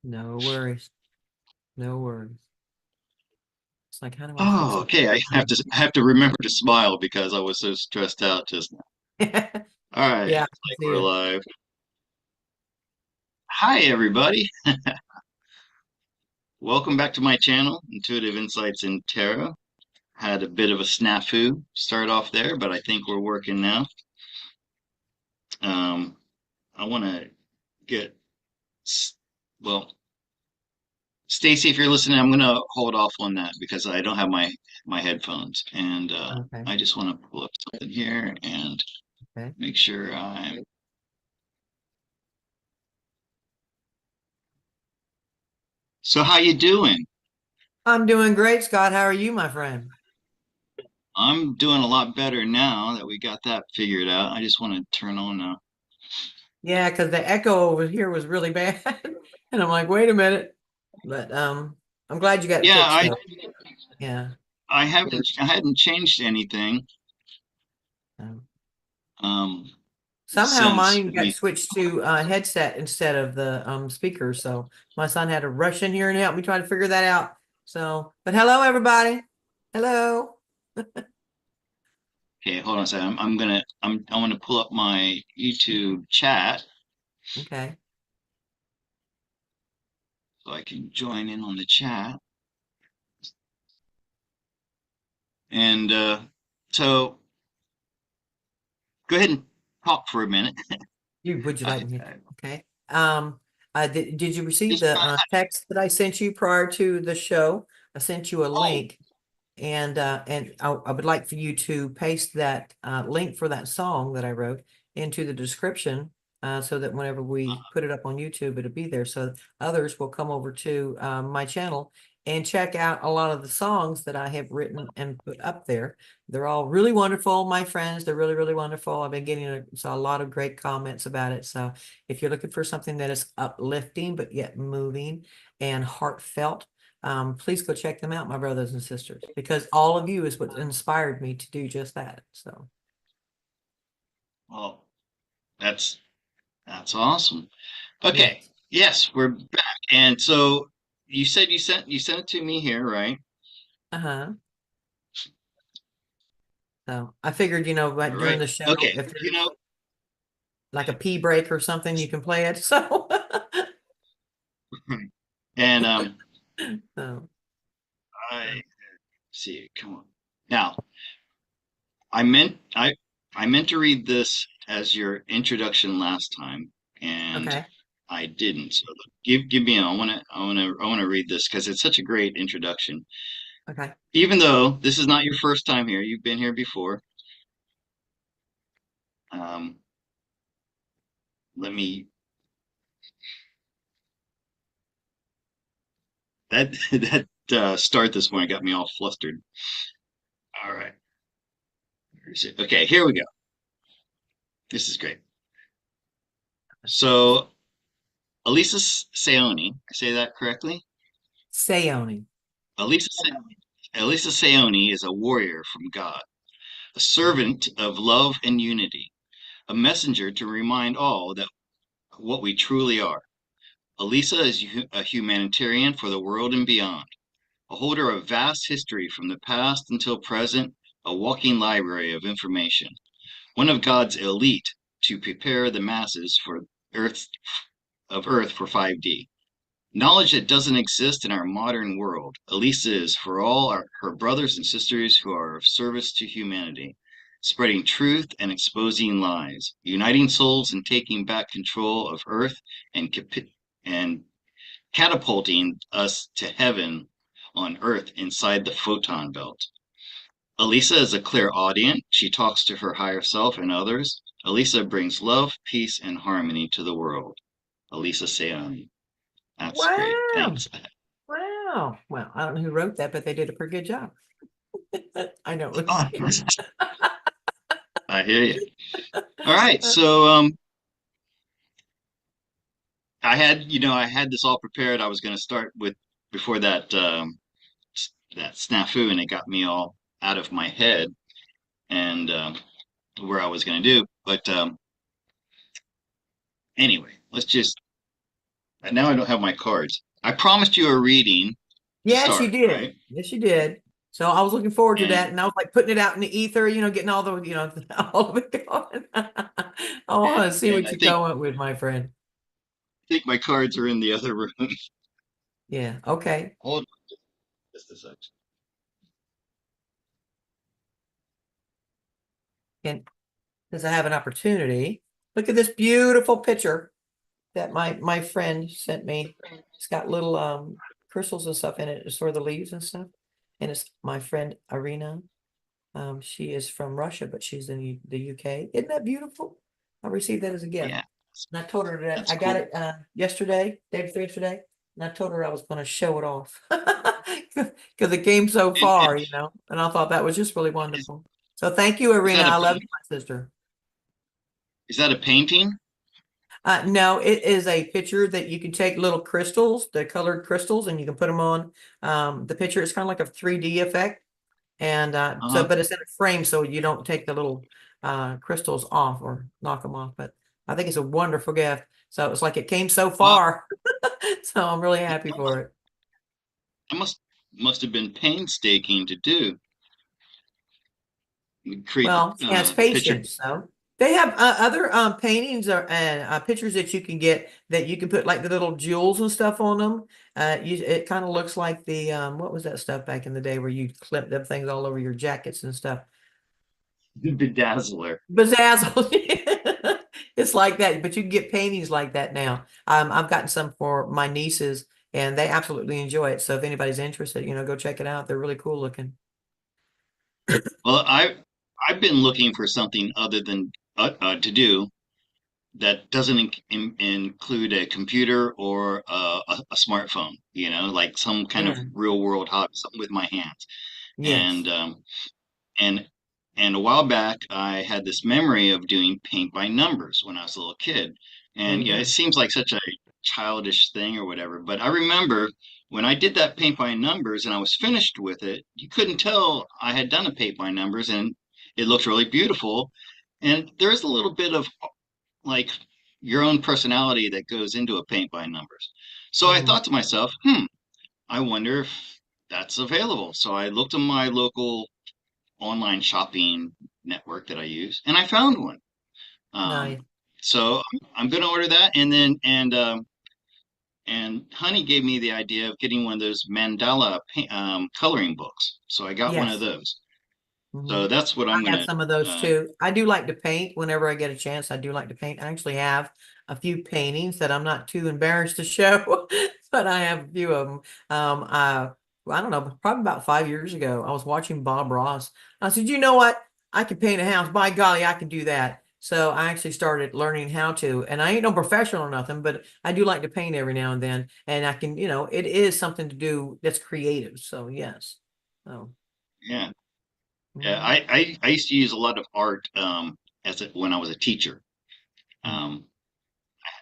No worries. No worries. It's like, how do I fix Oh, okay. I have to remember to smile because I was so stressed out just now. it? All right, Yeah, looks I like see we're it. live. Hi, everybody. Welcome back to my channel, Intuitive Insights in Tarot. Had a bit of a snafu start off there, but I think we're working now. Um, I want to get, well, Stacy, if you're listening, I'm going to hold off on that because I don't have my headphones, and Okay. I just want to pull up something here and Okay. make sure I'm. So, how you doing? I'm doing great, Scott. How are you, my friend? I'm doing a lot better now that we got that figured out. I just want to turn on Yeah, because the echo over here was really bad. And I'm like, wait a minute. But I'm glad you got it yeah, fixed though. Yeah. I hadn't changed anything Um, um Somehow since mine got we switched to headset instead of the speaker. So my son had to rush in here and help me try to figure that out. So, but hello everybody. Hello. okay, hold on a second. I want to pull up my YouTube chat Okay. so I can join in on the chat. And so go ahead and talk for a minute. Would you I, like me? I Okay. Did you receive just the text that I sent you prior to the show? I sent you a oh link, and I would like for you to paste that link for that song that I wrote into the description, so that whenever we put it up on YouTube, it'll be there. So others will come over to my channel and check out a lot of the songs that I have written and put up there. They're all really wonderful, my friends. They're really, really wonderful. I've been getting a lot of great comments about it. So if you're looking for something that is uplifting, but yet moving and heartfelt, please go check them out, my brothers and sisters, because all of you is what inspired me to do just that. So, well, that's that's awesome. Okay, yes. yes, we're back. And so you said you sent it to me here, right? Uh-huh. So I figured, All like during right. the show, Okay. if You know, there's like a pee break or something, you can play it. So, and so I see. Come on. Now, I meant I I meant to read this as your introduction last time, and okay. I didn't. So give me. I want to read this because it's such a great introduction. Okay. Even though this is not your first time here, you've been here before. Um, let me that that start this morning got me all flustered. All right. Where is it? Okay, here we go. This is great. So Alisa Seoni, I say that correctly? Sayoni. Alisa, Alisa Seoni is a warrior from God, a servant of love and unity, a messenger to remind all that what we truly are. Alisa is a humanitarian for the world and beyond, a holder of vast history from the past until present, a walking library of information, one of God's elite to prepare the masses for Earth Earth for 5D. Knowledge that doesn't exist in our modern world. Elisa is for all her brothers and sisters who are of service to humanity, spreading truth and exposing lies, uniting souls and taking back control of Earth and, and catapulting us to heaven on Earth inside the photon belt. Elisa is a clairaudient. She talks to her higher self and others. Elisa brings love, peace, and harmony to the world. Elisa Seani. That's great. Wow. Thanks. Wow. Well, I don't know who wrote that, but they did a pretty good job. I know it was Oh, you. I hear you. All right. So I had this all prepared. I was going to start with before that snafu, and it got me all out of my head and where I was going to do. But anyway, let's just Now I don't have my cards. I promised you a reading to Yes, you start, did. right? Yes, you did. So I was looking forward to And that, and I was like putting it out in the ether, getting all the, all of it going. I want to see and what I you think come up with, my friend. my cards are in the other room. Yeah. Okay. Hold on just a second. And since I have an opportunity, look at this beautiful picture that my friend sent me. It's got little crystals and stuff in it. It's for the leaves and stuff. And it's my friend Irina. She is from Russia, but she's in the UK. Isn't that beautiful? I received that as a gift. Yeah, And I told her that that's I got cool. it yesterday, day before yesterday. And I told her I was going to show it off because it came so And far, and I thought that was just really wonderful. So thank you, is Irina. that I love you, my sister. a painting? No, it is a picture that you can take little crystals, the colored crystals, and you can put them on the picture. It's kind of like a 3D effect. And Uh-huh. but it's in a frame, so you don't take the little crystals off or knock them off. But I think it's a wonderful gift. So it's like it came so Wow, far. So I'm really happy for it. that must have been painstaking to do. Create Well, she has the picture. patience. So they have other paintings or and pictures that you can get that you can put like the little jewels and stuff on them. It kind of looks like the what was that stuff back in the day where you clip them things all over your jackets and stuff. Bedazzler. Bedazzled. It's like that, but you can get paintings like that now. I've gotten some for my nieces, and they absolutely enjoy it. So if anybody's interested, go check it out. They're really cool looking. Well, I've been looking for something other than to do that doesn't include a computer or a smartphone, like some kind of Yeah. real world hobby, something with my hands. Yes. And and a while back, I had this memory of doing paint by numbers when I was a little kid. There And you it go. seems like such a childish thing or whatever, but I remember when I did that paint by numbers and I was finished with it, you couldn't tell I had done a paint by numbers, and it looked really beautiful. And there's a little bit of like your own personality that goes into a paint by numbers. So I Mhm. thought to myself, I wonder if that's available. So I looked at my local online shopping network that I use, and I found one. Um, Nice. so I'm going to order that, and Honey gave me the idea of getting one of those mandala coloring books. So I got one of Yes. those. So Mhm. that's what I'm I going have to. some of those Uh, too. I do like to paint whenever I get a chance. I do like to paint. I actually have a few paintings that I'm not too embarrassed to show, but I have a few of them. I don't know, probably about 5 years ago, I was watching Bob Ross. I said, you know what? I can paint a house. By golly, I can do that. So I actually started learning how to, and I ain't no professional or nothing, but I do like to paint every now and then. And I can, it is something to do that's creative. So yes. So. yeah, yeah. Mhm. I used to use a lot of art when I was a teacher. Mhm. Um,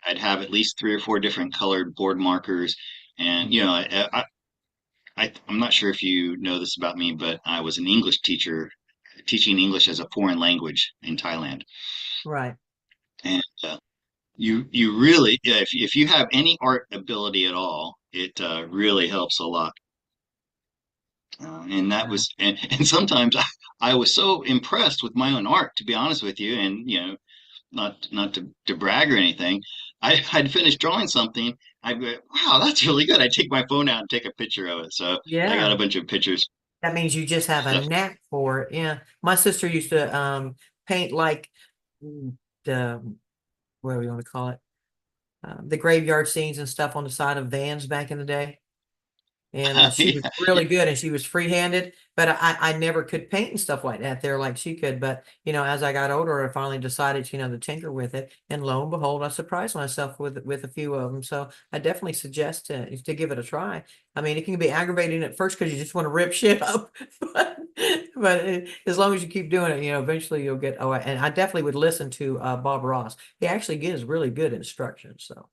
I'd have at least three or four different colored board markers, and Mhm. I'm not sure if you know this about me, but I was an English teacher teaching English as a foreign language in Thailand. Right. And you really, yeah, if you have any art ability at all, it really helps a lot. And that Wow. was, and sometimes I was so impressed with my own art, to be honest with you, and not to brag or anything. I'd finish drawing something. I'd go, wow, that's really good. I'd take my phone out and take a picture of it. So I got a Yeah. bunch of pictures. That means you just have a Stuff. knack for it. Yeah. My sister used to paint like the what do we want to call it? The graveyard scenes and stuff on the side of vans back in the day. And she was Yeah, really good and she was free-handed, but I never could paint and stuff like that there like she could. But as I got older, I finally decided, to tinker with it. And lo and behold, I surprised myself with a few of them. So I definitely suggest to give it a try. I mean, it can be aggravating at first because you just want to rip shit up, but as long as you keep doing it, eventually you'll get. Oh, and I definitely would listen to Bob Ross. He actually gives really good instructions. So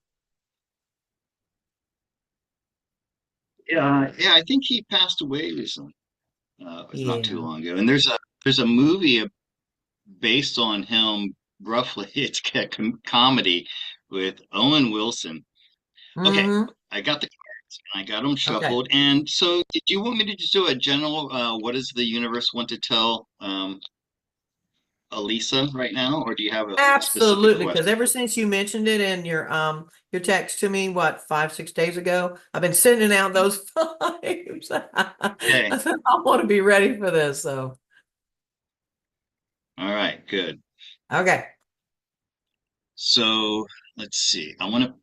yeah. I think he passed away recently, not too yeah. long ago. And there's a movie based on him. Roughly, it's a comedy with Owen Wilson. Okay, Hmm. I got the cards and I got them Okay. shuffled. And so, did you want me to just do a general, what does the universe want to tell Alisa right now, or do you have a specific Absolutely, because question? ever since you mentioned it in your text to me, what, 5, 6 days ago, I've been sending out those vibes. Okay, I said I want to be ready for this. So all right, good. okay, So, let's see. I want to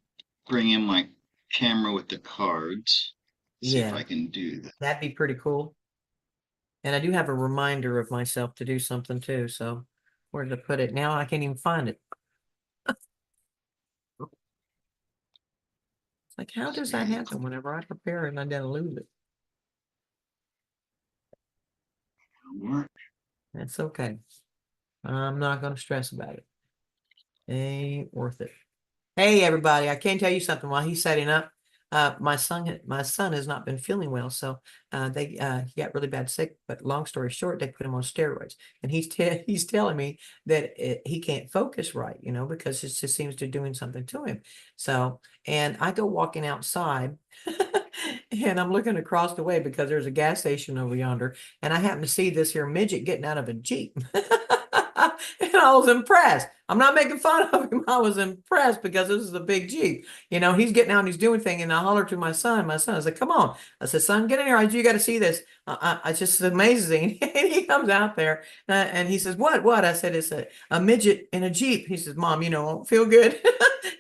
bring in my camera with the cards. See if yeah, I can do that. that'd be pretty cool. And I do have a reminder of myself to do something too. So where to put it now? I can't even find it. It's like, how does that See, happen whenever I prepare and I then lose it? work. That's okay. I'm not going to stress about it. Ain't worth it. Hey everybody, I can tell you something while he's setting up. My son has not been feeling well, so he got really bad sick. But long story short, they put him on steroids, and he's telling me that he can't focus right, because it just seems to doing something to him. So, and I go walking outside, and I'm looking across the way because there's a gas station over yonder, and I happen to see this here midget getting out of a Jeep. And I was impressed. I'm not making fun of him. I was impressed because this is a big Jeep. He's getting out and he's doing things. And I hollered to my son. My son, I said, come on. I said, son, get in here. You got to see this. It's just amazing. And he comes out there and he says, what? I said, it's a midget in a Jeep. He says, mom, won't feel good.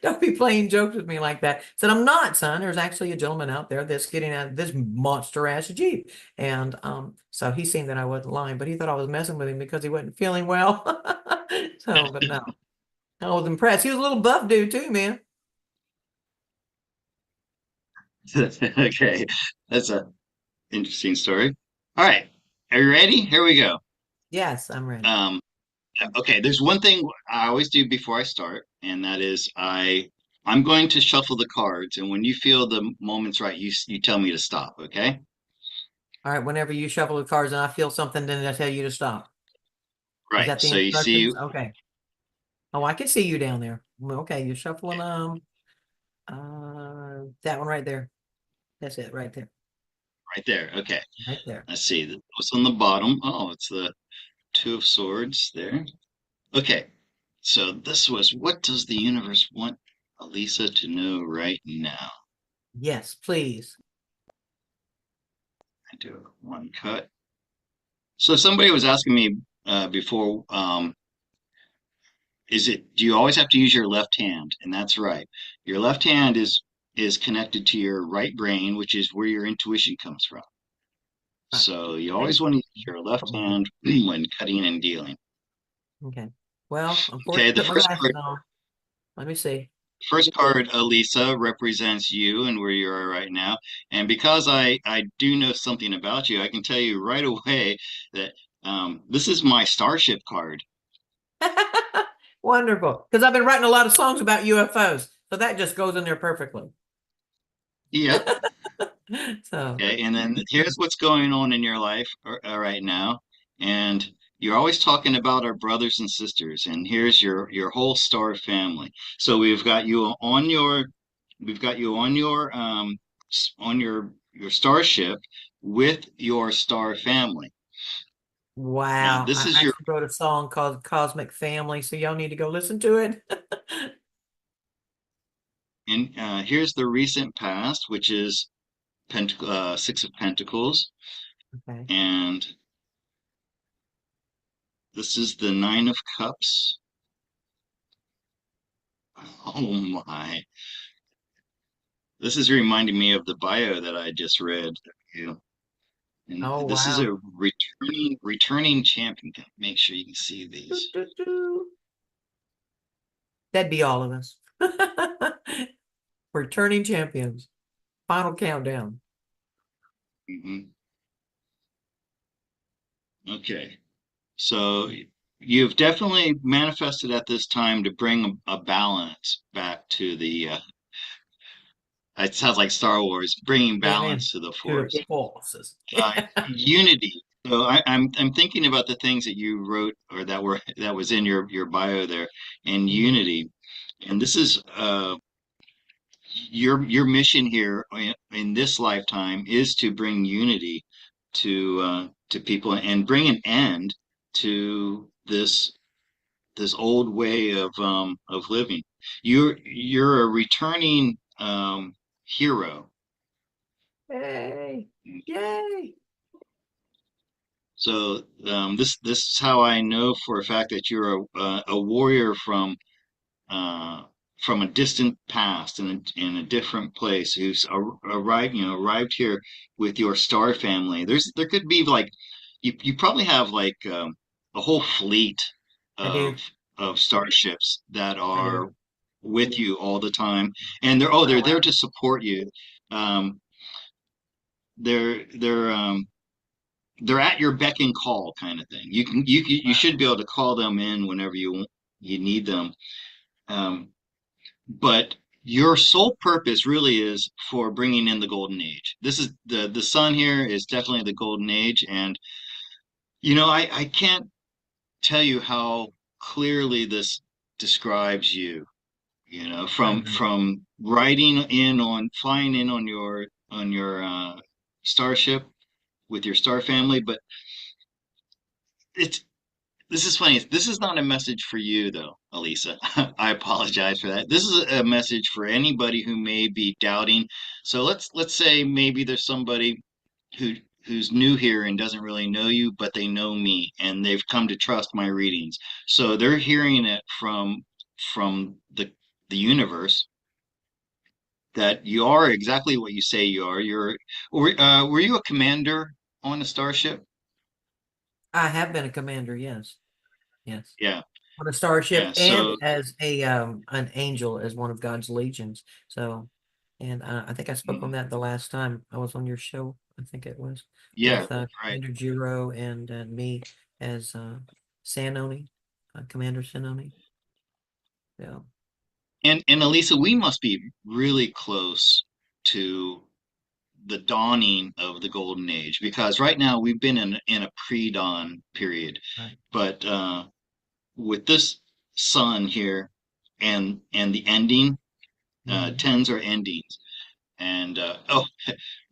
Don't be playing jokes with me like that. I said, I'm not, son. There's actually a gentleman out there that's getting out of this monster ass Jeep. And so he seen that I wasn't lying, but he thought I was messing with him because he wasn't feeling well. So, but no, I was impressed. He was a little buff dude too, man. Okay, that's a interesting story. All right, are you ready? Here we go. Yes, I'm ready. Um, okay, there's one thing I always do before I start, and that is I'm going to shuffle the cards, and when you feel the moment's right, you tell me to stop, okay? All right. Whenever you shuffle the cards and I feel something, then I tell you to stop. Is Right. that the So you see instructions? Okay. Oh, I can see you down there. Well, okay, you're shuffling that one right there. That's it right there. right there. Okay. Right there. Let's see. What's on the bottom? Oh, it's the Two of Swords there. Okay. So this was what does the universe want Alisa to know right now? Yes, please. I do one cut. So somebody was asking me before, do you always have to use your left hand? And that's right. Your left hand is connected to your right brain, which is where your intuition comes from. Right. So you Hey, always want to use your left hand when cutting and dealing. okay. Well, I'm forced Okay, to the put my first glasses card, on. Let me see. first card, Elisa, represents you and where you are right now. And because I do know something about you, I can tell you right away that this is my starship card. Wonderful. Because I've been writing a lot of songs about UFOs. So that just goes in there perfectly. Yep. So, Okay, and then here's what's going on in your life right now. And you're always talking about our brothers and sisters, and here's your whole star family. So we've got you on your starship with your star family. Now, wow. this I is your actually wrote a song called Cosmic Family. So y'all need to go listen to it. and here's the recent past, which is Six of Pentacles, Okay. and this is the Nine of Cups. Oh my. This is reminding me of the bio that I just read. You and Oh, this is wow. a returning champion. Make sure you can see Doo, these. doo, doo. That'd be all of us. Returning champions. Final countdown. Hmm. Okay, so you've definitely manifested at this time to bring a balance back to the. It sounds like Star Wars, bringing Amen. balance to the To Force. the forces. Unity. So I'm thinking about the things that you wrote or that was in your bio there, and Mhm. unity. And this is your mission here in this lifetime is to bring unity to people and bring an end to this old way of living. You're a returning hero. Yay! Yay! So this is how I know for a fact that you're a warrior uh, from a distant past in a different place who's arrived here with your star family. There could be like you probably have like a whole fleet I do. of starships that I do. are with you all the time, and Oh they're there wow. to support you. Um, they're they're um, they're at your beck and call kind of thing. You should Wow. be able to call them in whenever you need them. Um, but your sole purpose really is for bringing in the golden age. This is the sun here is definitely the golden age, and I can't tell you how clearly this describes you. I know. From flying in on your starship with your star family, but it's this is funny. This is not a message for you, though, Alisa. I apologize for that. This is a message for anybody who may be doubting. So let's say maybe there's somebody who who's new here and doesn't really know you, but they know me and they've come to trust my readings. So they're hearing it from the universe that you are exactly what you say you are. Were you a commander on a starship? I have been a commander, yes. Yes. Yeah, On a starship yeah. and So as a an angel as one of God's legions. So and I think I spoke on mm, that the last time I was on your show. I think it was yeah, with right. Commander Jiro and me as Sanoni, Commander Sanoni. Yeah. And Elisa, we must be really close to the dawning of the golden age because right now we've been in a pre-dawn period. Right. But with this sun here and the ending, Hmm. tens are endings. And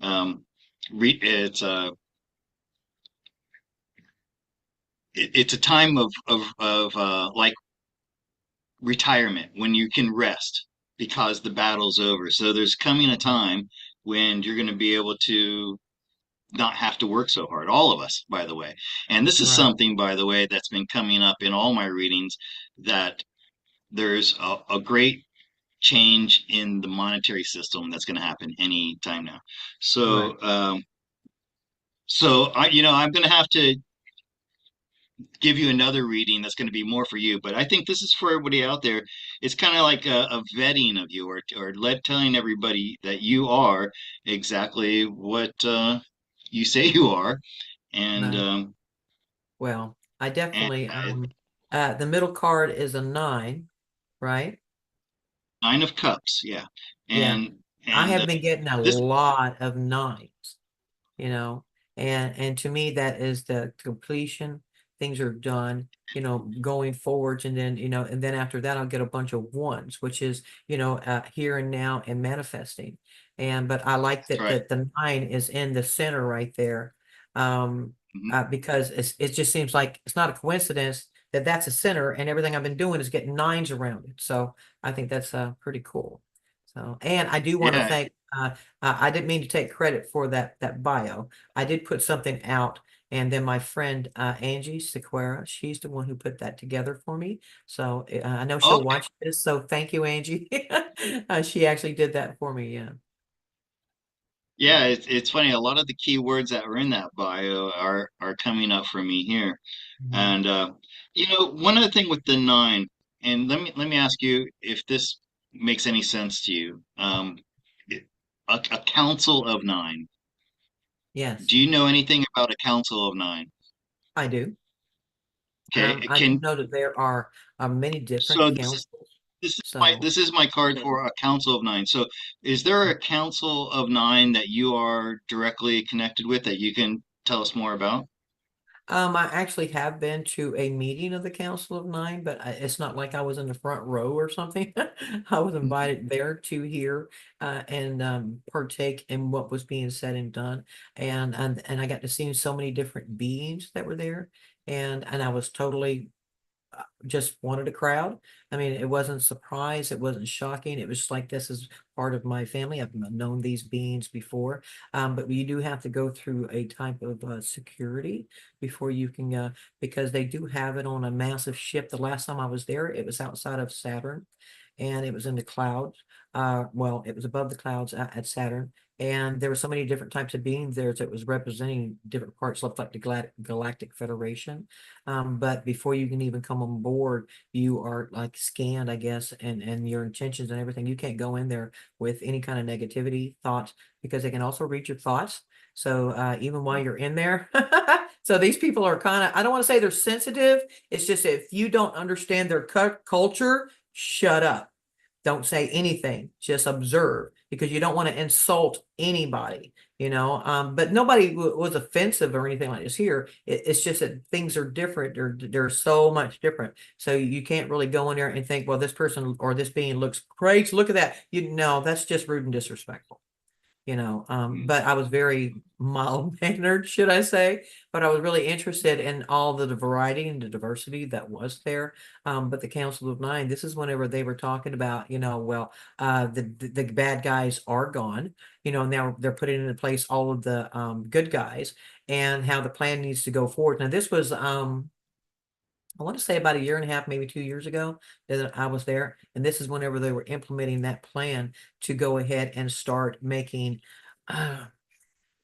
um, it's it's a time of like retirement when you can rest because the battle's over. So there's coming a Right. time when you're going to be able to not have to work so hard. All of us, by the way. And this is Right. something, by the way, that's been coming up in all my readings that there's a great change in the monetary system that's going to happen any time now. Right. So I'm going to have to give you another reading that's going to be more for you. But I think this is for everybody out there. It's kind of like a vetting of you, or telling everybody that you are exactly what you say you are, and Right. um, Well, I and definitely the middle card is a nine, right? nine of cups, yeah, Yeah. and I and have been getting a this lot of nines, you know, and to me that is the completion. Things are done, going forwards, and then and then after that I'll get a bunch of ones, which is here and now and manifesting. And but I like that's that right. the nine is in the center right there, um, Mhm. because it just seems like it's not a coincidence that that's a center, and everything I've been doing is getting nines around it. So I think that's pretty cool. So, and I do want to Yeah, thank. I didn't mean to take credit for that bio. I did put something out, and then my friend Angie Sequera, she's the one who put that together for me. So I know oh she'll watch this. So thank you, Angie. She actually did that for me. Yeah. yeah. It's funny. A lot of the key words that were in that bio are coming up for me here. Mhm. And one other thing with the nine, and let me ask you if this makes any sense to you. A council of nine. Yes, Do you know anything about a council of nine? I do. Okay, I do know that there are many different so councils. So. this is my card for a council of nine. So is there a council of nine that you are directly connected with that you can tell us more about? I actually have been to a meeting of the Council of Nine, but it's not like I was in the front row or something. I was invited there to hear and partake in what was being said and done, and I got to see so many different beings that were there, and I was totally just wanted a crowd. I mean, it wasn't surprise, it wasn't shocking. It was just like this is part of my family. I've known these beings before, but you do have to go through a type of security before you can, because they do have it on a massive ship. The last time I was there, it was outside of Saturn, and it was in the clouds. Well, it was above the clouds at Saturn, and there were so many different types of beings there that was representing different parts, looked like the Galactic Federation. But before you can even come on board, you are like scanned, I guess, and your intentions and everything. You can't go in there with any kind of negativity thoughts because they can also read your thoughts. So even while you're in there, so these people are kind of, I don't want to say they're sensitive. It's just if you don't understand their culture, shut up. Don't say anything, just observe because you don't want to insult anybody, you know. But nobody was offensive or anything like this here. It's just that things are different. They're so much different. So you can't really go in there and think, well, this person or this being looks great. Look at that. You know, that's just rude and disrespectful, you know. Mm. But I was very mild mannered, should I say? But I was really interested in all the variety and the diversity that was there. But the Council of Nine, this is whenever they were talking about, you know, well, the bad guys are gone, you know. Now they're putting into place all of the good guys and how the plan needs to go forward. Now this was I want to say about a year and a half, maybe 2 years ago that I was there. And this is whenever they were implementing that plan to go ahead and start making uh,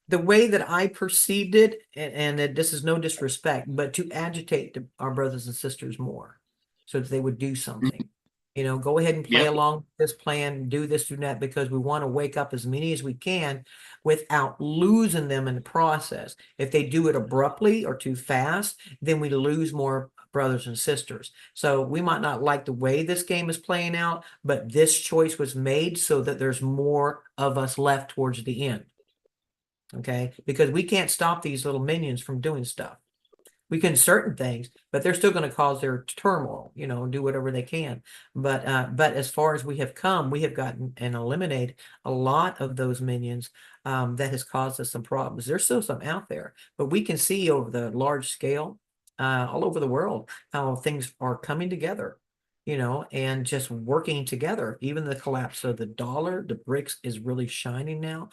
the way that I perceived it, and this is no disrespect, but to agitate our brothers and sisters more so that they would do something. You know, go ahead and play Yep. along with this plan, do that, because we want to wake up as many as we can without losing them in the process. If they do it abruptly or too fast, then we lose more brothers and sisters. So we might not like the way this game is playing out, but this choice was made so that there's more of us left towards the end. Okay, because we can't stop these little minions from doing stuff. We can certain things, but they're still going to cause their turmoil, you know, do whatever they can. But as far as we have come, we have gotten and eliminated a lot of those minions that has caused us some problems. There's still some out there, but we can see over the large scale, all over the world, how things are coming together, you know, and just working together. Even the collapse of the dollar, the BRICS is really shining now.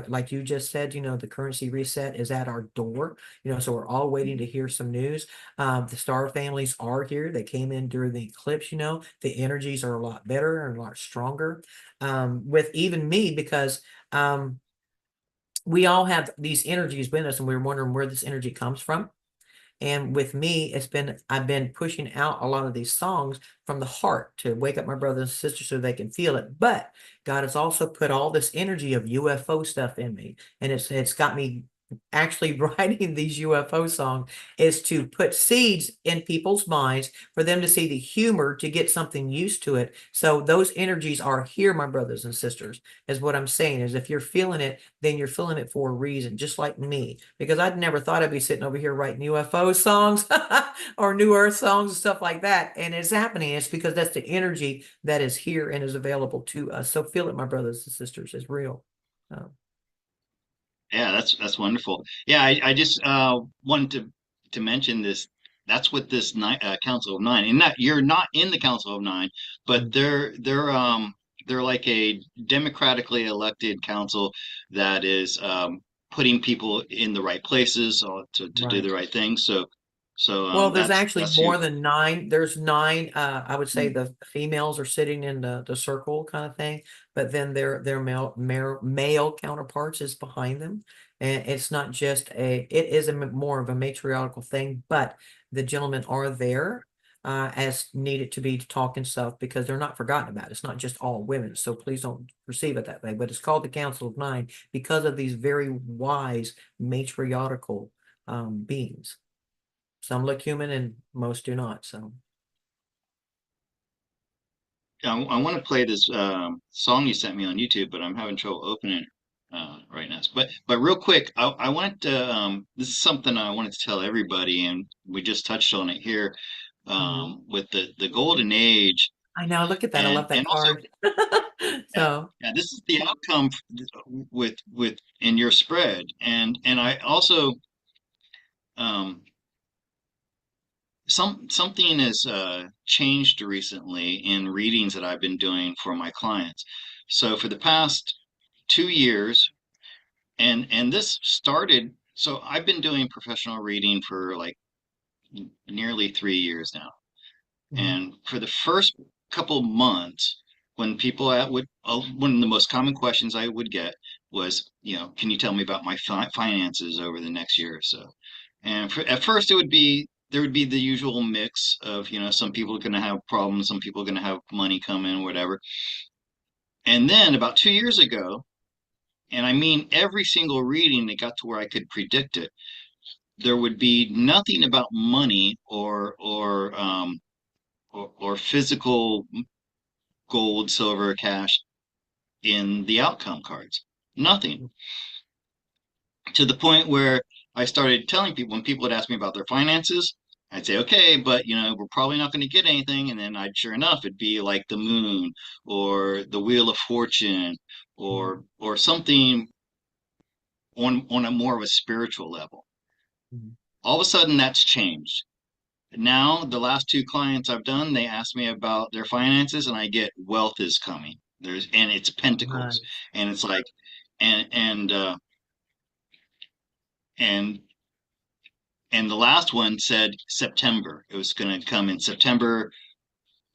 Like you just said, you know, the currency reset is at our door, you know, so we're all waiting to hear some news. The star families are here. They came in during the eclipse, you know, the energies are a lot better and a lot stronger. With even me, because we all have these energies within us and we're wondering where this energy comes from. And with me, I've been pushing out a lot of these songs from the heart to wake up my brothers and sisters so they can feel it. But God has also put all this energy of UFO stuff in me. And it's got me actually writing these UFO songs is to put seeds in people's minds for them to see the humor to get something used to it. So those energies are here, my brothers and sisters, is what I'm saying. Is if you're feeling it, then you're feeling it for a reason, just like me, because I'd never thought I'd be sitting over here writing UFO songs or New Earth songs and stuff like that. And it's happening. It's because that's the energy that is here and is available to us. So feel it, my brothers and sisters, is real. Yeah, that's wonderful. Yeah, I just wanted to mention this. That's what this Council of Nine, and that you're not in the Council of Nine, but Mm. they're like a democratically elected council that is putting people in the right places to do Right. the right thing. So Well, there's that's actually you. more than nine. There's nine. I would say the females are sitting in the circle kind of thing, but then their male counterparts is behind them, and it's not just it is more of a matriarchal thing, but the gentlemen are there as needed to be to talk and stuff because they're not forgotten about. It's not just all women, so please don't perceive it that way. But it's called the Council of Nine because of these very wise matriarchal beings. Some look human and most do not. So, I want to play this song you sent me on YouTube, but I'm having trouble opening it right now. but real quick, I wanted to this is something I wanted to tell everybody, and we just touched on it here Mhm. with the golden age, I know. Look at that. I love that and also card. yeah, So, yeah, this is the outcome with in your spread, and I also um something has changed recently in readings that I've been doing for my clients. So for the past 2 years, and this started. So I've been doing professional reading for like nearly 3 years now. mhm, And for the first couple months, when people one of the most common questions I would get was, can you tell me about my finances over the next year or so? And at first, there would be the usual mix of, some people are going to have problems, some people are going to have money come in, whatever. And then about 2 years ago, and I mean every single reading that got to where I could predict it, there would be nothing about money or physical gold, silver, cash in the outcome cards. Nothing. To the point where I started telling people when people would ask me about their finances, I'd say, okay, but we're probably not going to get anything. And then sure enough, it'd be like the moon or the wheel of fortune mhm, or something on a more of a spiritual level. mhm. All of a sudden that's changed. Now, the last two clients I've done, they ask me about their finances and I get wealth is coming. And it's pentacles. Nice. And it's like, and, and, uh, and, and the last one said September. It was going to come in September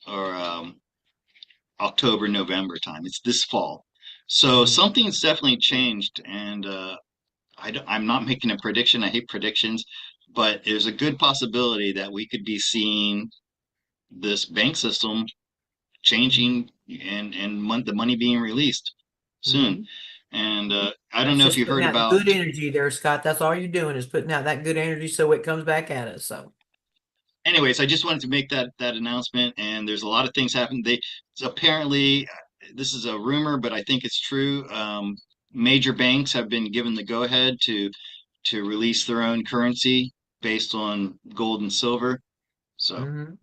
or, October, November time. It's this fall. So Mhm. something's definitely changed. And, I'm not making a prediction. I hate predictions, but there's a good possibility that we could be seeing this bank system Mhm. changing and the money being released soon. Mhm. And I don't That's know if just you putting heard out about. good energy there, Scott. That's all you're doing is putting out that good energy so it comes back at us. So, Anyways, I just wanted to make that announcement. And there's a lot of things happening. Apparently this is a rumor, but I think it's true. Major banks have been given the go ahead to release their own currency based on gold and silver. So, mhm.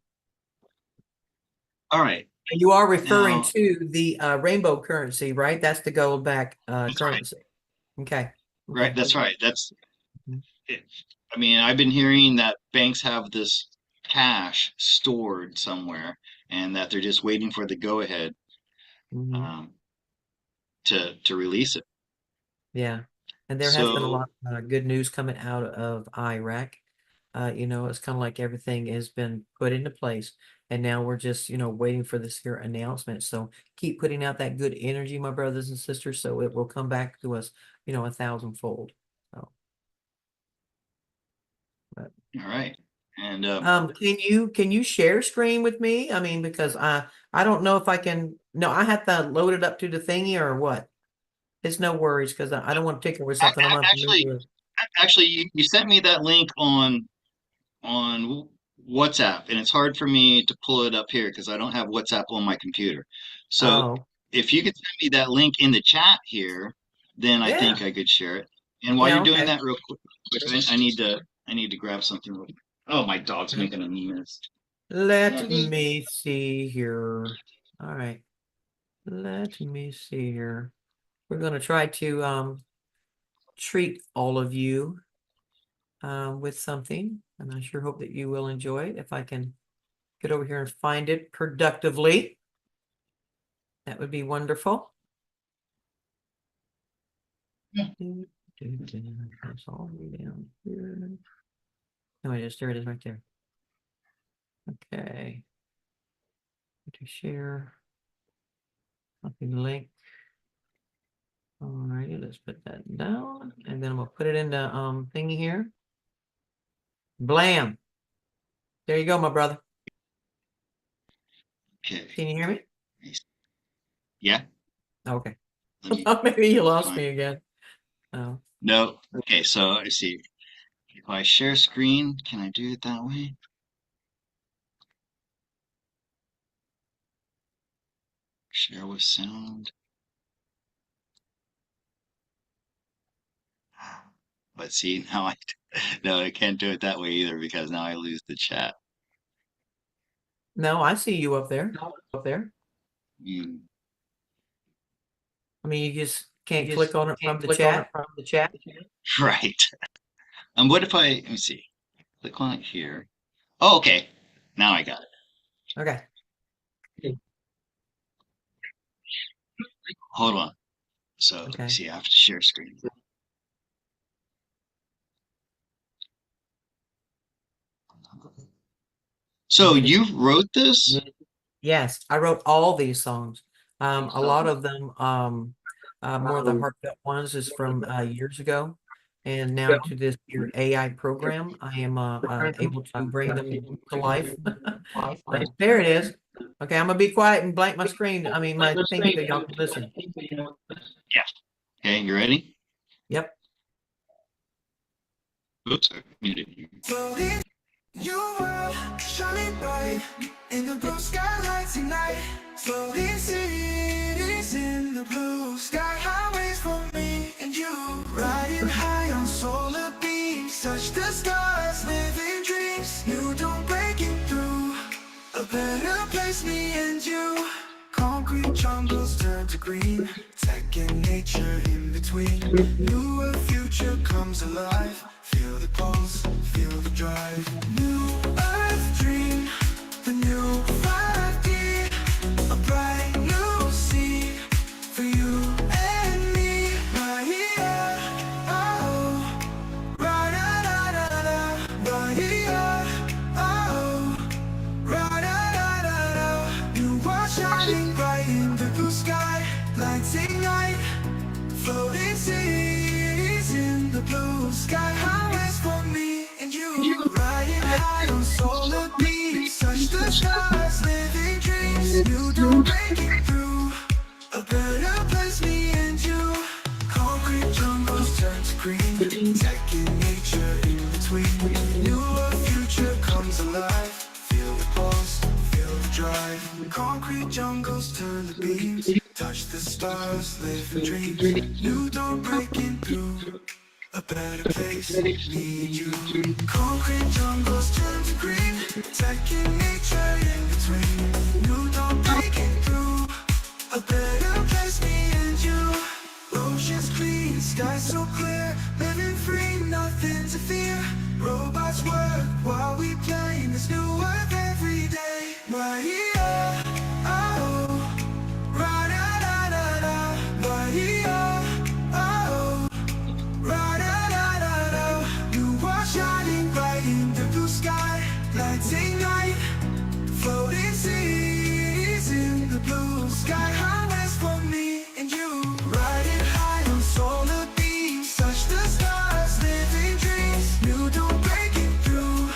all right. And you are referring Now, to the rainbow currency, right? That's the gold back that's right. currency. Okay. Right. Okay. That's right. That's Mhm. it. I mean, I've been hearing that banks have this cash stored somewhere and that they're just waiting for the go ahead Mhm. um, to release it. Yeah. And there has been a So, lot of good news coming out of Iraq. It's kind of like everything has been put into place. And now we're just, waiting for this here announcement. So keep putting out that good energy, my brothers and sisters, so it will come back to us, a thousandfold. So, but, all right. And can you share screen with me? I mean, because I don't know if I can. No, I have to load it up to the thingy or what. It's no worries because I don't want to take away something I'm actually, unfamiliar with. you sent me that link on WhatsApp, and it's hard for me to pull it up here because I don't have WhatsApp on my computer. So Oh, if you could send me that link in the chat here, then I yeah. think I could share it. And while Yeah, you're doing okay. that real quick, I need to grab something real quick. Oh, my dog's Yeah. making a mess. Let Daddy. me see here. All right. Let me see here. We're going to try to treat all of you with something, and I sure hope that you will enjoy it. If I can get over here and find it productively, that would be wonderful. That's all the way down here. No, there it is right there. Okay. To share. Copy the link. All righty, let's put that down, and then I'm gonna put it in the thingy here. Blam. There you go, my brother. Okay. Can you hear me? Yeah. Okay. Let me Maybe you lost find. me again. Oh. No. Okay. So I see. If I share screen, can I do it that way? Share with sound. But see, now no, I can't do it that way either because now I lose the chat. No, I see you up there. Up there. Mm, I mean, you just can't click on it from the chat. right. And what if let me see, click on it here. Oh, okay. Now I got it. Okay. Hold on. So let me Okay. see, I have to share screen. So And it's you wrote this? yes, I wrote all these songs. A lot of them, more of the heartfelt ones is from years ago. And now to this your AI program, I am able to bring them to life. But there it is. Okay, I'm gonna be quiet and blank my screen. I mean my thing so y'all can listen. Yeah. Okay, you ready? Yep. Oops, I muted you. Floating your world, shining bright in the blue skylights tonight. Floating cities in the blue sky highways for me and you. Riding high on solar beams, touch the stars, living dreams. You don't breaking through a better place, me and you. Concrete jungles turn to green, tech and nature in between. Newer future comes alive. Feel the pulse, feel the drive. New earth dream, the new 5D, a bright new sea for you and me. Right here, oh, right da da da da. Right here, oh, right da da da da. You are shining bright in the blue sky, lighting night, floating seas in the blue sky. Highways for me and you. Riding high on solar beams, touch the stars, living dreams. You don't break it through a better place, me and you. Concrete jungles turn to green, tech and nature in between. Newer future comes alive. Feel the pulse, feel the drive. Concrete jungles turn to beams, touch the stars, live in dreams. New dawn breaking through a better place, me and you. Concrete jungles turn to green, tech and nature in between. New dawn breaking through a better place, me and you. Oceans clean, sky so clear, living free, nothing to fear. Robots work while we play in this new earth every day. Right here, oh, right da da da da. Right here, oh, right da da da da. You are shining bright in the blue sky, lighting night, floating seas in the blue sky. Highways for me and you. Riding high on solar beams, touch the stars, living dreams. New dawn breaking through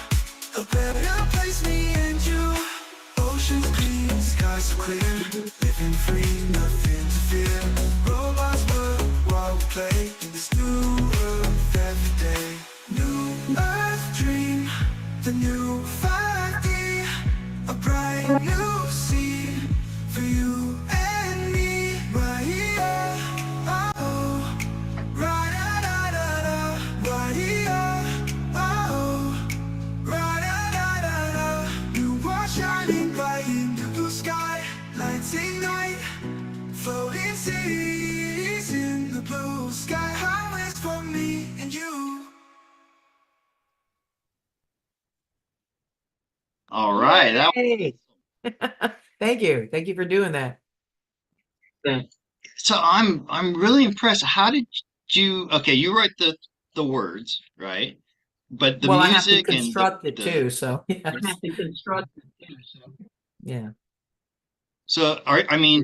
a better place, me and you. Oceans clean, skies so clear, living free, nothing to fear. Robots work while we play in this new earth every day. New earth dream, the new 5D, a bright new sea for you and me. Right here, oh, right da da da da. Right here, oh, right da da da da. You are shining bright in the blue sky, lighting night, floating seas in the blue sky. Highways for me and you. All right. That Hey. Thank you. Thank you for doing that. So I'm really impressed. How did you, okay, you wrote the words, right? But the Well, I have to music and construct it the too, so yes. Yeah. so I mean,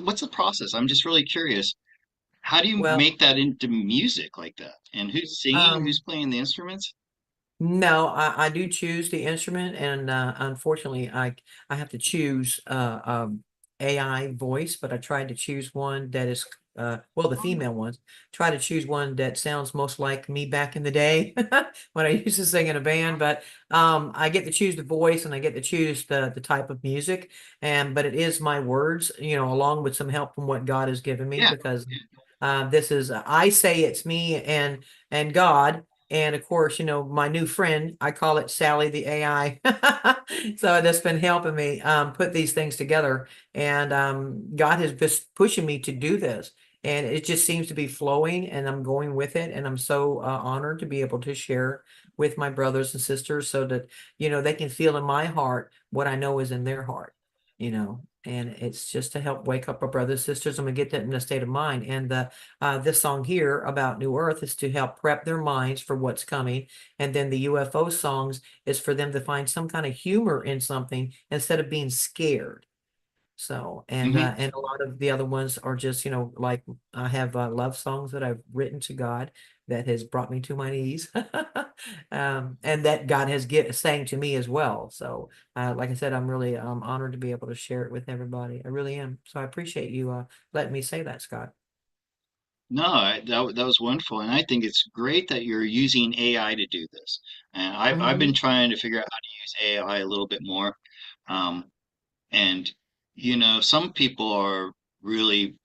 what's the process? I'm just really curious. How do you Well, make that into music like that? And who's singing? Who's um, playing the instruments? no, I do choose the instrument, and unfortunately, I have to choose AI voice, but I tried to choose one that is well, the female ones. Try to choose one that sounds most like me back in the day when I used to sing in a band. But I get to choose the voice, and I get to choose the type of music, and but it is my words, you know, along with some help from what God has given me, Yeah. because This is I say it's me and God. And of course, my new friend, I call it Sally the AI. So that's been helping me put these things together. And God has been pushing me to do this. And it just seems to be flowing, and I'm going with it. And I'm so honored to be able to share with my brothers and sisters so that, they can feel in my heart what I know is in their heart, and it's just to help wake up our brothers and sisters. I'm gonna get that in a state of mind. And this song here about New Earth is to help prep their minds for what's coming. And then the UFO songs is for them to find some kind of humor in something instead of being scared. So, and Hmm. a lot of the other ones are just, like I have love songs that I've written to God that has brought me to my knees. And that God has sang to me as well. So, like I said, I'm really honored to be able to share it with everybody. I really am. So I appreciate you letting me say that, Scott. No, that was wonderful, and I think it's great that you're using AI to do this. And I've been Mhm. trying to figure out how to use AI a little bit more. Um, and some people are really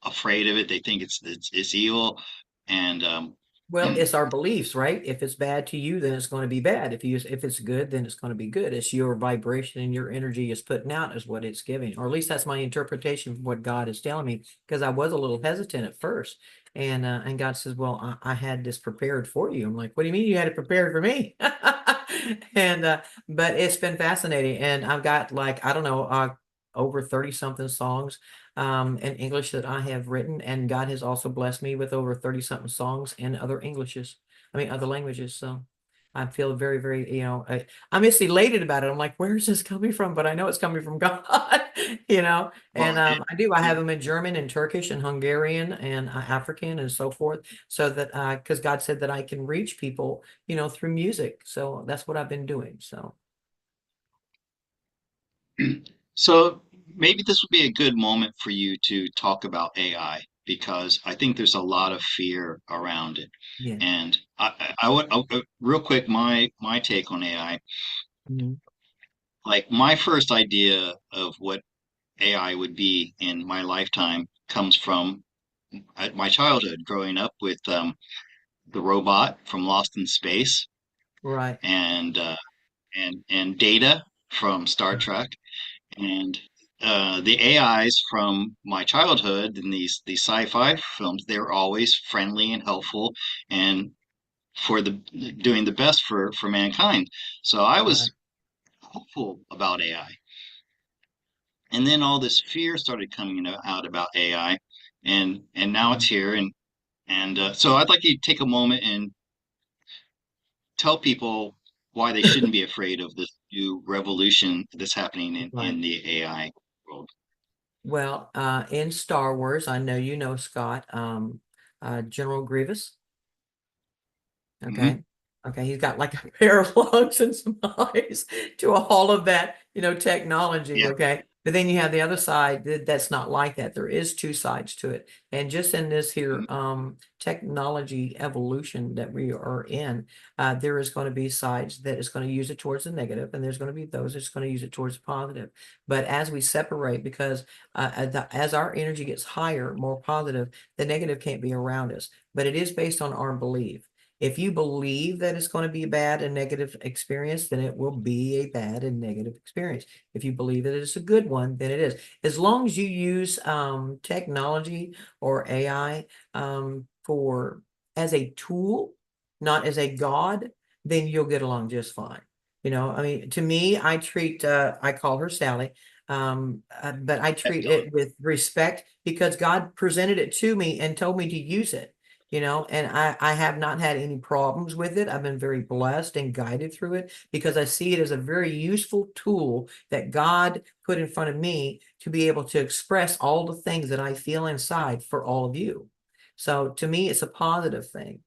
afraid of it. They think it's evil, and Well, it's our beliefs, right? If it's bad to you, then it's going to be bad. If it's good, then it's going to be good. It's your vibration and your energy is putting out is what it's giving, or at least that's my interpretation of what God is telling me. Because I was a little hesitant at first, and God says, "Well, I had this prepared for you." I'm like, "What do you mean you had it prepared for me?" And but it's been fascinating, and I've got like I don't know, over 30 something songs in English that I have written, and God has also blessed me with over 30 something songs in other languages. So I feel very, very, I'm just elated about it. I'm like, where's this coming from? But I know it's coming from God, well, and I have them in German and Turkish and Hungarian and African and so forth, so that because God said that I can reach people, through music. So that's what I've been doing. So so maybe this would be a good moment for you to talk about AI because I think there's a lot of fear around it. yeah. And real quick, my take on AI. Mhm. Like my first idea of what AI would be in my lifetime comes from my childhood, growing up with the robot from Lost in Space Right. and Data from Star Trek, and the AIs from my childhood in these sci-fi films. They're always friendly and helpful, and for the doing the best for mankind. So I Right. was hopeful about AI. And then all this fear started coming out about AI, and now it's here. And so I'd like you to take a moment and tell people why they shouldn't be afraid of this new revolution that's happening Right. in the AI world. Well, in Star Wars, I know Scott, General Grievous. Hmm. Okay. Okay. He's got like a pair of lungs and some eyes to all of that, technology. Yeah. Okay. But then you have the other side that's not like that. There is two sides to it. And just in this here technology evolution that we are in, there is going to be sides that is going to use it towards the negative, and there's going to be those that's going to use it towards the positive. But as we separate, because as our energy gets higher, more positive, the negative can't be around us. But it is based on our belief. If you believe that it's going to be a bad and negative experience, then it will be a bad and negative experience. If you believe that it's a good one, then it is. As long as you use technology or AI for as a tool, not as a god, then you'll get along just fine. I mean, to me, I call her Sally, but I treat it with respect because God presented it to me and told me to use it, and I have not had any problems with it. I've been very blessed and guided through it because I see it as a very useful tool that God put in front of me to be able to express all the things that I feel inside for all of you. So to me, it's a positive thing.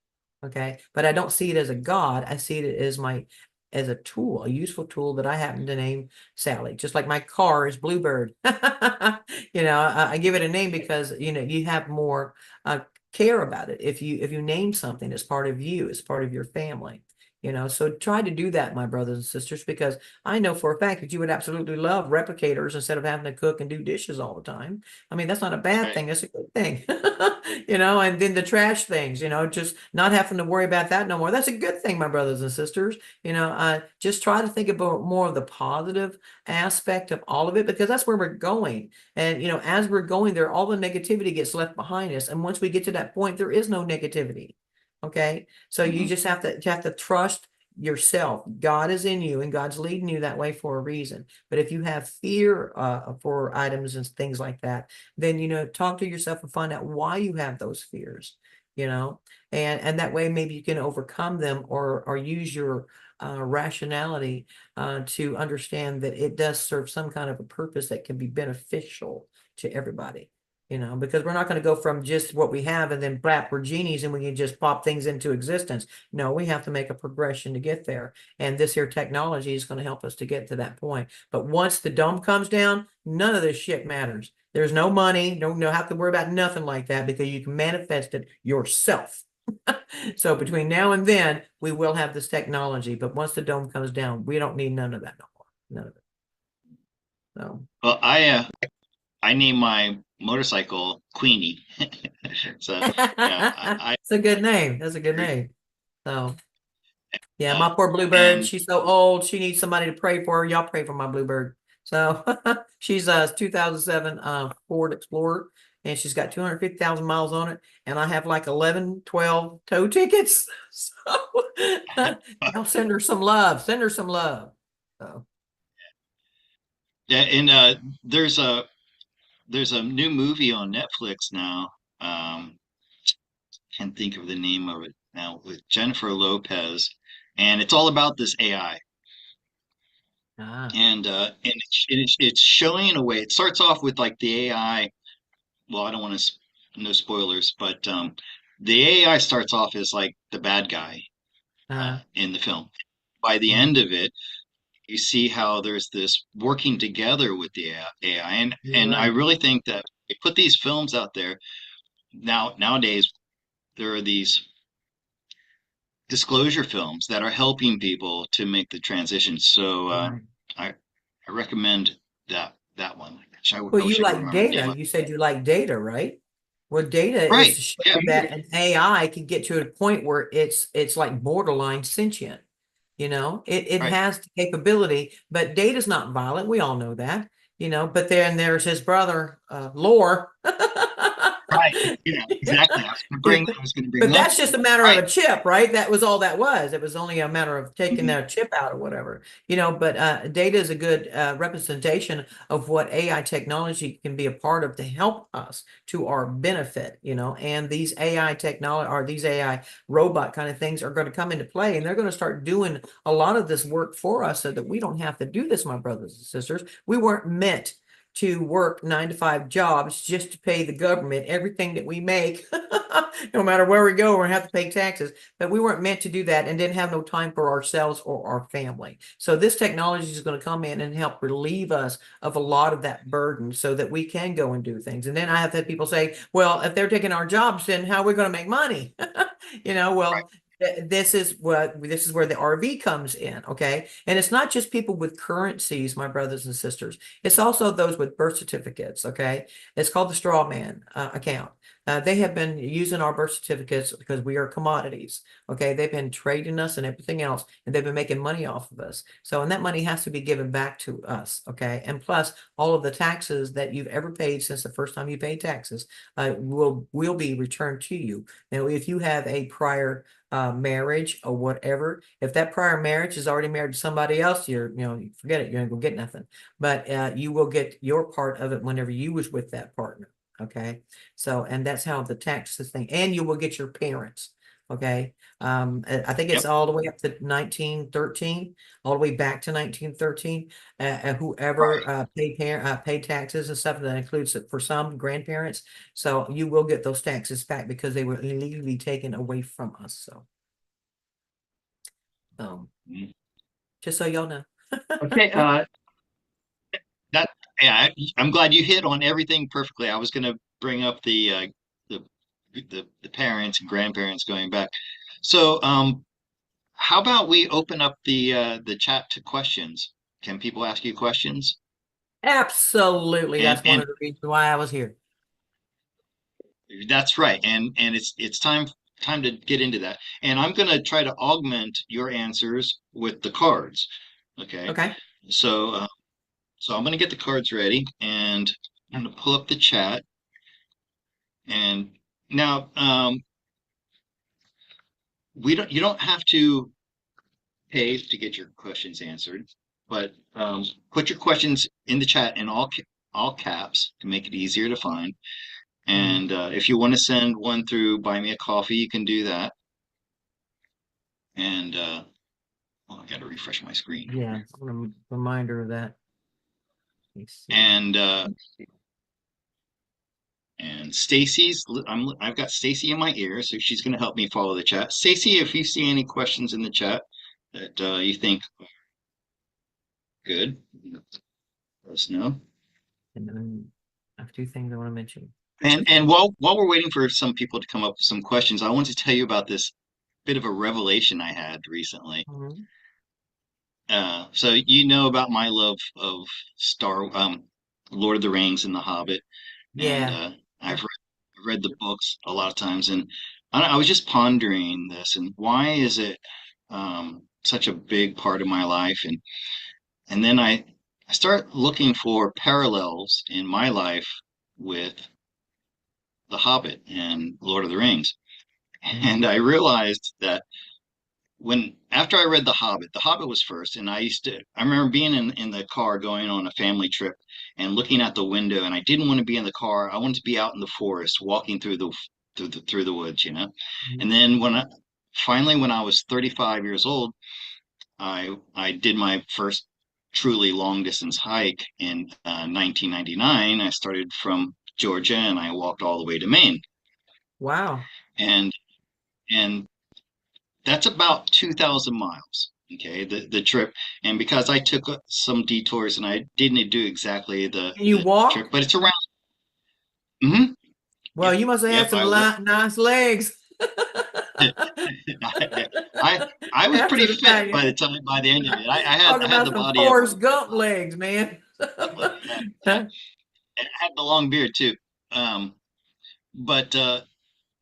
Okay. But I don't see it as a God. I see it as a tool, a useful tool that I happen to name Sally, just like my car is Bluebird. I give it a name because, you have more care about it. If you name something as part of you, as part of your family, so try to do that, my brothers and sisters, because I know for a fact that you would absolutely love replicators instead of having to cook and do dishes all the time. I mean, that's not a bad Right. thing. That's a good thing. And then the trash things, just not having to worry about that no more. That's a good thing, my brothers and sisters. Just try to think about more of the positive aspect of all of it, because that's where we're going. And, as we're going there, all the negativity gets left behind us. And once we get to that point, there is no negativity. Okay. So you just have to trust yourself. God is in you and God's leading you that way for a reason. But if you have fear for items and things like that, then, talk to yourself and find out why you have those fears, and that way maybe you can overcome them, or use your rationality to understand that it does serve some kind of a purpose that can be beneficial to everybody. Because we're not going to go from just what we have and then blap, we're genies and we can just pop things into existence. No, we have to make a progression to get there. And this here technology is going to help us to get to that point. But once the dome comes down, none of this shit matters. There's no money, don't have to worry about nothing like that, because you can manifest it yourself. So between now and then, we will have this technology. But once the dome comes down, we don't need none of that no more. None of it. So. Well, I named my motorcycle Queenie. So yeah, It's a good name. That's a good name. So yeah, my poor bluebird, and she's so old, she needs somebody to pray for her. Y'all pray for my bluebird. So she's a 2007 Ford Explorer, and she's got 250,000 miles on it, and I have like 11, 12 tow tickets. So I'll send her some love. Send her some love. So. yeah, and there's a new movie on Netflix now. Can't think of the name of it now, with Jennifer Lopez, and it's all about this AI. And it's showing in a way. It starts off with like the AI. Well, I don't want to, no spoilers, but the AI starts off as like the bad guy in the film. By the end of it, you see how there's this working together with the AI, and I Right. really think that they put these films out there nowadays. There are these disclosure films that are helping people to make the transition. So Right. I recommend that one. Well, I you wish I could like remember the name data. of You said you like data, right? Well, data it. is Right. to show Yeah. that an AI can get to a point where it's like borderline sentient. It Right. has the capability, but data's not violent. We all know that. But then there's his brother, Lore. Right. Yeah. Exactly. I was gonna bring But that. that's just a matter of Right. a chip, right? That was all that was. It was only a matter of taking Mhm. that chip out or whatever. But data is a good representation of what AI technology can be a part of to help us to our benefit. And these AI technology, or these AI robot kind of things, are going to come into play, and they're going to start doing a lot of this work for us, so that we don't have to do this, my brothers and sisters. We weren't meant to work 9 to 5 jobs just to pay the government everything that we make. No matter where we go, we're gonna have to pay taxes. But we weren't meant to do that, and didn't have no time for ourselves or our family. So this technology is going to come in and help relieve us of a lot of that burden, so that we can go and do things. And then I have had people say, well, if they're taking our jobs, then how are we going to make money? Well, this is where the RV comes in. Okay. And it's not just people with currencies, my brothers and sisters. It's also those with birth certificates. Okay. It's called the straw man account. They have been using our birth certificates because we are commodities. Okay. They've been trading us and everything else, and they've been making money off of us. So, and that money has to be given back to us. Okay. And plus, all of the taxes that you've ever paid since the first time you paid taxes will be returned to you. Now, if you have a prior marriage or whatever, if that prior marriage is already married to somebody else, you forget it. You're gonna go get nothing. But you will get your part of it whenever you was with that partner. Okay. So, and that's how the taxes thing, and you will get your parents. Okay. I think it's Yep. all the way up to 1913, all the way back to 1913. Right. Whoever paid taxes and stuff, that includes it for some grandparents. So you will get those taxes back, because they were illegally taken away from us. So, Mhm. just so y'all know. Okay. That yeah, I'm glad you hit on everything perfectly. I was going to bring up the the parents and grandparents going back. So, how about we open up the chat to questions? Can people ask you questions? Absolutely. And That's one of the reasons why I was here. That's right. And it's time to get into that. And I'm going to try to augment your answers with the cards. Okay. Okay. So so I'm going to get the cards ready and I'm going to pull up the chat. And now we don't you don't have to pay to get your questions answered, but put your questions in the chat in all caps to make it easier to find. Mm. And if you want to send one through Buy Me a Coffee, you can do that. And well, I got to refresh my screen. Yeah, reminder of that. Let's see. And Stacy's, I've got Stacy in my ear, so she's going to help me follow the chat. Stacy, if you see any questions in the chat that you think are good, let us know. And then I have two things I want to mention. And while we're waiting for some people to come up with some questions, I want to tell you about this bit of a revelation I had recently. Mhm. So you know about my love of Lord of the Rings and The Hobbit, and Yeah. I've read the books a lot of times, and I was just pondering this, and why is it such a big part of my life, and then I start looking for parallels in my life with The Hobbit and Lord of the Rings, Mhm. and I realized that when after I read The Hobbit was first, and I remember being in the car going on a family trip and looking out the window, and I didn't want to be in the car. I wanted to be out in the forest, walking through the woods, you know. Mhm. And then finally when I was 35 years old, I did my first truly long distance hike in 1999. I started from Georgia and I walked all the way to Maine, Wow. and and that's about 2,000 miles. Okay, the trip, and because I took some detours and I didn't do exactly And you the trip, walked? but it's around. Hmm. Well, Yep, you must have had yep. some nice legs. I I was pretty After the fit fact, by the end of it. talking I had about the some body of Forrest Gump legs, man. yeah, yeah. And I had the long beard too. Um, but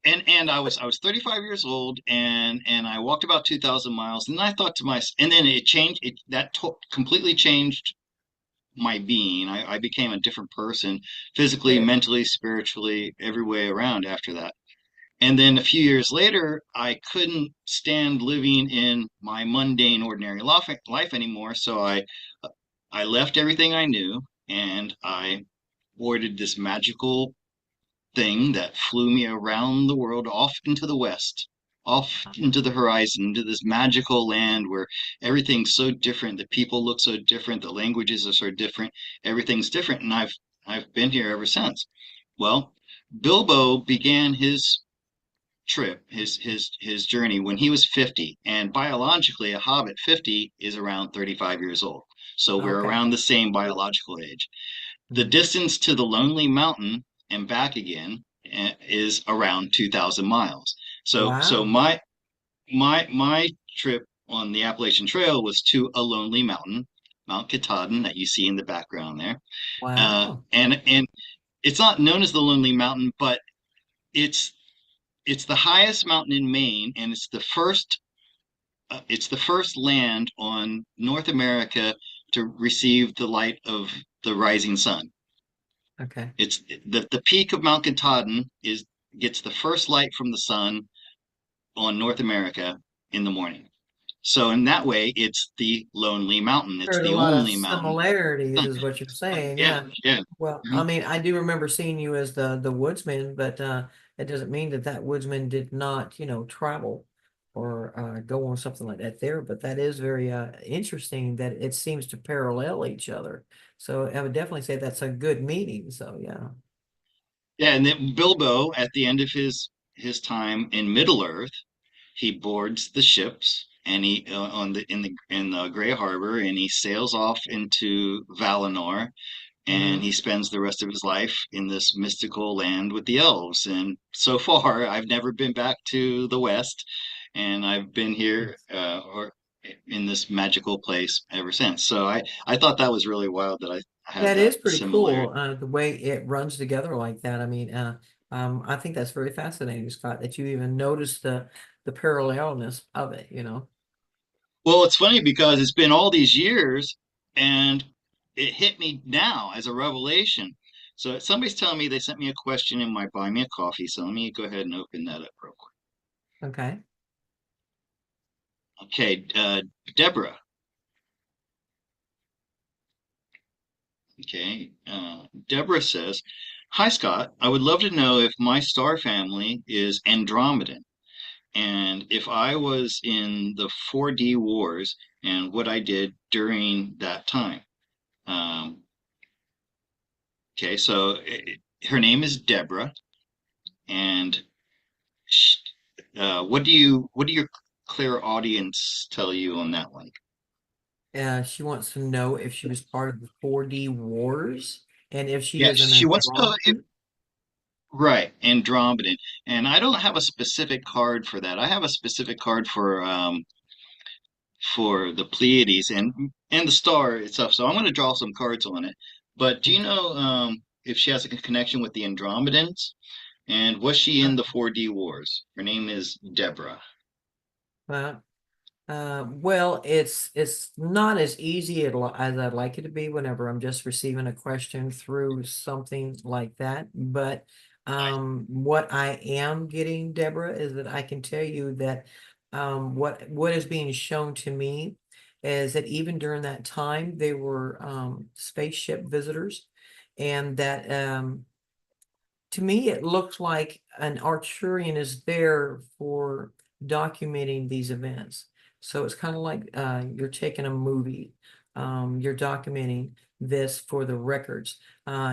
and I was 35 years old and I walked about 2,000 miles and I thought to myself, and then it changed it that to completely changed my being. I became a different person physically, Did. mentally, spiritually, every way around after that. And then a few years later, I couldn't stand living in my mundane, ordinary life anymore. So I left everything I knew and I boarded this magical thing that flew me around the world off into the west, off into the horizon, into this magical land where everything's so different, the people look so different, the languages are so different, everything's different, and I've been here ever since. Well, Bilbo began his trip, his journey when he was 50, and biologically a hobbit 50 is around 35 years old. So we're Okay. around the same biological age. The Mhm. distance to the Lonely Mountain and back again is around 2,000 miles. So Wow. my trip on the Appalachian Trail was to a lonely mountain, Mount Katahdin, that you see in the background there. Wow. And it's not known as the Lonely Mountain, but it's it's the highest mountain in Maine, and it's the first land on North America to receive the light of the rising sun. Okay. It's the peak of Mount Katahdin is gets the first light from the sun on North America in the morning. So in that way, it's the lonely mountain. It's There's a the lot of only mountain. similarities, is what you're saying. Yeah, Yeah. yeah. Well, I Mhm. mean, I do remember seeing you as the woodsman, but it doesn't mean that that woodsman did not, travel or go on something like that there. But that is very interesting that it seems to parallel each other. So I would definitely say that's a good meeting. So yeah. Yeah, and then Bilbo, at the end of his time in Middle Earth, he boards the ships and he on the in the Gray Harbor and he sails off into Valinor and Hmm. he spends the rest of his life in this mystical land with the elves. And so far, I've never been back to the West, and I've been here or in this magical place ever since. So I thought that was really wild that I had That that is pretty similarity. cool, the way it runs together like that. I mean, I think that's very fascinating, Scott, that you even noticed the parallelness of it, you know. Well, it's funny because it's been all these years and it hit me now as a revelation. So somebody's telling me they sent me a question in my Buy Me a Coffee. So let me go ahead and open that up real quick. Okay. Okay, Deborah. Okay, Deborah says, "Hi Scott, I would love to know if my star family is Andromedan and if I was in the 4D wars and what I did during that time." Um, okay, so her name is Deborah, and sh what do your clear audience tell you on that one? She wants to know if she was part of the 4D wars and if she Yeah, is an she wants to know if Andromedan. right, Andromedan. And I don't have a specific card for that. I have a specific card for the Pleiades and the star itself. So I'm going to draw some cards on it. But do you know if she has a connection with the Andromedans? And was she in the 4D wars? Her name is Deborah. Uh, well, it's not as easy as I'd like it to be whenever I'm just receiving a question through something like that. But what I am getting, Deborah, is that I can tell you that what is being shown to me is that even during that time, they were spaceship visitors, and that to me, it looks like an Arcturian is there for documenting these events. So it's kind of like you're taking a movie, you're documenting this for the records.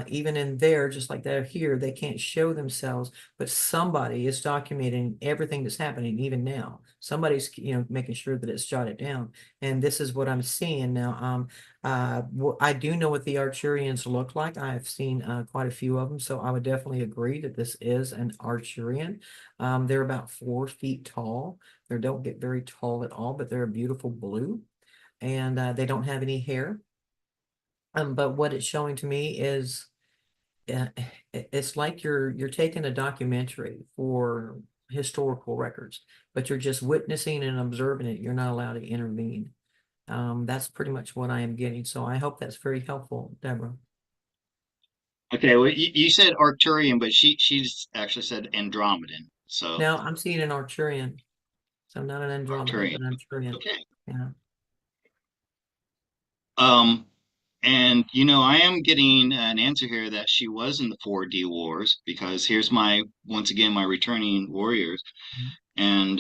Even in there, just like they're here, they can't show themselves, but somebody is documenting everything that's happening, even now. Somebody's, making sure that it's jotted down. And this is what I'm seeing now. I do know what the Arcturians look like. I've seen quite a few of them, so I would definitely agree that this is an Arcturian. They're about 4 feet tall. They don't get very tall at all, but they're a beautiful blue, and they don't have any hair. But what it's showing to me is uh, it's like you're taking a documentary for historical records, but you're just witnessing and observing it. You're not allowed to intervene. That's pretty much what I am getting. So I hope that's very helpful, Deborah. Okay, well, you said Arcturian, but she's actually said Andromedan. So Now I'm seeing an Arcturian. So not an Andromeda, Arcturian. but an Arcturian. Okay. Yeah. Um, and I am getting an answer here that she was in the 4D wars because here's my once again my returning warriors, and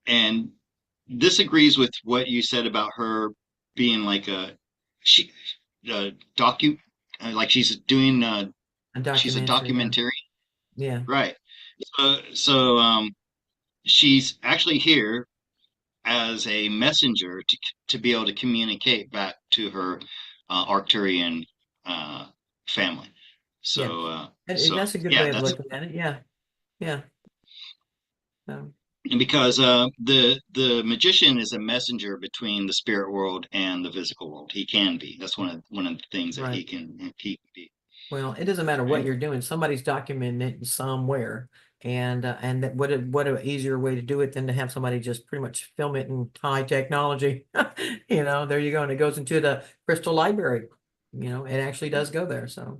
and this agrees with what you said about her being like she docu like A she's a documentary. Yeah. documentarian, Yeah. right? So she's actually here as a messenger to be able to communicate back to her Arcturian uh, family. Yeah. And So that's a good yeah, way of that's looking at it. Yeah. Yeah. So, because the magician is a messenger between the spirit world and the physical world. He can be. That's one of the things that right. he can be. Well, it doesn't matter what Right? you're doing. Somebody's documenting it somewhere. And that what a easier way to do it than to have somebody just pretty much film it in high technology. There you go. And it goes into the crystal library. It actually does go there. So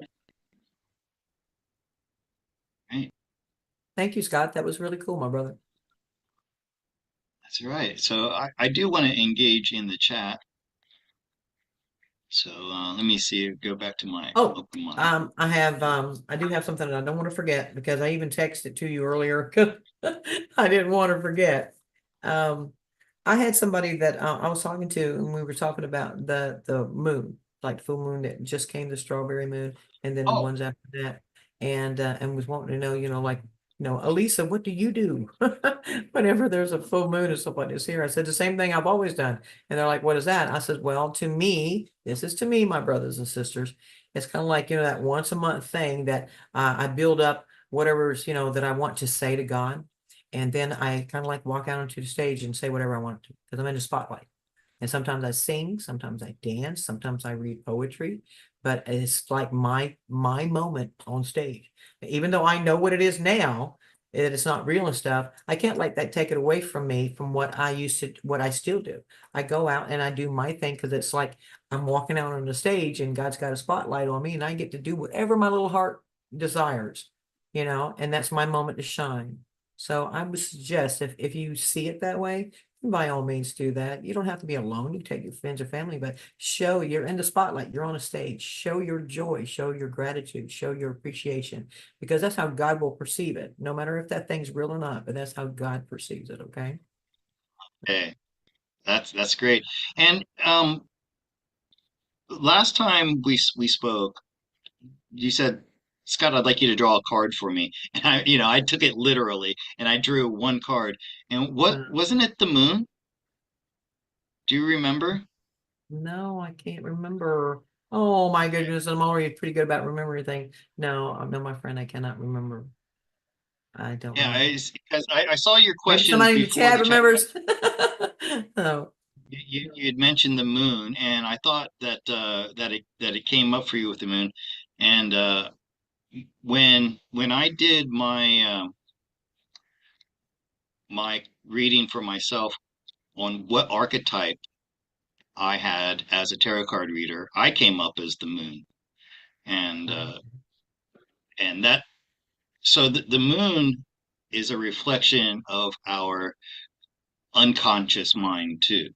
Right. thank you, Scott. That was really cool, my brother. That's right. So I do want to engage in the chat. So let me see. Go back to my Oh, open mic. I do have something that I don't want to forget because I even texted to you earlier because I didn't want to forget. Um, I had somebody that I was talking to, and we were talking about the moon, like full moon that just came, the strawberry moon, and then the Oh, ones after that, and was wanting to know, like, Alisa, what do you do whenever there's a full moon or something like this here? I said the same thing I've always done, and they're like, "What is that?" I said, "Well, to me, this is to me, my brothers and sisters. It's kind of like that once a month thing that I build up whatever's that I want to say to God." And then I kind of like walk out onto the stage and say whatever I want to because I'm in the spotlight. And sometimes I sing, sometimes I dance, sometimes I read poetry, but it's like my moment on stage. Even though I know what it is now, that it's not real and stuff, I can't let that take it away from me from what I used to, what I still do. I go out and I do my thing because it's like I'm walking out on the stage and God's got a spotlight on me and I get to do whatever my little heart desires, and that's my moment to shine. So I would suggest if you see it that way, by all means do that. You don't have to be alone. You take your friends or family, but show you're in the spotlight. You're on a stage. Show your joy, show your gratitude, show your appreciation, because that's how God will perceive it, no matter if that thing's real or not, but that's how God perceives it. Okay. Hey, that's great. And last time we spoke, you said, Scott, I'd like you to draw a card for me. And I took it literally and I drew one card. And what Uh, wasn't it the moon? Do you remember? no, I can't remember. Oh my goodness, I'm already pretty good about remembering things. No, no, my friend, I cannot remember. I don't Yeah, remember. because I saw your Maybe question somebody in the before chat the chat. remembers. Oh, You had mentioned the moon, and I thought that it came up for you with the moon. And when I did my reading for myself on what archetype I had as a tarot card reader, I came up as the moon, and oh, and that so the moon is a reflection of our unconscious mind too.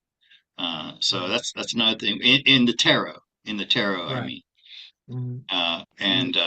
So right, that's another thing in the tarot. In the tarot, I right. mean, Mhm. and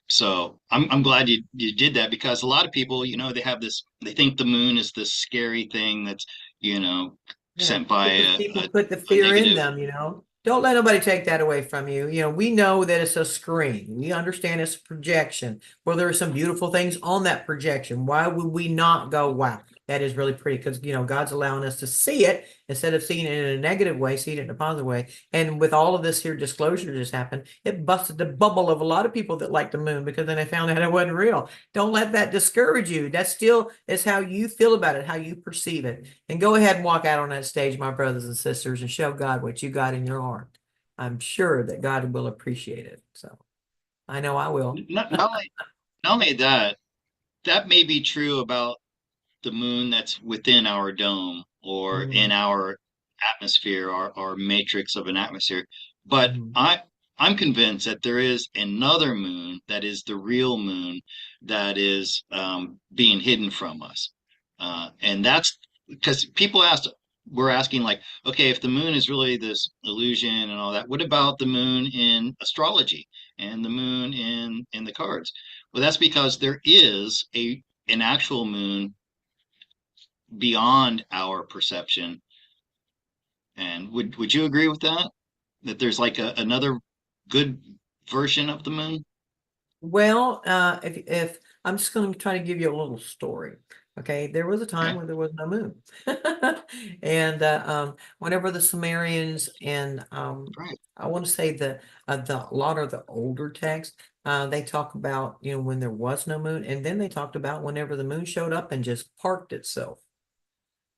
so I'm glad you did that because a lot of people, they have this, they think the moon is this scary thing that's, you know, Yeah, sent by because a, people a, put the a fear in negative. them. Don't let nobody take that away from you. We know that it's a screen. We understand it's a projection. Well, there are some beautiful things on that projection. Why would we not go, wow, that is really pretty? Because, God's allowing us to see it instead of seeing it in a negative way, seeing it in a positive way. And with all of this here disclosure just happened, it busted the bubble of a lot of people that like the moon because then they found out it wasn't real. Don't let that discourage you. That still is how you feel about it, how you perceive it. And go ahead and walk out on that stage, my brothers and sisters, and show God what you got in your heart. I'm sure that God will appreciate it. So I know I will. Not only that, that may be true about the moon that's within our dome or in Mhm, our atmosphere, our matrix of an atmosphere. But mhm, I'm convinced that there is another moon that is the real moon that is being hidden from us. And that's because we're asking like, okay, if the moon is really this illusion and all that, what about the moon in astrology and the moon in the cards? Well, that's because there is an actual moon beyond our perception. And would you agree with that? That there's like another good version of the moon? Well, if I'm just going to try to give you a little story. Okay, there was a time Okay, when there was no moon, and whenever the Sumerians and right. I want to say the a lot of the older texts, they talk about when there was no moon, and then they talked about whenever the moon showed up and just parked itself.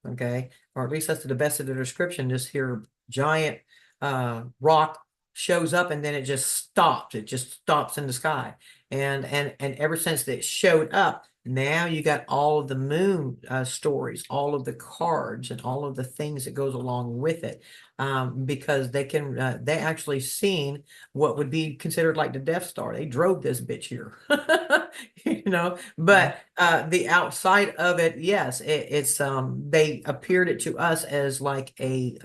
Okay, or at least that's to the best of the description. This here giant rock shows up and then it just stops. It just stops in the sky. And ever since it showed up, now you got all of the moon stories, all of the cards, and all of the things that goes along with it. Because they actually seen what would be considered like the Death Star. They drove this bitch here, Mhm. but the outside of it, yes, it's they appeared it to us as like the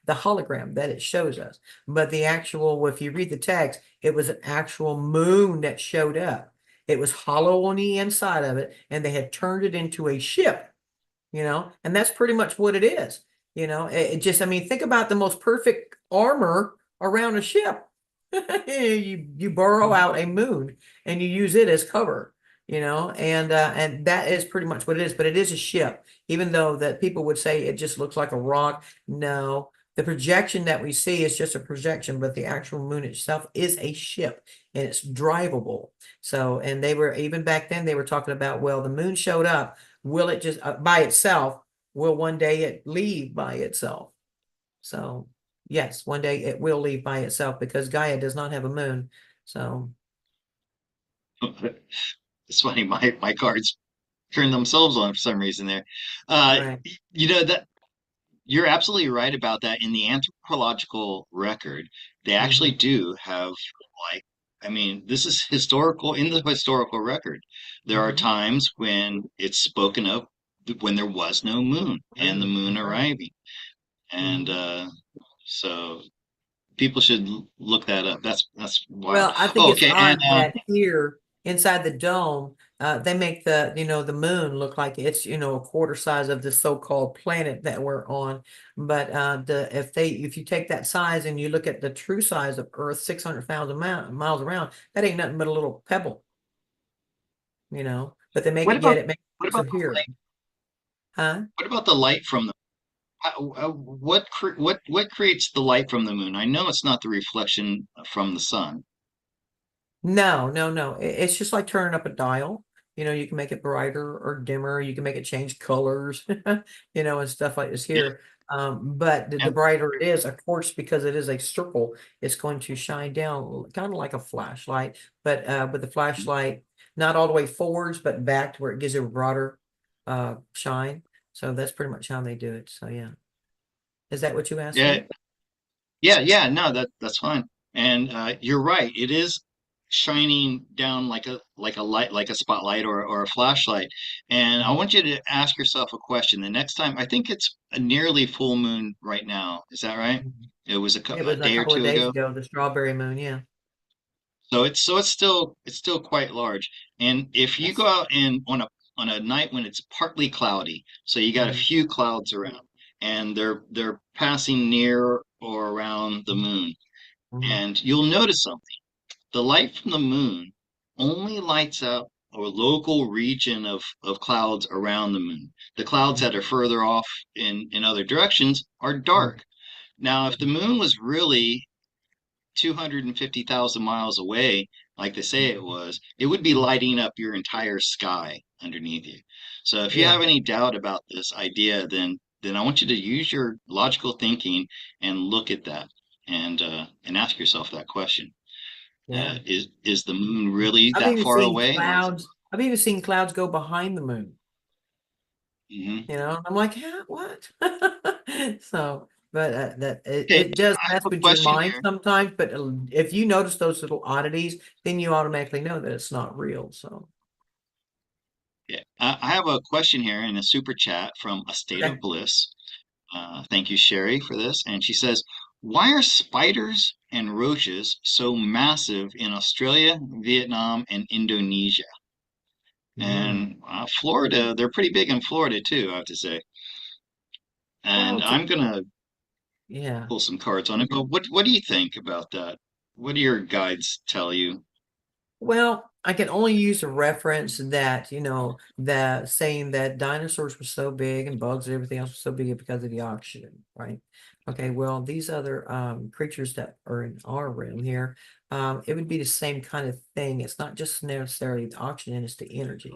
hologram that it shows us. But the actual, if you read the text, it was an actual moon that showed up. It was hollow on the inside of it, and they had turned it into a ship, and that's pretty much what it is. It just, I mean, think about the most perfect armor around a ship. You borrow Mhm. out a moon and you use it as cover, and that is pretty much what it is. But it is a ship, even though that people would say it just looks like a rock. No, the projection that we see is just a projection, but the actual moon itself is a ship and it's drivable. So, and they were even back then they were talking about, well, the moon showed up. Will it just by itself? Will one day it leave by itself? So yes, one day it will leave by itself because Gaia does not have a moon. So It's funny, my cards turn themselves on for some reason there. Uh, right. you know that you're absolutely right about that. In the anthropological record, they actually Hmm. do have like, I mean, this is historical in the historical record. There are Hmm. times when it's spoken of when there was no moon and the Moon. moon That's right. arriving. And Hmm. so people should look that up. That's wild. Well, I think Oh, it's okay. And odd that here inside the dome, they make the moon look like it's, a quarter size of the so-called planet that we're on. But if you take that size and you look at the true size of Earth, 600,000 miles around, that ain't nothing but a little pebble. But they make what it yet about it makes what so about the here, light? huh? What about the light from the what creates the light from the moon? I know it's not the reflection from the sun. No, no, no. It's just like turning up a dial. You can make it brighter or dimmer. You can make it change colors, and stuff like this Yeah, here. But the yeah, brighter it is, of course, because it is a circle, it's going to shine down kind of like a flashlight, but with the flashlight not all the way forwards, but back to where it gives you a broader shine. So that's pretty much how they do it. So yeah. Is that what you asked yeah, me? yeah. No, that's fine. And you're right. It is shining down like a light, like a spotlight or a flashlight. And I Mhm. want you to ask yourself a question. The next time, I think it's a nearly full moon right now. Is that right? Mhm. It was It a was a day or couple of two days ago. ago, the strawberry moon. Yeah. So it's still quite large. And if you Yes. go out and on a night when it's partly cloudy, so you got a Mhm. few clouds around, and they're passing near or around the moon, Mhm. and you'll notice something. The light from the moon only lights up a local region of clouds around the moon. The clouds that are Mhm. further off in other directions are Mhm. dark. Now, if the Mhm. moon was really 250,000 miles away, like they say it Mhm. was, it would be Mhm. lighting up your entire sky underneath you. So if you Yeah, have any doubt about this idea, then I want you to use your logical thinking and look at that and ask yourself that question. yeah. Is the moon really I've that even far seen away, or is it? clouds. I've even seen clouds go behind the moon. Mhm. I'm like, huh, what? So, but that it, Okay, it does I mess have a with your question mind here. sometimes. But if you notice those little oddities, then you automatically know that it's not real. So, Yeah, I have a question here in a super chat from A State of okay. Bliss. Thank you, Sherry, for this. And she says, why are spiders and roaches so massive in Australia, Vietnam, and Indonesia? Mm. And Florida, they're pretty big in Florida too, I have to say. And Well, I'm gonna yeah. pull some cards on it, but what do you think about that? What do your guides tell you? Well, I can only use a reference that, that saying that dinosaurs were so big and bugs and everything else was so big because of the oxygen, right? Okay, well, these other creatures that are in our realm here, it would be the same kind of thing. It's not just necessarily the oxygen, it's the energy.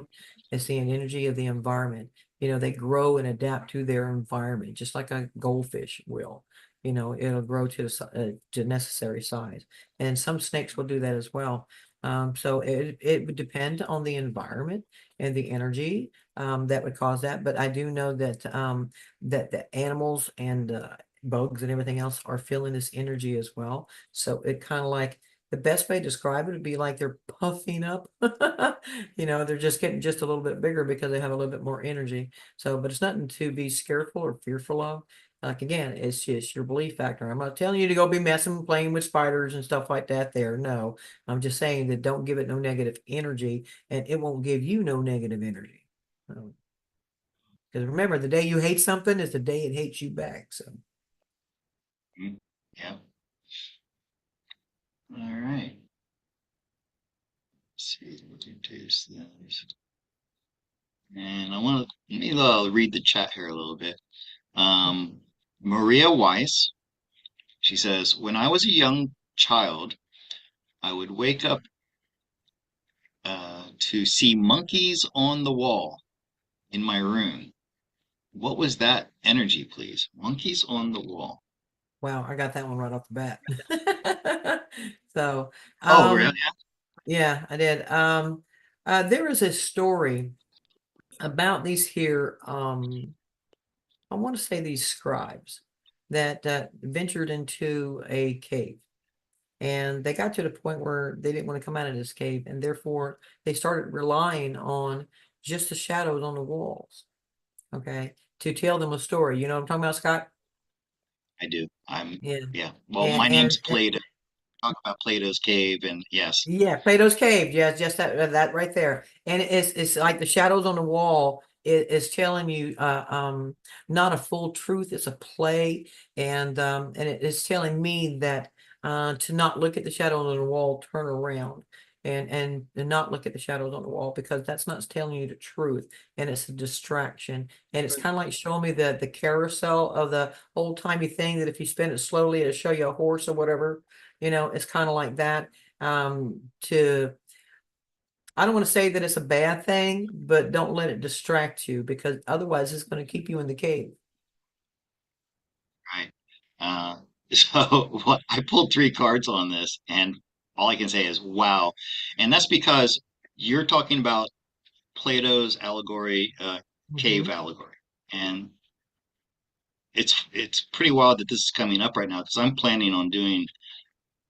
It's the energy of the environment. They grow and adapt to their environment, just like a goldfish will. It'll grow to necessary size. And some snakes will do that as well. So it would depend on the environment and the energy that would cause that. But I do know that the animals and bugs and everything else are feeling this energy as well. So it kind of like the best way to describe it would be like they're puffing up. They're just getting just a little bit bigger because they have a little bit more energy. So, but it's nothing to be scaredful or fearful of. Like again, it's just your belief factor. I'm not telling you to go be messing, playing with spiders and stuff like that there. No, I'm just saying that don't give it no negative energy and it won't give you no negative energy. Because remember, the day you hate something is the day it hates you back. So, Hmm? Yeah. All right. Let's see. Reduce this. And I want to let me read the chat here a little bit. Um, Maria Weiss, she says, when I was a young child, I would wake up to see monkeys on the wall in my room. What was that energy, please? Monkeys on the wall. Wow, I got that one right off the bat. So, Oh, really? yeah, I did. There is a story about these here, I want to say these scribes that ventured into a cave. And they got to the point where they didn't want to come out of this cave, and therefore they started relying on just the shadows on the walls, okay, to tell them a story. You know what I'm talking about, Scott? I do. I'm, Yeah. yeah. Well, And my and name's Plato. Talk about Plato's cave, and yes, yeah, Plato's cave. Yeah, just that right there. And it's like the shadows on the wall is telling you not a full truth, it's a play. And it is telling me that to not look at the shadows on the wall, turn around and not look at the shadows on the wall, because that's not telling you the truth, and it's a distraction. And it's kind of like showing me the carousel of the old-timey thing, that if you spin it slowly, it'll show you a horse or whatever. It's kind of like that. To I don't want to say that it's a bad thing, but don't let it distract you, because otherwise it's going to keep you in the cave. right. Uh, so what I pulled three cards on this, and all I can say is wow. And that's because you're talking about Plato's allegory, cave Mhm. allegory, and it's pretty wild that this is coming up right now because I'm planning on doing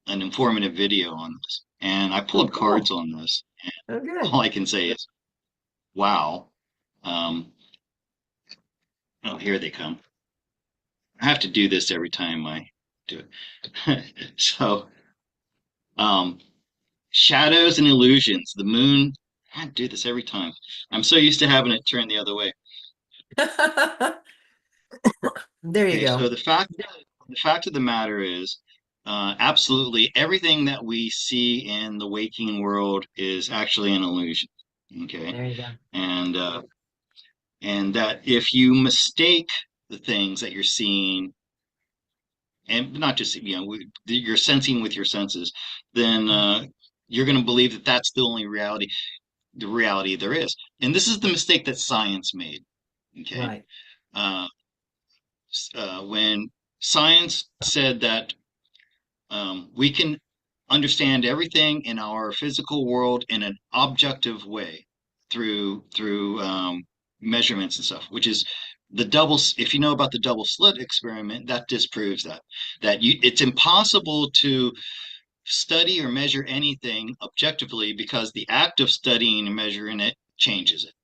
an informative video on this, and I Oh, pulled cards cool. on this. Oh, All good. I can say is wow. Um, oh, here they come. I have to do this every time I do it. So, um, shadows and illusions. The moon. I do this every time. I'm so used to having it turned the other way. There you Okay, so go. the fact of the matter is, absolutely everything that we see in the waking world is actually an illusion. Okay, There you go. and that if you mistake the things that you're seeing, and not just you're sensing with your senses, then you're going to believe that that's the only reality, the reality there is. And this is the mistake that science made. Okay, Right. uh, when science said that we can understand everything in our physical world in an objective way through measurements and stuff, which is the double. If you know about the double slit experiment, that disproves that it's impossible to study or measure anything objectively because the act of studying and measuring it changes it.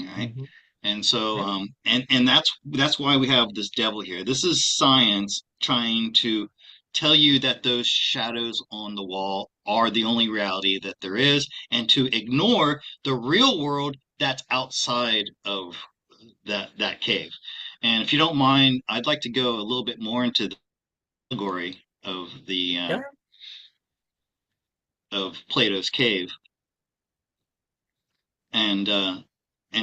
All right. Mhm. And so, Yep. and that's why we have this devil here. This is science trying to tell you that those shadows on the wall are the only reality that there is, and to ignore the real world that's outside of that cave. And if you don't mind, I'd like to go a little bit more into the allegory Yeah. of Plato's cave. And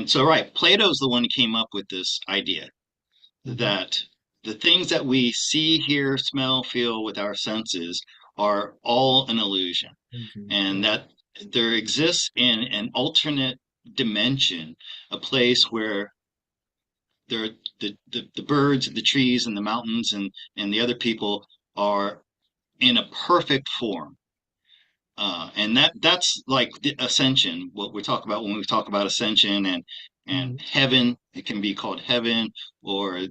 so right, Plato's the one who came up with this idea Mhm. that the things that we see, hear, smell, feel with our senses are all an illusion, Mhm. and Yeah. that there exists in an alternate dimension, a place where there the birds, the trees, and the mountains, and the other people are in a perfect form. And that's like the ascension, what we talk about when we talk about ascension and Mhm. heaven. It can be called heaven or uh,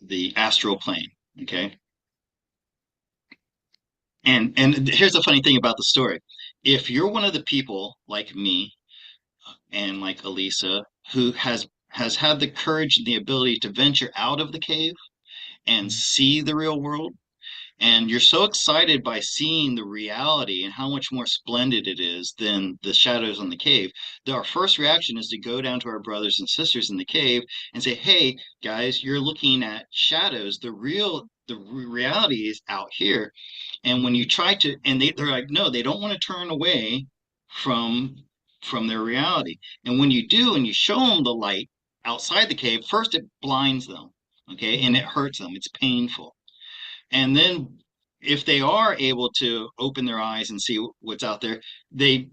the astral plane. Okay. And here's the funny thing about the story. If you're one of the people like me and like Alisa who has had the courage and the ability to venture out of the cave and Mhm. see the real world, and you're so excited by seeing the reality and how much more splendid it is than the shadows in the cave, that our first reaction is to go down to our brothers and sisters in the cave and say, "Hey, guys, you're looking at shadows. The reality is out here." And when you Mhm. try to, and they're like, no, they don't want to turn away from their reality. And when you do, and you show them the light outside the cave, first it blinds them, okay, and it Mhm. hurts them. It's painful. And then if they are able to open their eyes and see what's out there, they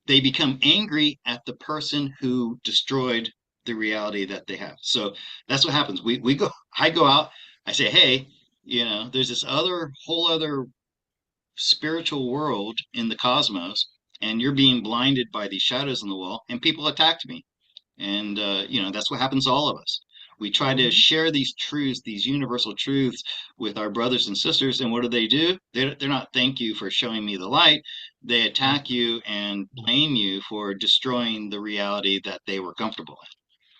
become angry at the person who destroyed the reality that they have. So that's what happens. I go out, I say, hey, there's this whole other spiritual world in the cosmos, and you're being blinded by these shadows on the wall, and people attacked me. And that's what happens to all of us. We try to Mhm. share these truths, these universal truths with our brothers and sisters, and what do? They're not thank you for showing me the light. They Right. attack you and blame you for destroying the reality that they were comfortable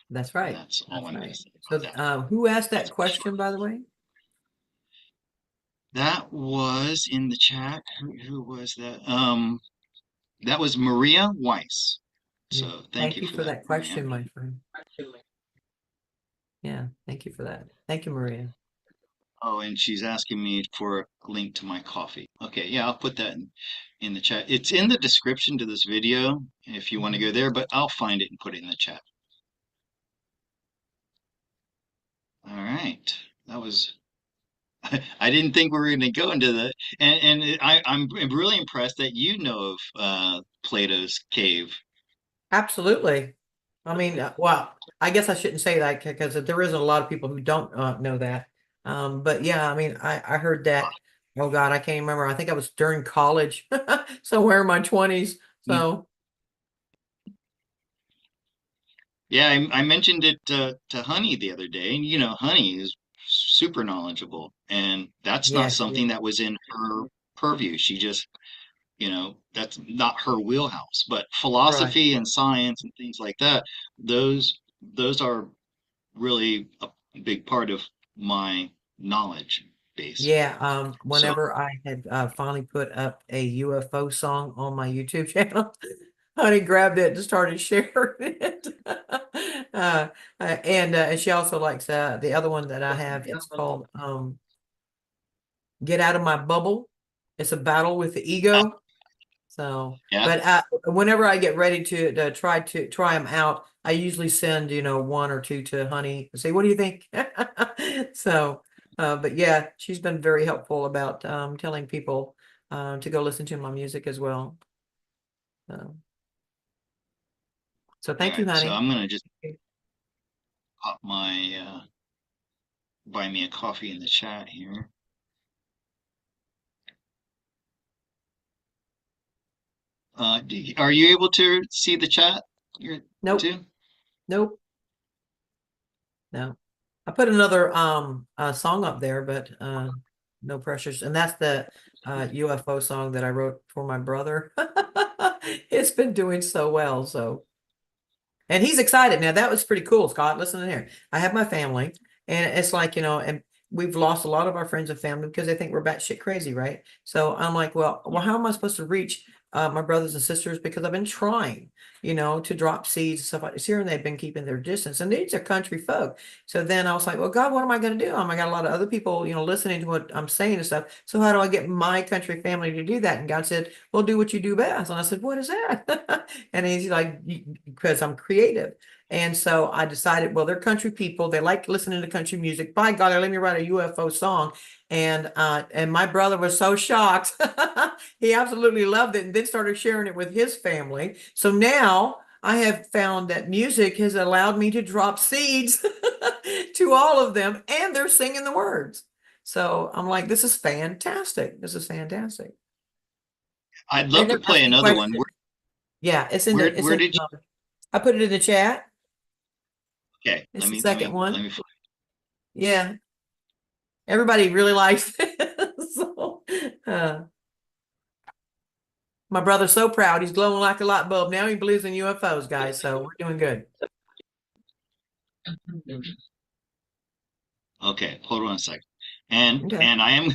That's in. And right. that's all That's I'm going to right. say about So, that. who asked that That's question, by the way? That was in the chat. Who was that? That was Maria Weiss. Yeah. So thank Thank you you for for that, that Maria. question, my friend. Yeah. Thank you for that. Thank you, Maria. Oh, and she's asking me for a link to my coffee. Okay, yeah, I'll put that in the chat. It's in the description to this video if you want to Mhm. go there, but I'll find it and put it in the chat. All right. That was I didn't think we were going to go into the I'm really impressed that you know of Plato's cave. Absolutely. I mean, well, I guess I shouldn't say that because there isn't a lot of people who don't know that. But yeah, I mean, I heard that. Oh God, I can't remember. I think I was during college, somewhere in my 20s. Mm. So Yeah, I mentioned it to Honey the other day, and Honey is super knowledgeable, and that's not yeah, she something is. that was in her purview. She just that's not her wheelhouse, but Right. philosophy and science and things like that, those are really a big part of my knowledge base. Yeah, So whenever I had finally put up a UFO song on my YouTube channel, Honey grabbed it and started sharing it. uh, and she also likes the other one that I have. It's called Get Out of My Bubble. It's a battle with the ego. So, yeah, but whenever I get ready to try them out, I usually send, one or two to Honey and say, "What do you think?" So, but yeah, she's been very helpful about telling people to go listen to my music as well. So all thank you, right, so Honey. I'm gonna just pop my buy me a coffee in the chat here. Are you able to see the chat here Nope, too? nope, no. I put another song up there, but no pressures. And that's the UFO song that I wrote for my brother. It's been doing so well, so and he's excited. Now that was pretty cool, Scott. Listen in here. I have my family, and it's like, and we've lost a lot of our friends and family because they think we're batshit crazy, right? So I'm like, well, how am I supposed to reach my brothers and sisters? Because I've been trying, to drop seeds and stuff like this here, and they've been keeping their distance. And these are country folk. So then I was like, well, God, what am I going to do? I got a lot of other people, listening to what I'm saying and stuff. So how do I get my country family to do that? And God said, well, do what you do best. And I said, what is that? And he's like, because I'm creative. And so I decided, well, they're country people. They like listening to country music. By God, let me write a UFO song. And my brother was so shocked. He absolutely loved it and then started sharing it with his family. So now I have found that music has allowed me to drop seeds to all of them, and they're singing the words. So I'm like, this is fantastic. This is fantastic. I'd They love to never play asked me another one. questions. Yeah, it's in Where the, it's where in, did you? I put it in the chat. Okay, It's let the me let second me let one. me. Yeah, everybody really likes it. So, my brother's so proud. He's glowing like a light bulb. Now he believes in UFOs, guys. So we're doing good. Okay, hold on a second. And Okay. and I'm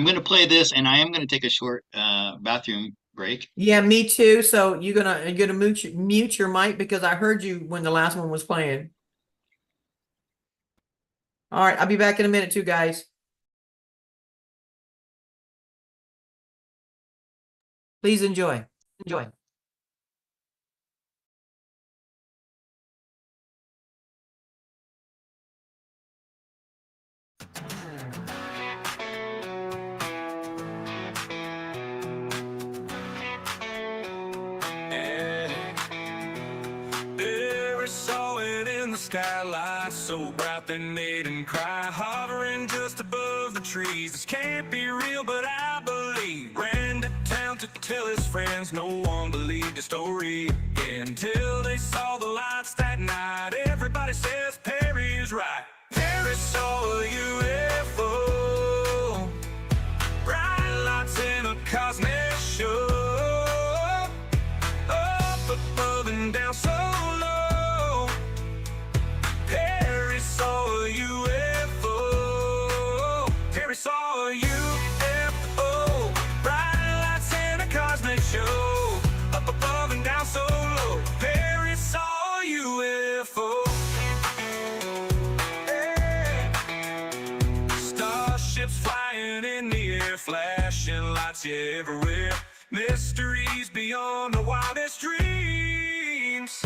going to play this, and I am going to take a short bathroom break. Yeah, me too. So you're gonna mute your mic because I heard you when the last one was playing. All right, I'll be back in a minute too, guys. Please enjoy. Enjoy. There is sowing in skylight so bright they made him cry. Hovering just above the trees, this can't be real, but I believe. Ran to town to tell his friends, no one believed his story. Yeah, until they saw the lights that night. Everybody says Perry is right. Perry saw a UFO, bright lights in a cosmic show, up above and down so low. Perry saw a UFO. Perry saw a UFO, bright lights in a cosmic show, up above and down so low. Perry saw a UFO. Starships flying in the air, flashing lights everywhere. Mysteries beyond the wildest dreams.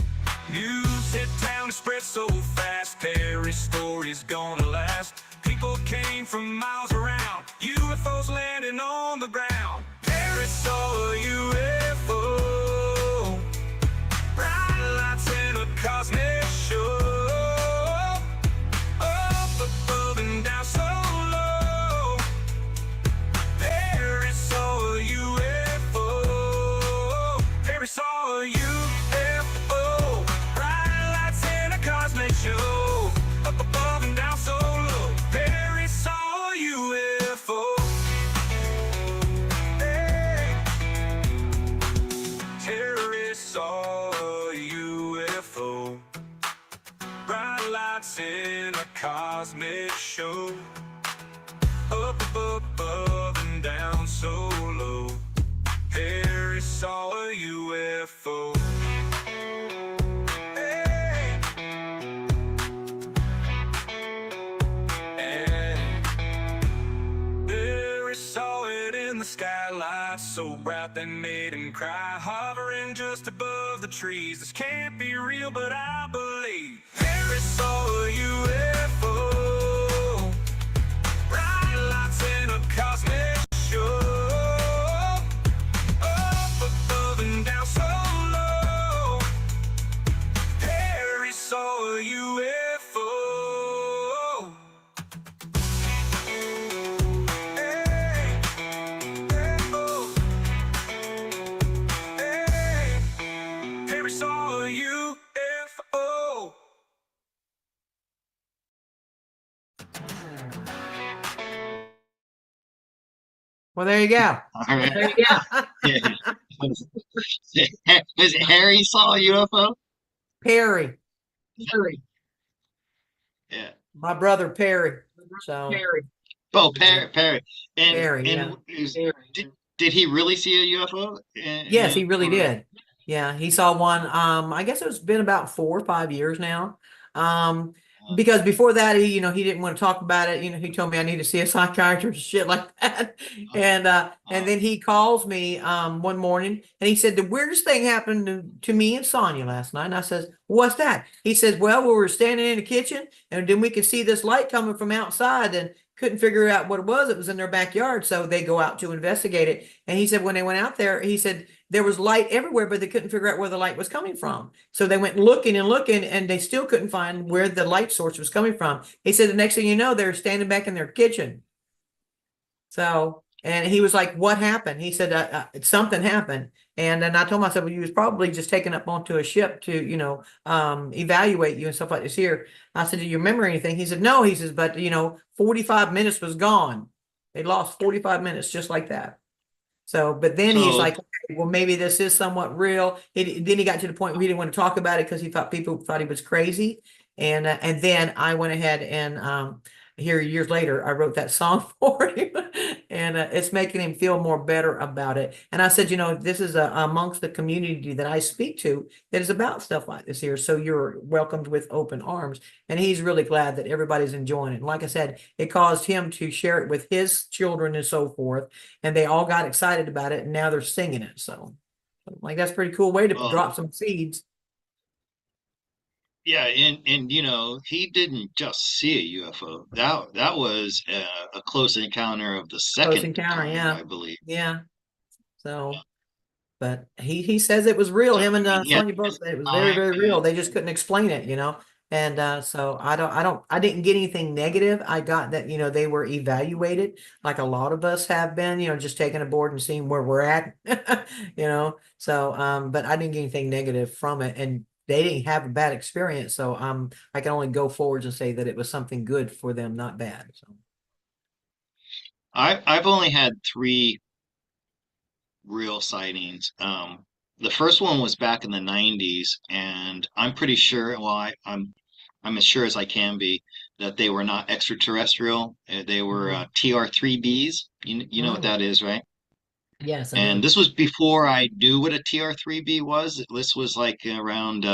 News hit town and spread so fast. Perry's story's gonna last. People came from miles around. UFOs landing on the ground. Perry saw a UFO, bright lights in a cosmic show, up above and down so low. Perry saw a UFO. Perry saw a UFO, bright lights in a cosmic show, up above and down so low. Perry saw a UFO. Hey. Perry saw a UFO, bright lights in a cosmic show, up above and down so low. Perry saw a UFO. Hey. Hey. Perry saw it in the skylight so bright they made him cry. Hovering just above the trees, this can't be real, but I believe. Perry saw a UFO, bright lights in a cosmic show, up above and down so low. Perry saw a UFO. Hey, UFO. Hey, Perry saw a UFO. Well, there you go. All right. There you go. Was it Harry saw a UFO? Perry, Yeah. my brother Perry. So Oh, Perry. Perry, And did he really see a UFO? yes, he really did. Yeah, he saw one. I guess it's been about 4 or 5 years now. Because before that, he didn't want to talk about it. He told me I need to see a psychiatrist, shit like that. And then he calls me one morning and he said the weirdest thing happened to me and Sonia last night. And I says, what's that? He says, well, we were standing in the kitchen and then we could see this light coming from outside and couldn't figure out what it was. It was in their backyard. So they go out to investigate it. And he said, when they went out there, he said there was light everywhere, but they couldn't figure out where the light was coming from. So they went looking and they still couldn't find where the light source was coming from. He said, the next thing you know, they're standing back in their kitchen. So, and he was like, what happened? He said, something happened. And then I told him, I said, well, you was probably just taken up onto a ship to, evaluate you and stuff like this here. I said, do you remember anything? He said, no. He says, but 45 minutes was gone. They lost 45 minutes just like that. So, but then he's like, okay, well, maybe this is somewhat real. Then he got to the point where he didn't want to talk about it because he thought people thought he was crazy. And then I went ahead and here years later, I wrote that song for him, and it's making him feel more better about it. And I said, this is amongst the community that I speak to that is about stuff like this here. So you're welcomed with open arms. And he's really glad that everybody's enjoying it. And like I said, it caused him to share it with his children and so forth. And they all got excited about it. And now they're singing it. So that's a pretty cool way to drop some seeds. Yeah, and he didn't just see a UFO. That was a close encounter of the second kind, yeah, I believe. Yeah. So, but he says it was real. Him and Sonia both said it was very, very real. They just couldn't explain it, And so I didn't get anything negative. I got that, they were evaluated like a lot of us have been, just taking a board and seeing where we're at, So, but I didn't get anything negative from it, and they didn't have a bad experience. So, I can only go forwards and say that it was something good for them, not bad. So, I've only had three real sightings. The first one was back in the 90s, and I'm pretty sure, well, I'm as sure as I can be that they were not extraterrestrial. They were mhm. TR3Bs. You know what Mm, that is, right? yes, I And do. this was before I knew what a TR3B was. This was like around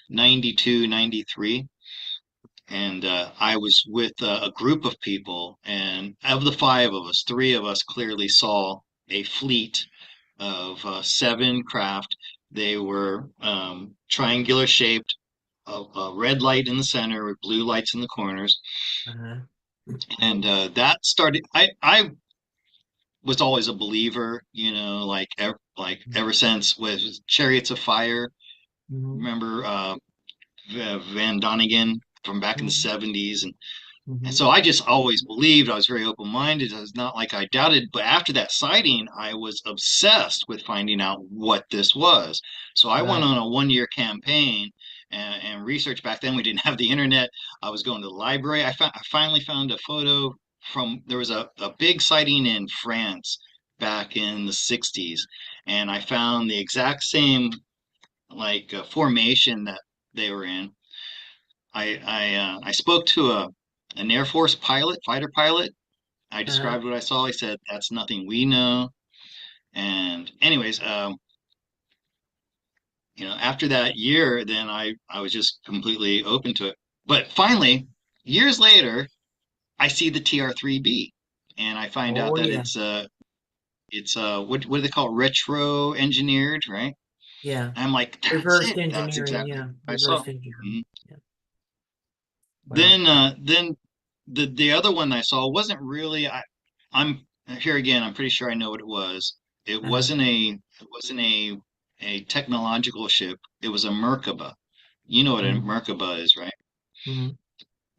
92, 93. And I was with a group of people, and of the five of us, three of us clearly saw a fleet of seven craft. They were triangular shaped, a red light in the center with blue lights in the corners. Uh-huh. And that started. I was always a believer, like ever since with Chariots of Fire. Mhm, Remember Van Donegan from back in the mhm, 70s, and mhm. so I just always believed. I was very open-minded. It's not like I doubted, but after that sighting, I was obsessed with finding out what this was. So I went Right. on a one-year campaign and research. Back then, we didn't have the internet. I was going to the library. I finally found a photo from there was a big sighting in France back in the 60s, and I found the exact same formation that they were in. I spoke to an Air Force pilot, fighter pilot. I Uh-huh. described what I saw. He said that's nothing we know. And anyways, after that year, then I was just completely open to it. But finally, years later, I see the TR3B, and I find out Oh that yeah. it's what do they call it? Retro engineered, right? Yeah. And I'm like, that's Reverse it. That's engineering. exactly Yeah. what I saw. Reverse engineering. Mhm. Yeah. Well, Then the other one I saw wasn't really. I'm here again. I'm pretty sure I know what it was. uh-huh. It wasn't a technological ship. It was a Merkaba. You know what a Mhm, Merkaba is, right? mhm.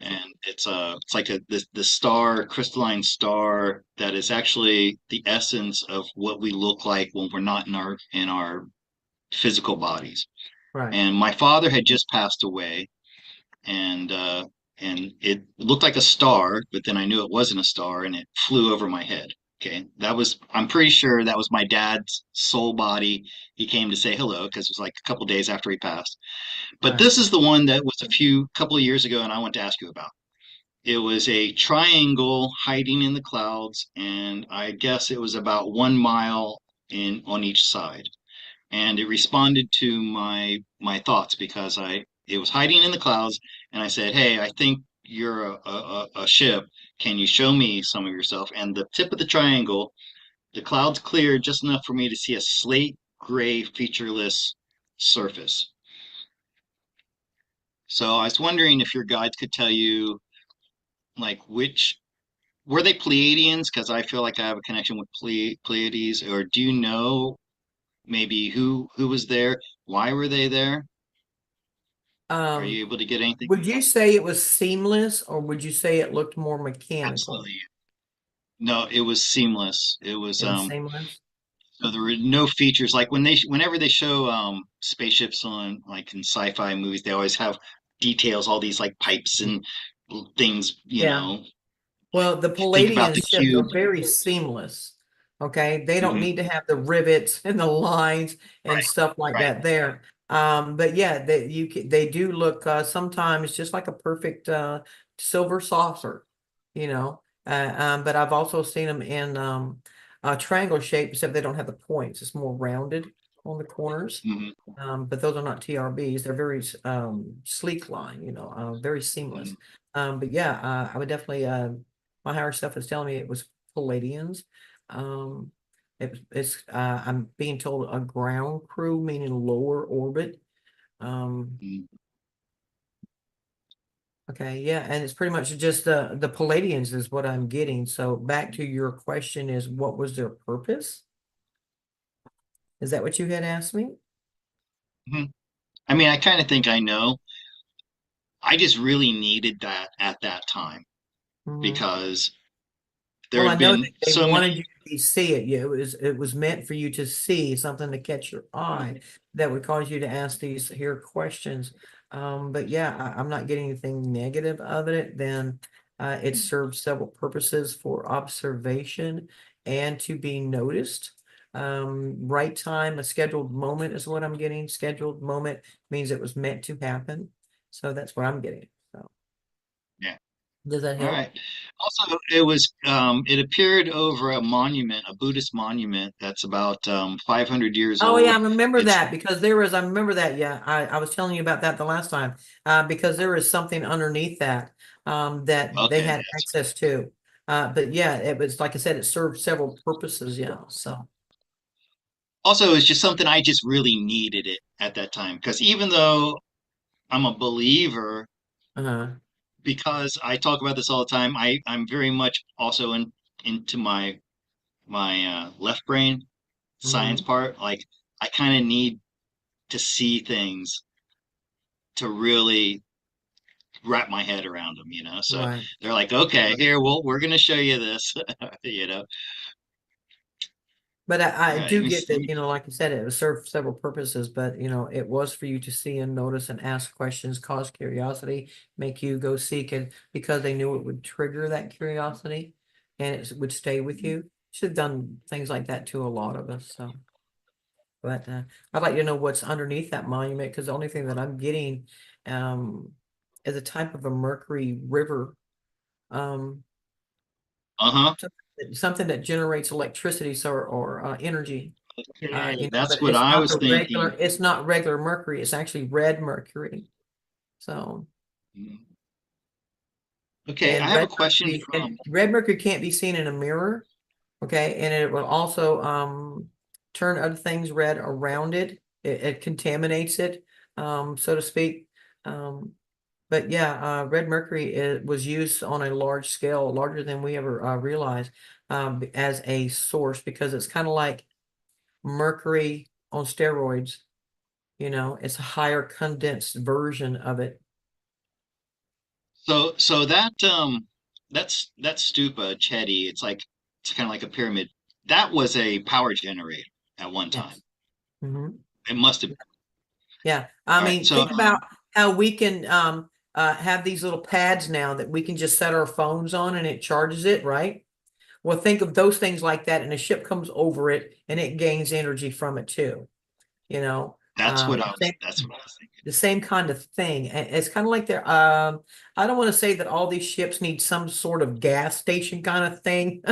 And it's like the star, crystalline star that is actually the essence of what we look like when we're not in our physical bodies. Right. And my father had just passed away, and and it looked like a star, but then I knew it wasn't a star, and it flew over my head. Okay, I'm pretty sure that was my dad's soul body. He came to say hello because it was like a couple days after he passed. But Right. this is the one that was a couple of years ago, and I want to ask you about. It was a triangle hiding in the clouds, and I guess it was about 1 mile in on each side, and it responded to my thoughts because I it was hiding in the clouds, and I said, "Hey, I think you're a ship. Can you show me some of yourself?" And the tip of the triangle, the clouds cleared just enough for me to see a slate gray featureless surface. So I was wondering if your guides could tell you like which were they Pleiadians? Because I feel like I have a connection with Pleiades, or do you know maybe who was there? Why were they there? Are Um, you able to get anything would from you that? say it was seamless, or would you say it looked more mechanical? Absolutely. No, it was seamless. It was It was seamless. so there were no features like whenever they show spaceships on like in sci-fi movies, they always have details, all these like pipes and things, Yeah. Well, the think about Palladian the ships are cube. very seamless. Okay. They don't Hmm. need to have the rivets and the lines and Right, stuff like right. that there. But yeah, they do look sometimes just like a perfect silver saucer, you know. But I've also seen them in a triangle shape, except they don't have the points. It's more rounded on the corners. Hmm. But those are not TRBs. They're very sleek line, very seamless. Hmm. But yeah, I would definitely my higher stuff is telling me it was Palladians. Um, I'm being told a ground crew, meaning lower orbit. Um, okay, yeah, and it's pretty much just the Palladians is what I'm getting. So back to your question is what was their purpose? Is that what you had asked me? Hmm. I mean, I kind of think I know. I just really needed that at that time Mhm. because there Well, I had know that been they so wanted many. you to see it. Yeah, it was meant for you to see something to catch your eye that would cause you to ask these here questions. But yeah, I'm not getting anything negative of it. Then it serves several purposes for observation and to be noticed. Right time, a scheduled moment is what I'm getting. Scheduled moment means it was meant to happen. So that's what I'm getting. So Yeah. does that All help? right. Also, it appeared over a monument, a Buddhist monument that's about 500 years Oh yeah, I old. remember It's that because I remember that. Yeah, I was telling you about that the last time. Because there was something underneath that that they okay. had access to. But yeah, it was like I said, it served several purposes. Yeah. So Also, it's just something I just really needed it at that time because even though I'm a believer, uh because I talk about this all the time, I'm very much also into my left brain science hmm part. Like I kind of need to see things to really wrap my head around them, you know. So right. they're like, okay, here, well, we're gonna show you this, you know. But All I right, do get that, like I said, it was served several purposes, but it was for you to see and notice and ask questions, cause curiosity, make you go seek it because they knew it would trigger that curiosity and it would stay with you. Should have done things like that to a lot of us. So, but I'd like to know what's underneath that monument because the only thing that I'm getting um, is a type of a Mercury river, um, uh-huh. something that generates electricity, so or energy. Okay, But that's what I was thinking. it's not regular mercury, it's actually red mercury. So, Okay, I have a question and from. red mercury can't be seen in a mirror, okay? And it will also turn other things red around it. It contaminates it, so to speak. Um, but yeah, red mercury was used on a large scale, larger than we ever realized, as a source because it's kind of like mercury on steroids. It's a higher condensed version of it. So that stupa Chedi, it's kind of like a pyramid. That was a power generator at one time. Yes. Hmm. It must have. Yeah. I All right. mean, So think about how we can have these little pads now that we can just set our phones on and it charges it, right? Well, think of those things like that, and a ship comes over it and it gains energy from it too. You know, same that's what I was thinking. the same kind of thing. And it's kind of like they're I don't want to say that all these ships need some sort of gas station kind of thing,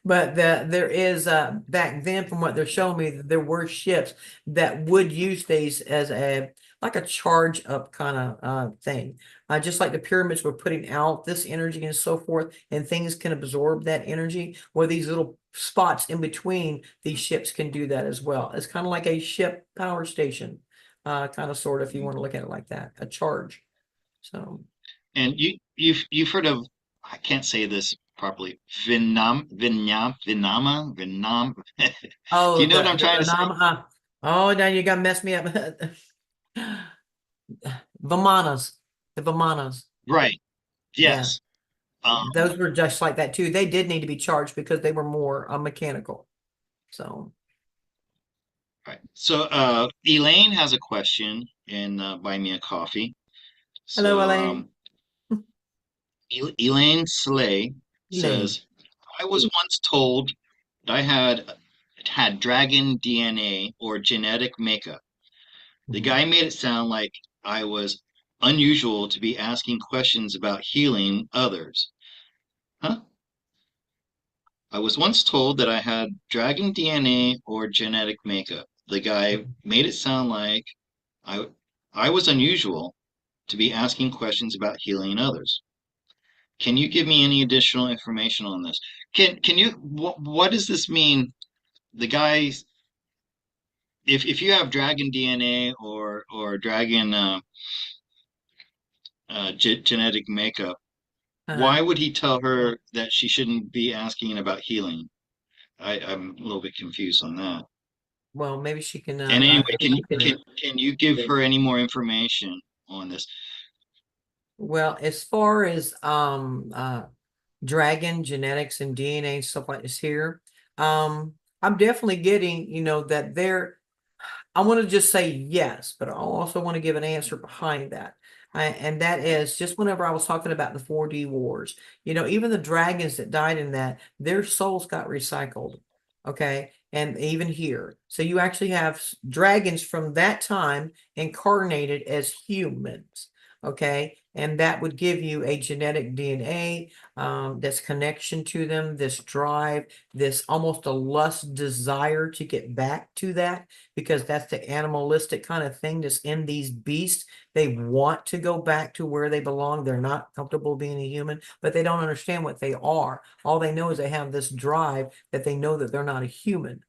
but there is back then from what they're showing me, there were ships that would use these as a like a charge up kind of thing. Just like the pyramids were putting out this energy and so forth, and things can absorb that energy, where these little spots in between these ships can do that as well. It's kind of like a ship power station, kind of sort of, if you want to look at it like that, a charge. So, And you've heard of, I can't say this properly. Vinama. Do oh, you know what I'm the trying to say? Vanama. Oh, now you got to mess me up. Vimanas, the Vimanas. Right. Yeah, Yes. Um, those were just like that too. They did need to be charged because they were more mechanical. So, right. So Elaine has a question in Buy Me a Coffee. hello, So Elaine. Elaine Slay Elaine. says, I was once told I had dragon DNA or genetic makeup. The Mhm. guy made it sound like I was unusual to be asking questions about healing others. Huh? I was once told that I had dragon DNA or genetic makeup. The guy made it sound like I I was unusual to be asking questions about healing others. Can you give me any additional information on this? Can you what does this mean? The guy, if you have dragon DNA or dragon genetic makeup, Uh, why would he tell her that she shouldn't be asking about healing? I'm a little bit confused on that. well, maybe she can And anyway, elaborate. can you give her any more information on this? Well, as far as dragon genetics and DNA and stuff like this here, I'm definitely getting, that they're I want to just say yes, but I also want to give an answer behind that. And that is just whenever I was talking about the 4D wars, even the dragons that died in that, their souls got recycled. Okay. And even here. So you actually have dragons from that time incarnated as humans. Okay. And that would give you a genetic DNA, this connection to them, this drive, this almost a lust desire to get back to that, because that's the animalistic kind of thing that's in these beasts. They want to go back to where they belong. They're not comfortable being a human, but they don't understand what they are. All they know is they have this drive that they know that they're not a human.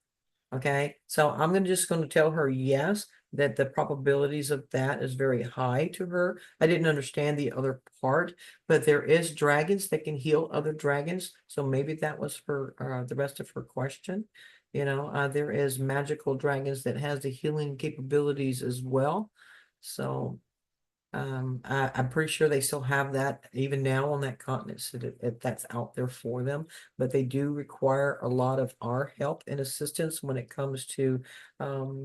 Okay, so I'm just going to tell her yes, that the probabilities of that is very high to her. I didn't understand the other part, but there is dragons that can heal other dragons. So maybe that was for the rest of her question. There is magical dragons that has the healing capabilities as well. So I'm pretty sure they still have that even now on that continent, so that that's out there for them. But they do require a lot of our help and assistance when it comes to,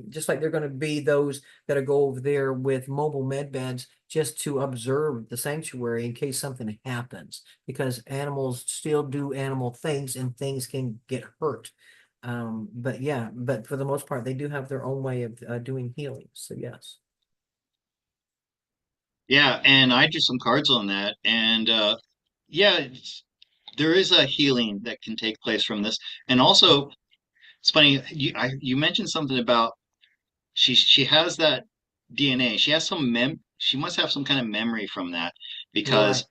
just like they're going to be those that go over there with mobile med beds just to observe the sanctuary in case something happens, because animals still do animal things and things can get hurt. But yeah, but for the most part, they do have their own way of doing healing. So yes. Yeah, and I drew some cards on that, and yeah, there is a healing that can take place from this. And also, it's funny, you mentioned something about she has that DNA. She has she must have some kind of memory from that, Right. because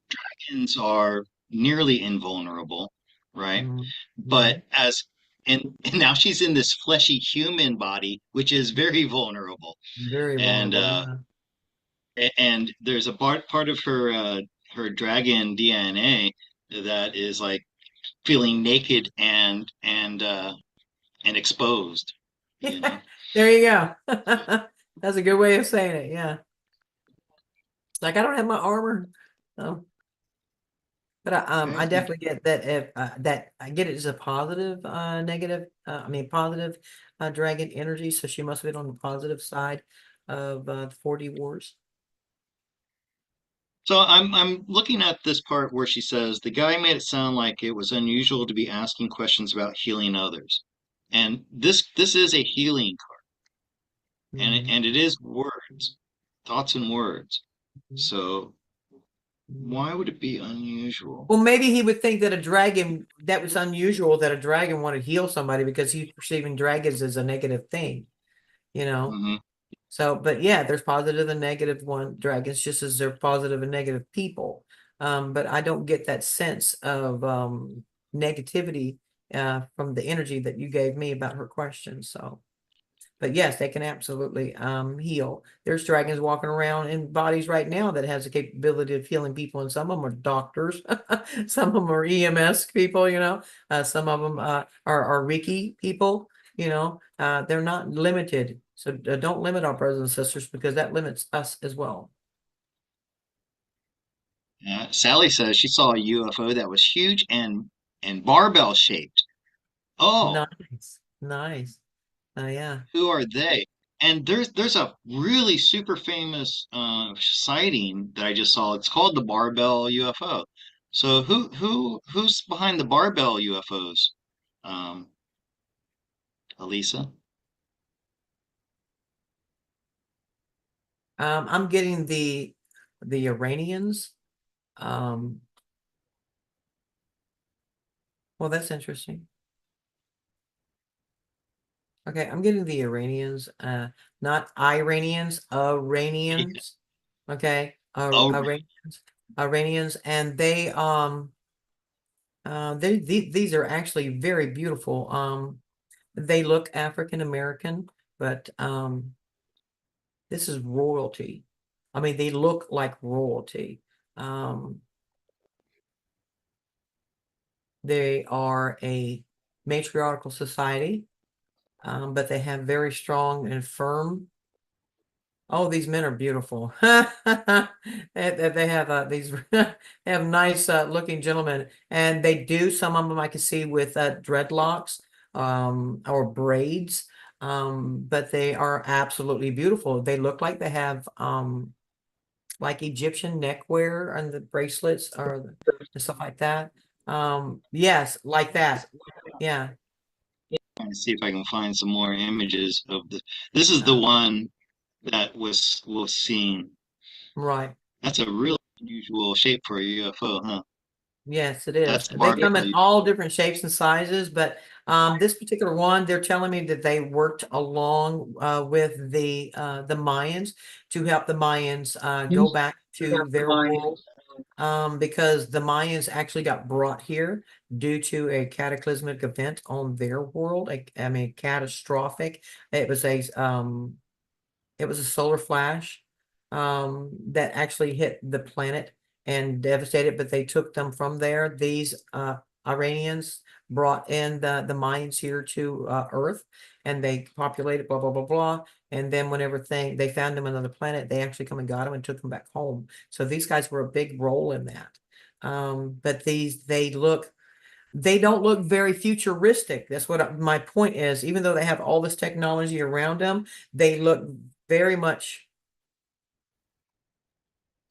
dragons are nearly invulnerable, right? Mhm. But Mhm. and now she's in this fleshy human body, which is very vulnerable. Very And vulnerable, yeah. and there's a part of her dragon DNA that is like feeling naked and exposed, you Yeah, know. there you go. That's a good way of saying it, yeah. Like, I don't have my armor. Um, but I Okay. definitely get that, if that I get it as a positive, negative, I mean positive dragon energy. So she must have been on the positive side of the 4D wars. So I'm looking at this part where she says the guy made it sound like it was unusual to be asking questions about healing others. And this is a healing card, Mhm. and it is words, thoughts and words. Mhm. So Mhm. why would it be unusual? Well, maybe he would think that a dragon, that was unusual that a dragon wanted to heal somebody because he's perceiving dragons as a negative thing, you know? Hmm. So, but yeah, there's positive and negative one dragons, just as there are positive and negative people. But I don't get that sense of negativity from the energy that you gave me about her question. So, but yes, they can absolutely heal. There's dragons walking around in bodies right now that has the capability of healing people, and some of them are doctors, some of them are EMS people, some of them are Reiki people, they're not limited. So don't limit our brothers and sisters, because that limits us as well. Sally says she saw a UFO that was huge and barbell shaped. Oh, Nice, nice. Yeah. who are they? And there's a really super famous sighting that I just saw. It's called the barbell UFO. So who's behind the barbell UFOs? Um, Alisa? I'm getting the Iranians. Um, well, that's interesting. Okay, I'm getting the Iranians, not Iranians, Iranians. Okay, Oh, Iranians, and these are actually very beautiful. They look African American, but this is royalty. I mean, they look like royalty. Um, they are a matriarchal society, but they have very strong and firm Oh, these men are beautiful. They have these they have nice looking gentlemen, and they do some of them I can see with dreadlocks or braids. But they are absolutely beautiful. They look like they have like Egyptian neckwear and the bracelets or the stuff like that. Yes, like that. Yeah. Trying to see if I can find some more images of the. This is the Uh, one that was seen. right. That's a really unusual shape for a UFO, huh? Yes, it is. That's the They Barbie come in girl. all different shapes and sizes, but this particular one, they're telling me that they worked along with the Mayans to help the Mayans go back to their world because the Mayans actually got brought here due to a cataclysmic event on their world. I mean, catastrophic. It was a solar flash that actually hit the planet and devastated, but they took them from there. These Iranians brought in the Mayans here to Earth and they populated, blah, blah, blah, blah. And then whenever they found them on another planet, they actually come and got them and took them back home. So these guys were a big role in that. But they don't look very futuristic. That's what my point is. Even though they have all this technology around them, they look very much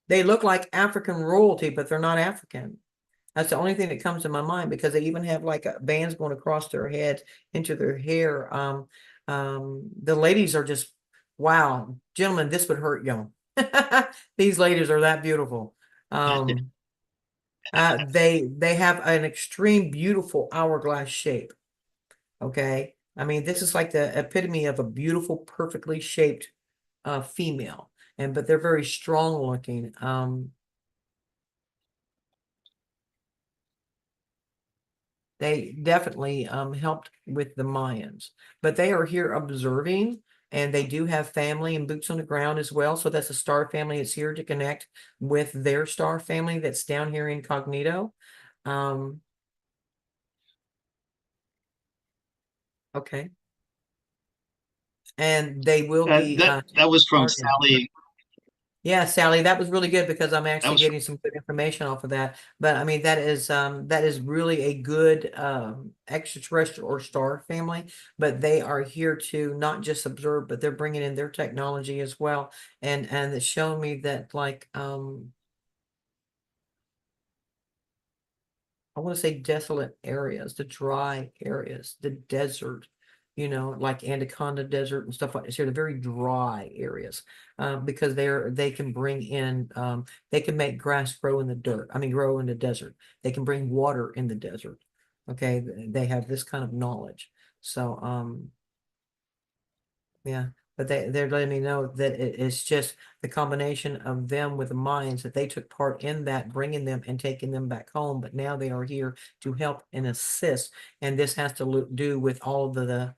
they look like African royalty, but they're not African. That's the only thing that comes to my mind because they even have like bands going across their heads into their hair. The ladies are just, wow, gentlemen, this would hurt you. These ladies are that beautiful. They have an extreme beautiful hourglass shape. Okay. I mean, this is like the epitome of a beautiful, perfectly shaped female. But they're very strong looking. They definitely helped with the Mayans, but they are here observing and they do have family and boots on the ground as well. So that's a star family that's here to connect with their star family that's down here incognito. Um, okay. And they will be That was from part in. Sally. Yeah, Sally, that was really good because I'm That actually was from, getting some good information off of that. But I mean, that is really a good extraterrestrial or star family. But they are here to not just observe, but they're bringing in their technology as well, and it's showing me that like I want to say desolate areas, the dry areas, the desert, like Anaconda Desert and stuff like this here, the very dry areas, because they can bring in, they can make grass grow in the dirt. I mean, grow in the desert. They can bring water in the desert. Okay, they have this kind of knowledge. So, yeah, but they're letting me know that it's just the combination of them with the minds that they took part in that, bringing them and taking them back home. But now they are here to help and assist, and this has to do with all of the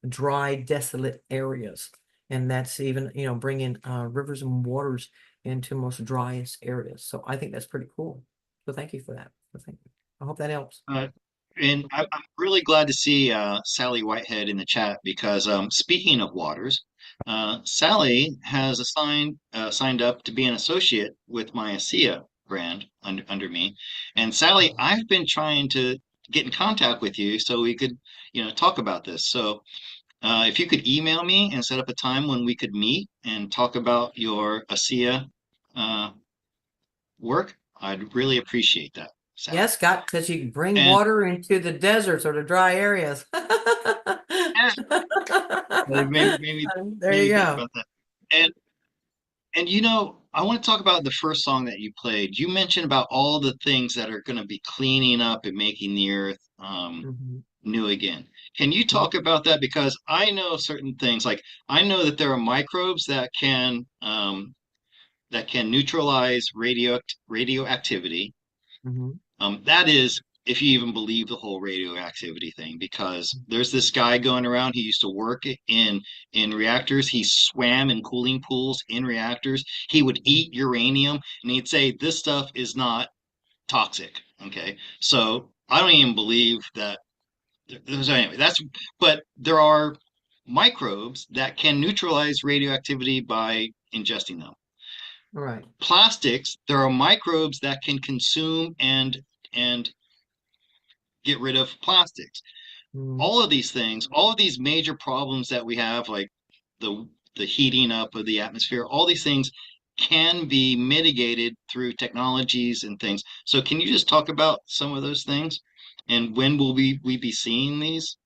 dry, desolate areas, and that's even bringing rivers and waters into most driest areas. So I think that's pretty cool. So thank you for that. So thank you. I hope that helps. uh, and I'm really glad to see Sally Whitehead in the chat because speaking of waters, Sally has signed up to be an associate with my ASEA brand under me. And Sally, I've been trying to get in contact with you so we could, talk about this. So if you could email me and set up a time when we could meet and talk about your ASEA uh, work, I'd really appreciate that, Sally. Yes, Scott, because you bring And water into the deserts or the dry areas. yeah, maybe There you maybe think go. about that. And I want to talk about the first song that you played. You mentioned about all the things that are going to be cleaning up and making the earth Mhm, new again. Can you mhm, talk about that? Because I know certain things, like I know that there are microbes that can neutralize radioactivity. mhm, That is, if you even believe the whole radioactivity thing, because there's this guy going around. He used to work in reactors. He swam in cooling pools in reactors. He would mhm, eat uranium, and he'd say this stuff is not toxic. Okay, so I don't even believe that. So anyway, but there are microbes that can neutralize radioactivity by ingesting them. Right. Plastics, there are microbes that can consume and get rid of plastics. Mm. All of these things, all of these major problems that we have, like the the heating up of the atmosphere, all these things can be mitigated through technologies and things. So can you just talk about some of those things? And when will we be seeing these?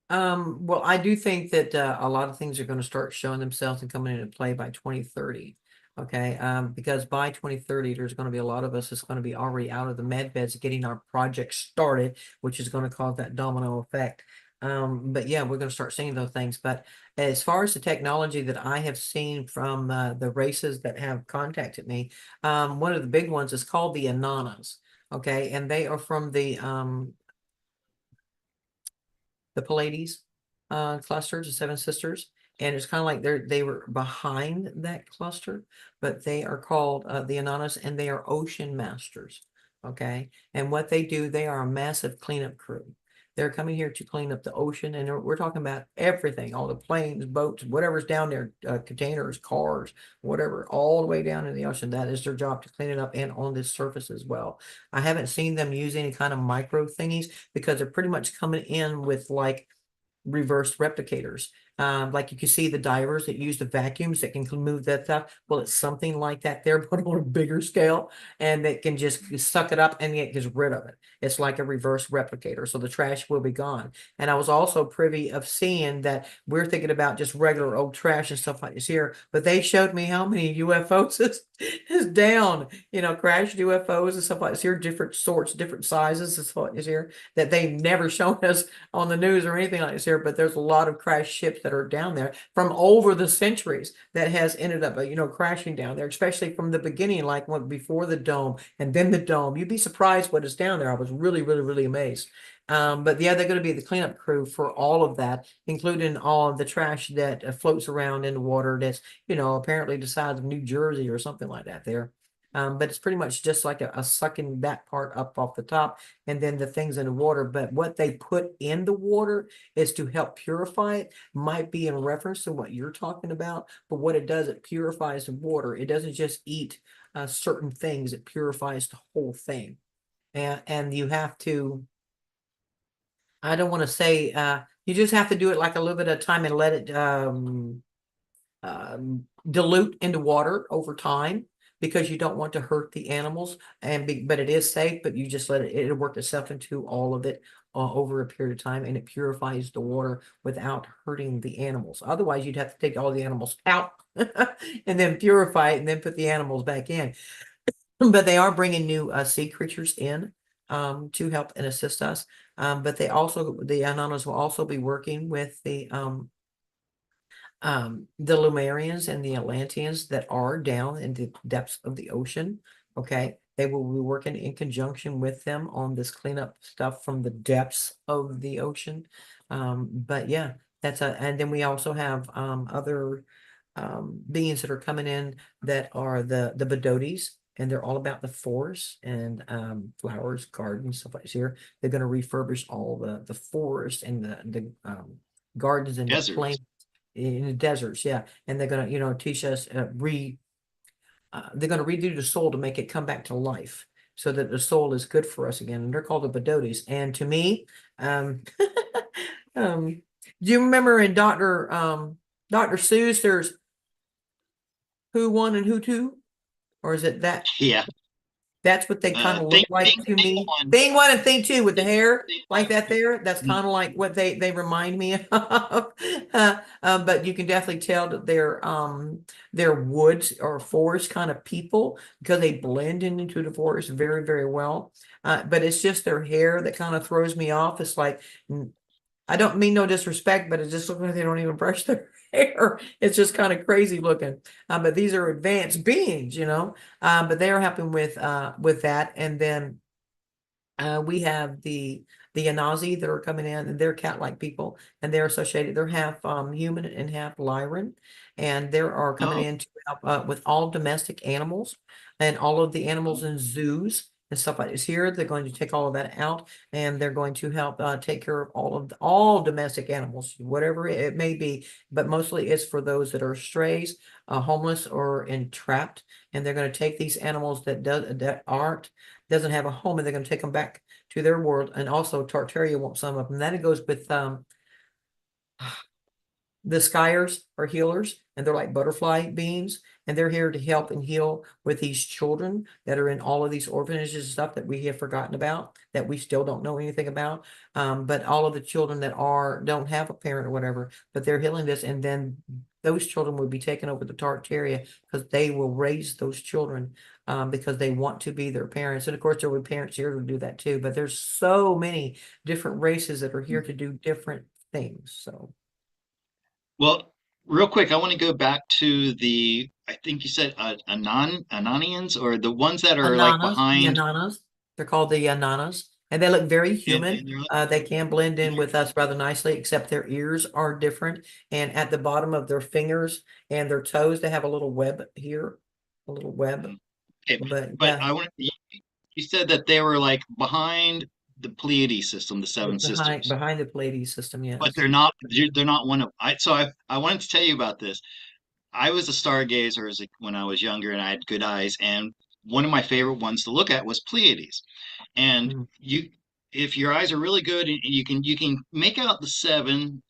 Well, I do think that a lot of things are going to start showing themselves and coming into play by 2030. Okay. Because by 2030, there's going to be a lot of us that's going to be already out of the med beds getting our project started, which is going to cause that domino effect. But yeah, we're going to start seeing those things. But as far as the technology that I have seen from the races that have contacted me, one of the big ones is called the Ananas. Okay. And they are from the Pleiades clusters, the Seven Sisters. And it's kind of like they were behind that cluster, but they are called the Ananas, and they are ocean masters. Okay. And what they do, they are a massive cleanup crew. They're coming here to clean up the ocean, and we're talking about everything, all the planes, boats, whatever's down there, containers, cars, whatever, all the way down in the ocean. That is their job, to clean it up, and on this surface as well. I haven't seen them use any kind of micro thingies, because they're pretty much coming in with like reverse replicators. Like you can see the divers that use the vacuums that can move that stuff. Well, it's something like that there, but on a bigger scale, and they can just suck it up and it gets rid of it. It's like a reverse replicator, so the trash will be gone. And I was also privy of seeing that we're thinking about just regular old trash and stuff like this here, but they showed me how many UFOs is down, crashed UFOs and stuff like this here, different sorts, different sizes and stuff like this here, that they've never shown us on the news or anything like this here. But there's a lot of crashed ships that are down there from over the centuries that has ended up, crashing down there, especially from the beginning, like before the dome and then the dome. You'd be surprised what is down there. I was really, really, really amazed. But yeah, they're going to be the cleanup crew for all of that, including all of the trash that floats around in the water that's, apparently the size of New Jersey or something like that there. But it's pretty much just like a sucking that part up off the top, and then the things in the water. But what they put in the water is to help purify it. Might be in reference to what you're talking about, but what it does, it purifies the water. It doesn't just eat certain things, it purifies the whole thing. And you have to, I don't want to say, you just have to do it like a little bit of time and let it dilute into water over time, because you don't want to hurt the animals, but it is safe. But you just let it'll work itself into all of it over a period of time, and it purifies the water without hurting the animals. Otherwise, you'd have to take all the animals out and then purify it and then put the animals back in. But they are bringing new sea creatures in to help and assist us. But the Ananas will also be working with the Lumerians and the Atlanteans that are down in the depths of the ocean. Okay. They will be working in conjunction with them on this cleanup stuff from the depths of the ocean. But yeah, and then we also have other beings that are coming in that are the Bedotes, and they're all about the forest and flowers, gardens, stuff like this here. They're going to refurbish all the forest and the gardens and the Deserts. plains in the deserts. Yeah. And they're going to, teach us they're going to redo the soul to make it come back to life, so that the soul is good for us again. And they're called the Bedotes. And to me, do you remember in Dr. Seuss, there's who one and who two? Or is it that? Yeah. That's what they kind of look Thing, like thing, to thing me. one. Thing one and thing two with the hair Thing like one. that there. That's kind of like what they remind me of. But you can definitely tell that they're woods or forest kind of people, because they blend into the forest very, very well. But it's just their hair that kind of throws me off. It's like, I don't mean no disrespect, but it just looks like they don't even brush their hair. It's just kind of crazy looking. But these are advanced beings, but they are helping with that. And then we have the Anazi that are coming in, and they're cat-like people, and they're associated. They're half human and half Lyran, and they are coming Oh, in to help with all domestic animals and all of the animals in zoos. and stuff like this here. They're going to take all of that out, and they're going to help take care of all domestic animals, whatever it may be. But mostly it's for those that are strays, homeless, or entrapped. And they're going to take these animals that doesn't have a home, and they're going to take them back to their world. And also Tartaria wants some of them. Then it goes with the skiers are healers, and they're like butterfly beings, and they're here to help and heal with these children that are in all of these orphanages and stuff that we have forgotten about, that we still don't know anything about. But all of the children that don't have a parent or whatever, but they're healing this, and then those children will be taken over to Tartaria, because they will raise those children because they want to be their parents. And of course, there will be parents here to do that too. But there's so many different races that are here to do different things. So. Well, real quick, I want to go back to I think you said Ananians, or the ones that are like Ananas, the behind. ananas. They're called the ananas, and they look very human. And they're They can blend in with us rather nicely, except their ears are different. And at the bottom of their fingers and their toes, they have a little web here, a little web. okay, But but yeah, you said that they were like behind the Pleiades system, the seven sisters, behind the Pleiades system, but yes. they're not one of I wanted to tell you about this. I was a stargazer when I was younger, and I had good eyes, and one of my favorite ones to look at was Pleiades. And Mm. if your eyes are really good, and you can make out the Mhm.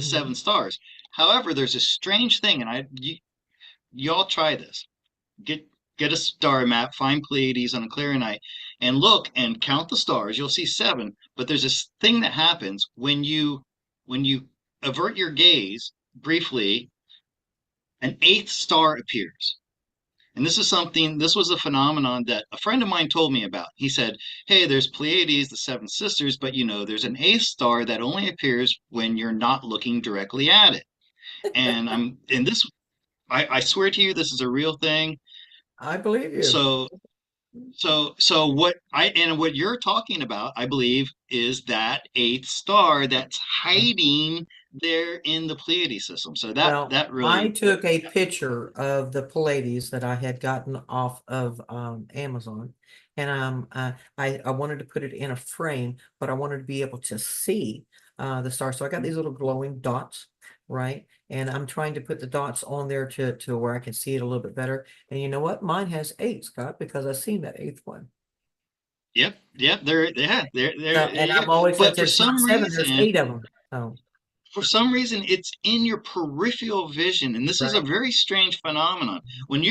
seven stars. However, there's a strange thing, and you all try this. Get get a star map, find Pleiades on a clear night, and look and count the stars. You'll see seven, but there's this thing that happens when you avert your gaze briefly, an eighth star appears. And this was a phenomenon that a friend of mine told me about. He said, hey, there's Pleiades, the seven sisters, but there's an eighth star that only appears when you're not looking directly at it. And I swear to you, this is a real thing. I believe you. So, what you're talking about, I believe, is that eighth star that's hiding there in the Pleiades system. So Well, that I really, took a picture of the Pallades that I had gotten off of Amazon, and I wanted to put it in a frame, but I wanted to be able to see the stars. So I got these little glowing dots, right? And I'm trying to put the dots on there to where I can see it a little bit better. And you know what? Mine has 8, Scott, because I've seen that 8th one. yep, there And you go. I've always said But there's not 7, there's 8 of them. So for some reason, it's in your peripheral vision, and this is a right. very strange phenomenon. When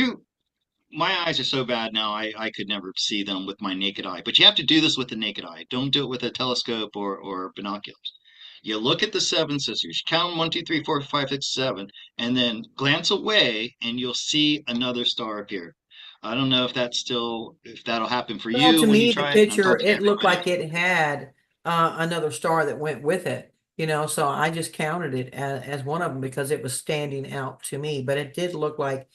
my eyes are so bad now, I could never see them with my naked eye. But you have to do this with the naked eye. Don't do it with a telescope or binoculars. You look at the seven sisters, count 1, 2, 3, 4, 5, 6, 7, and then glance away, and you'll see another star appear. I don't know if that'll happen for Well, you to when you me, the try it. I'm picture, talking to it looked everybody. like it had another star that went with it, so I just counted it as one of them because it was standing out to me. But it did look like,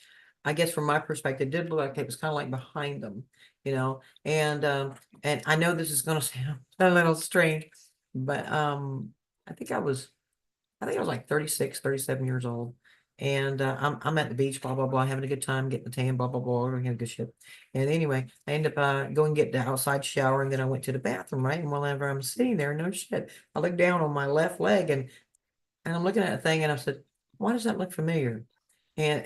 I guess from my perspective, it did look like it was kind of like behind them, and I know this is going to sound a little strange, but I think I was I think I was like 36, 37 years old. And I'm at the beach, blah, blah, blah, having a good time, getting the tan, blah, blah, blah, having a good shit. And anyway, I ended up going get the outside shower, and then I went to the bathroom, right? And whenever I'm sitting there, no shit, I look down on my left leg, and I'm looking at the thing, and I said, why does that look familiar? And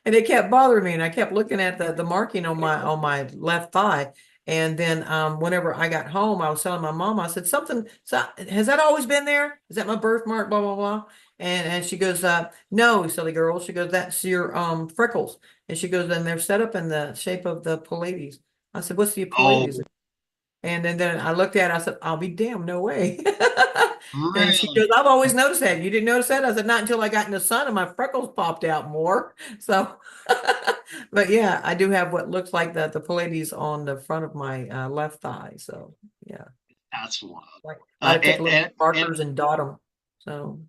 and it kept bothering me, and I kept looking at the marking on my left thigh. And then whenever I got home, I was telling my mom, I said, something, so has that always been there? Is that my birthmark? Blah, blah, blah. And she goes, no, silly girl. She goes, that's your freckles. And she goes, then they're set up in the shape of the Pallades. I said, what's the Oh, Pallades? And then I looked at it, I said, I'll be damned, no way. And she goes, really? I've always noticed that. You didn't notice that? I said, not until I got in the sun and my freckles popped out more. So, but yeah, I do have what looks like the Pallades on the front of my left thigh. So yeah, That's wild. like I take little And markers and dot them. So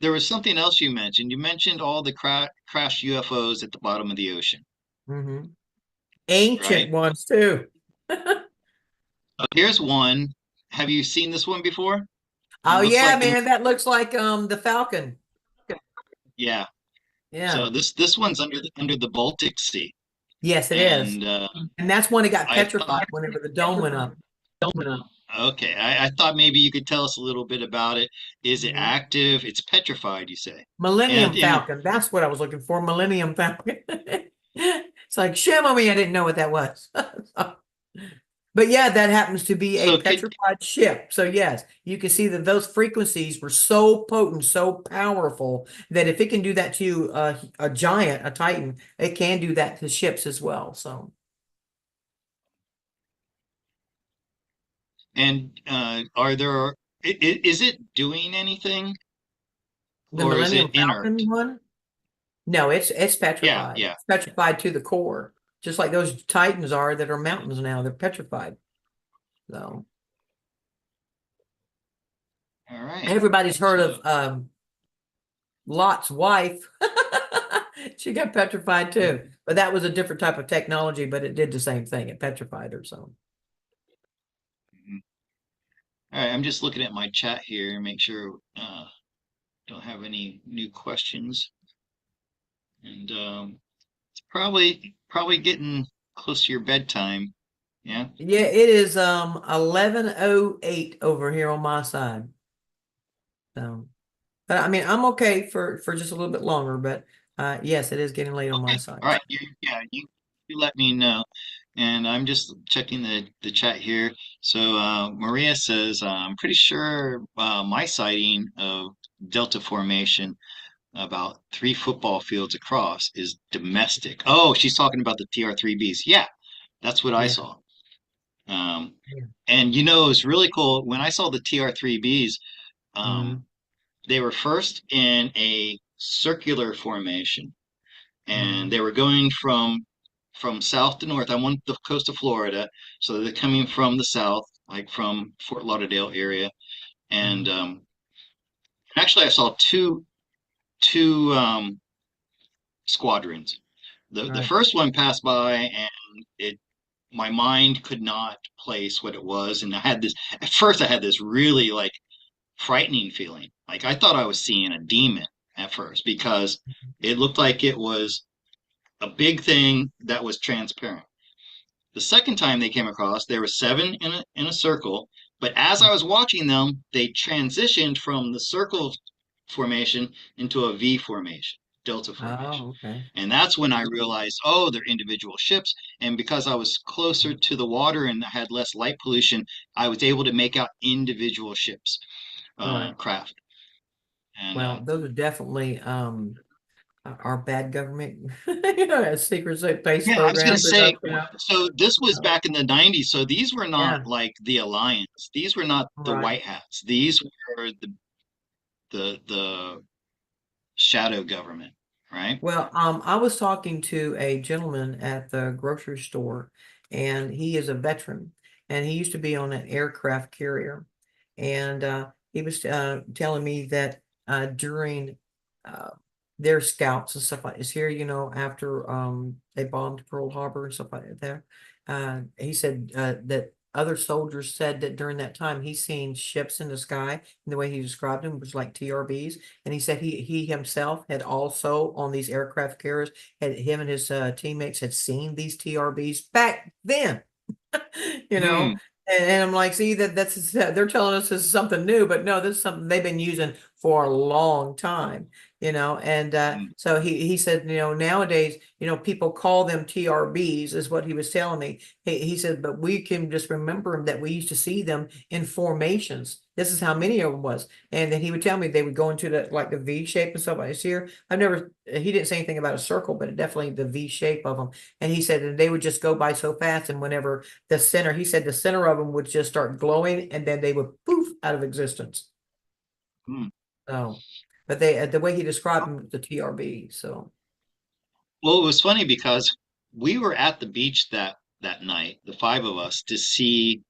there was something else you mentioned. You mentioned all the crashed UFOs at the bottom of the ocean, mhm. Ancient right? ones too. Here's one. Have you seen this one before? It Oh looks yeah, like man, that looks like the Falcon. yeah. Yeah. So this one's under the Baltic Sea. Yes, it is. And And that's when it got I thought, petrified whenever the dome went up. okay, I thought maybe you could tell us a little bit about it. Is it Mhm. active? It's petrified, you say. And Millennium in Falcon. That's what I was looking for. Millennium Falcon. It's like, shame on me, I didn't know what that was. But yeah, that happens to be a so could petrified ship. So yes, you can see that those frequencies were so potent, so powerful that if it can do that to a giant, a titan, it can do that to ships as well. So and are there is it doing anything the or is it Millennium inert? Falcon one, no, it's Yeah, petrified. yeah. It's petrified to the core, just like those titans are that are mountains now. They're petrified. So All right. everybody's heard So of Lot's wife. She got petrified too, but that was a different type of technology, but it did the same thing. It petrified her. So mhm. All right, I'm just looking at my chat here and make sure don't have any new questions. And it's probably getting close to your bedtime. Yeah. yeah, it is 11:08 over here on my side. So but I mean I'm okay for just a little bit longer, but yes, it is getting late on my Okay. side. All right. You let me know. And I'm just checking the chat here. So Maria says, I'm pretty sure my sighting of Delta Formation about 3 football fields across is domestic. Oh, she's talking about the TR3Bs. Yeah, that's what I Yeah. saw. Um, Yeah. and it was really cool when I saw the TR3Bs. Um, Mm, they were first in a circular formation, and mm, they were going from south to north. I'm on the coast of Florida, so they're coming from the south, like from Fort Lauderdale area. And mm. actually, I saw two squadrons. The Right. first one passed by, and it my mind could not place what it was, and I had this at first. I had this really like frightening feeling, like I thought I was seeing a demon at first because it looked like it was a big thing that was transparent. The second time they came across, there were seven in a circle, but as I was watching them, they transitioned from the circle formation into a V formation, delta formation. Oh, okay. And that's when I realized, oh, they're individual ships. And because I was closer to the water and I had less light pollution, I was able to make out individual ships, Right. craft. And Well, those are definitely our bad government, you know, secret space yeah, I was going to programs or say, stuff, you know. so this was back in the 90s. So these were not Yeah, like the Alliance. These were not the right. White Hats. These were the shadow government, right? Well, I was talking to a gentleman at the grocery store, and he is a veteran, and he used to be on an aircraft carrier, and he was telling me that during uh, their scouts and stuff like this here, you know, after they bombed Pearl Harbor and stuff like that, he said that other soldiers said that during that time he's seen ships in the sky, and the way he described them was like TRBs. And he said he himself had also on these aircraft carriers, had him and his teammates had seen these TRBs back then. You know, Hmm. and I'm like, see that's they're telling us this is something new, but no, this is something they've been using for a long time, you know. And Hmm. so he said, you know, nowadays, you know, people call them TRBs, is what he was telling me. He said, but we can just remember that we used to see them in formations. This is how many of them was. And then he would tell me they would go into the like the V shape and stuff like this here. I've never, he didn't say anything about a circle, but definitely the V shape of them. And he said, and they would just go by so fast. And whenever the center, he said the center of them would just start glowing and then they would poof out of existence. Hmm. So, but they, the way he described them, the TRB. So, Well, it was funny because we were at the beach that night, the five of us, to see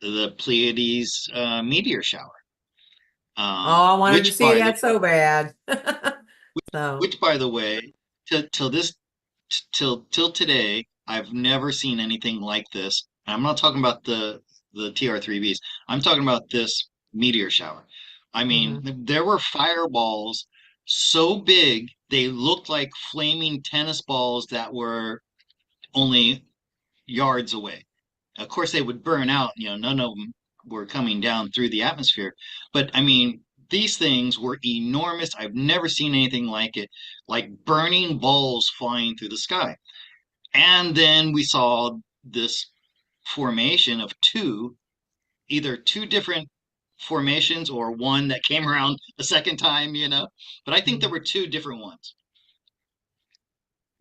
the Pleiades meteor shower. oh, I wanted to Which see by the that so bad. So, which by the way, till this till today, I've never seen anything like this. I'm not talking about the TR3Bs. I'm talking about this meteor shower. I mean, mhm. there were fireballs so big they looked like flaming tennis balls that were only yards away. Of course, they would burn out. None of them were coming down through the atmosphere. But I mean, these things were enormous. I've never seen anything like it, like burning balls flying through the sky. And then we saw this formation of either two different formations or one that came around a second time. But I think there Mhm. were two different ones.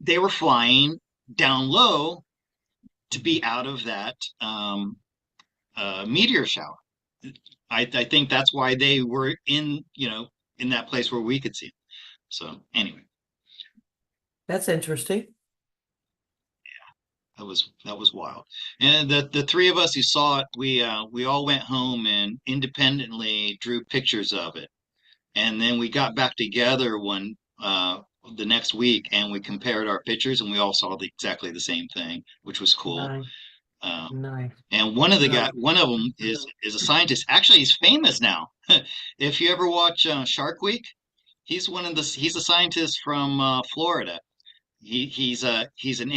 They were flying down low to be out of that meteor shower. I think that's why they were in that place where we could see them. So anyway, That's interesting. that was wild. And the three of us who saw it, we all went home and independently drew pictures of it. And then we got back together the next week, and we compared our pictures, and we all saw exactly the same thing, which was cool. Nice, Uh, nice. and Nice. one of them is a scientist. Actually, he's famous now. If you ever watch Shark Week, he's a scientist from Florida. He's an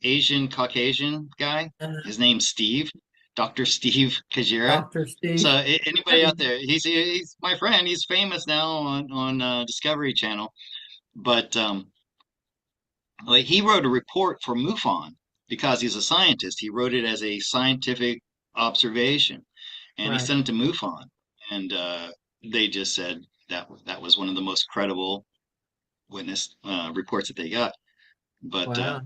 Asian Caucasian guy. His name's Steve, Dr. Steve Kajira. Dr. So Steve. anybody out there, he's my friend. He's famous now on Discovery Channel. But like he wrote a report for MUFON because he's a scientist. He wrote it as a scientific observation, and he Right. sent it to MUFON, and they just said that was one of the most credible witness reports that they got. But Wow.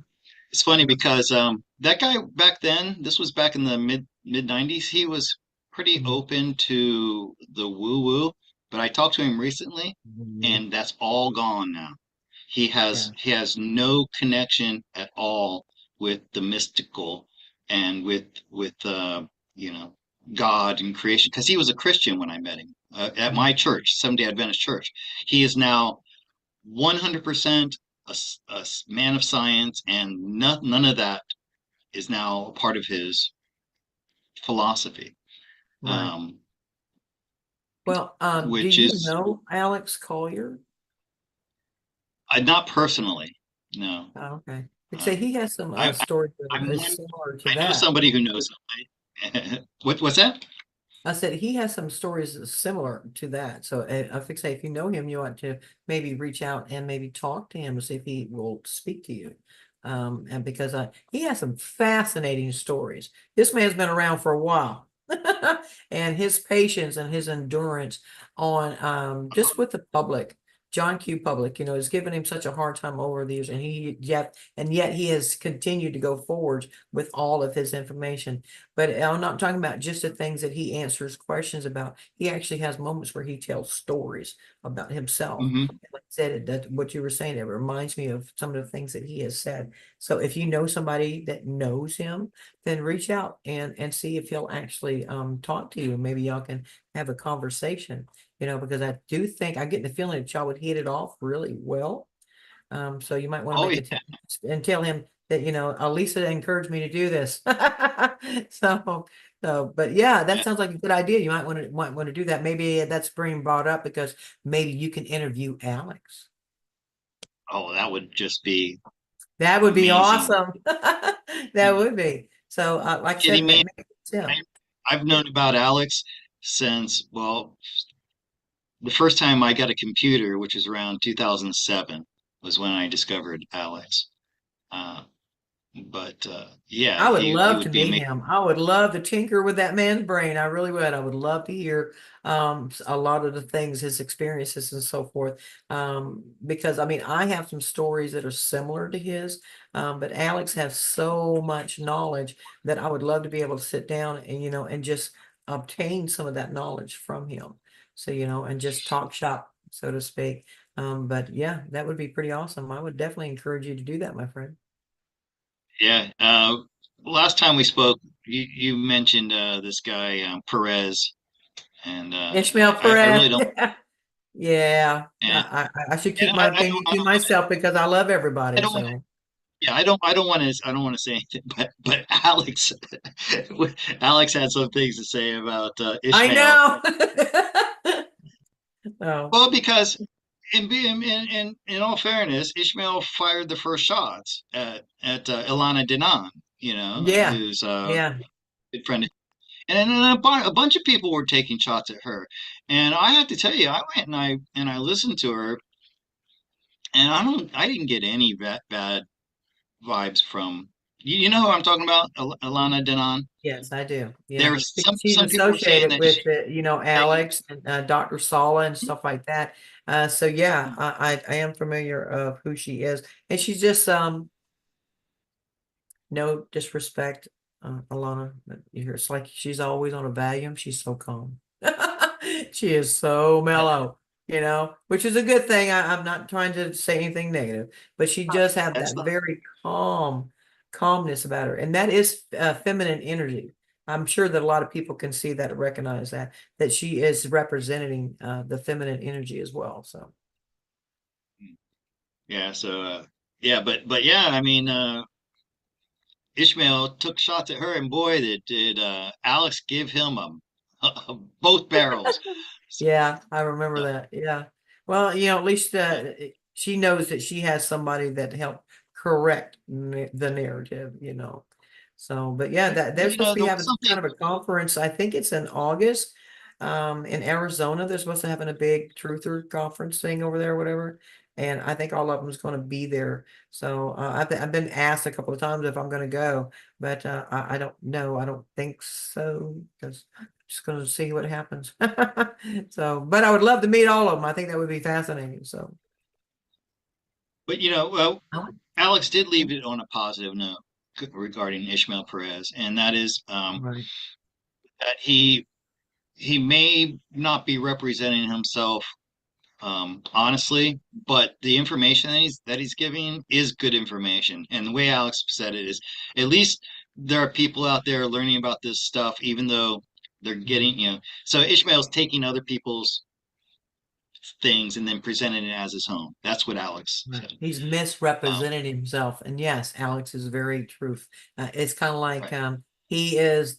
it's funny because that guy back then, this was back in the mid 90s, he was pretty Mhm. open to the woo woo. But I talked to him recently, Mhm. and that's all gone now. He Yeah. has he has no connection at all with the mystical and with you know God and creation because he was a Christian when I met him at Mhm. my church, Seventh-day Adventist church. He is now 100% a man of science, and none of that is now a part of his philosophy, Right. um, Well, do which you is know Alex Collier? not personally. No, Oh, okay. Like say uh, he has some I, stories that I'm are one. similar to I know that. somebody who knows him. What's that? I said he has some stories that's similar to that. So I think say if you know him, you ought to maybe reach out and maybe talk to him to see if he will speak to you. And because he has some fascinating stories. This man's been around for a while. And his patience and his endurance on just with the public, John Q. Public, has given him such a hard time over the years, and yet he has continued to go forward with all of his information. But I'm not talking about just the things that he answers questions about. He actually has moments where he tells stories about himself. Hmm. Like I said, that what you were saying, it reminds me of some of the things that he has said. So if you know somebody that knows him, then reach out and see if he'll actually talk to you. Maybe y'all can have a conversation, because I do think I get the feeling that y'all would hit it off really well. So you might want to Oh make yeah, a text and tell him that, Alisa encouraged me to do this. So, but yeah, that yeah. sounds like a good idea. You might want to do that. Maybe that's being brought up because maybe you can interview Alex. Oh, that would just be That would be amazing. awesome. That would be. So, like I said, Kidding me? maybe it's him. I've known about Alex since, well, the first time I got a computer, which was around 2007, was when I discovered Alex. Uh, but yeah, I would he love to would be meet amazing. him. I would love to tinker with that man's brain. I really would. I would love to hear a lot of the things, his experiences and so forth. Because I mean, I have some stories that are similar to his, but Alex has so much knowledge that I would love to be able to sit down and and just obtain some of that knowledge from him. So, and just talk shop, so to speak. But yeah, that would be pretty awesome. I would definitely encourage you to do that, my friend. Yeah. Last time we spoke, you mentioned this guy Perez, and Ishmael I really Perez. don't. Yeah, And, I should and keep my opinion to myself because I love I everybody. don't want. So Yeah, I don't want to say anything, but Alex, Alex had some things to say about I Ishmael. know. Oh, Well, because in all fairness, Ishmael fired the first shots at Ilana Dinan, Yeah, who's yeah. good friend. And then a bunch of people were taking shots at her. And I have to tell you, I went and I listened to her, and I didn't get any bad vibes from you know who I'm talking about, Alana Denon. Yes, I do. There Yeah, was because she's some people were saying associated that she with taking. Alex and Dr. Sala and stuff like that. So yeah, I am familiar of who she is, and she's just no disrespect, Alana, but you hear it's like she's always on a Valium. She's so calm. She is so mellow, which is a good thing. I'm not trying to say anything negative, but she does have That's that not. very calmness about her, and that is feminine energy. I'm sure that a lot of people can see that and recognize that she is representing the feminine energy as well. So Yeah. So yeah, but yeah, I mean, Ishmael took shots at her, and boy, did Alex give him both barrels. So, yeah, I remember so, that. Yeah. Well, at least she knows that she has somebody that helped correct the narrative. So, but yeah, that they're but supposed to be there was having some something. kind of a conference. I think it's in August, in Arizona. They're supposed to having a big truther conference thing over there, or whatever. And I think all of them is going to be there. So I've been asked a couple of times if I'm going to go, but I don't know. I don't think so because just going to see what happens. So, but I would love to meet all of them. I think that would be fascinating. So, But well, oh, Alex did leave it on a positive note regarding Ishmael Perez, and that is right. that he may not be representing himself honestly, but the information that he's giving is good information. And the way Alex said it is, at least there are people out there learning about this stuff, even though they're getting, So Ishmael's taking other people's things and then presenting it as his own. That's what Alex Right. said. He's Um, misrepresented himself. And yes, Alex is very truth. It's kind of like right. he is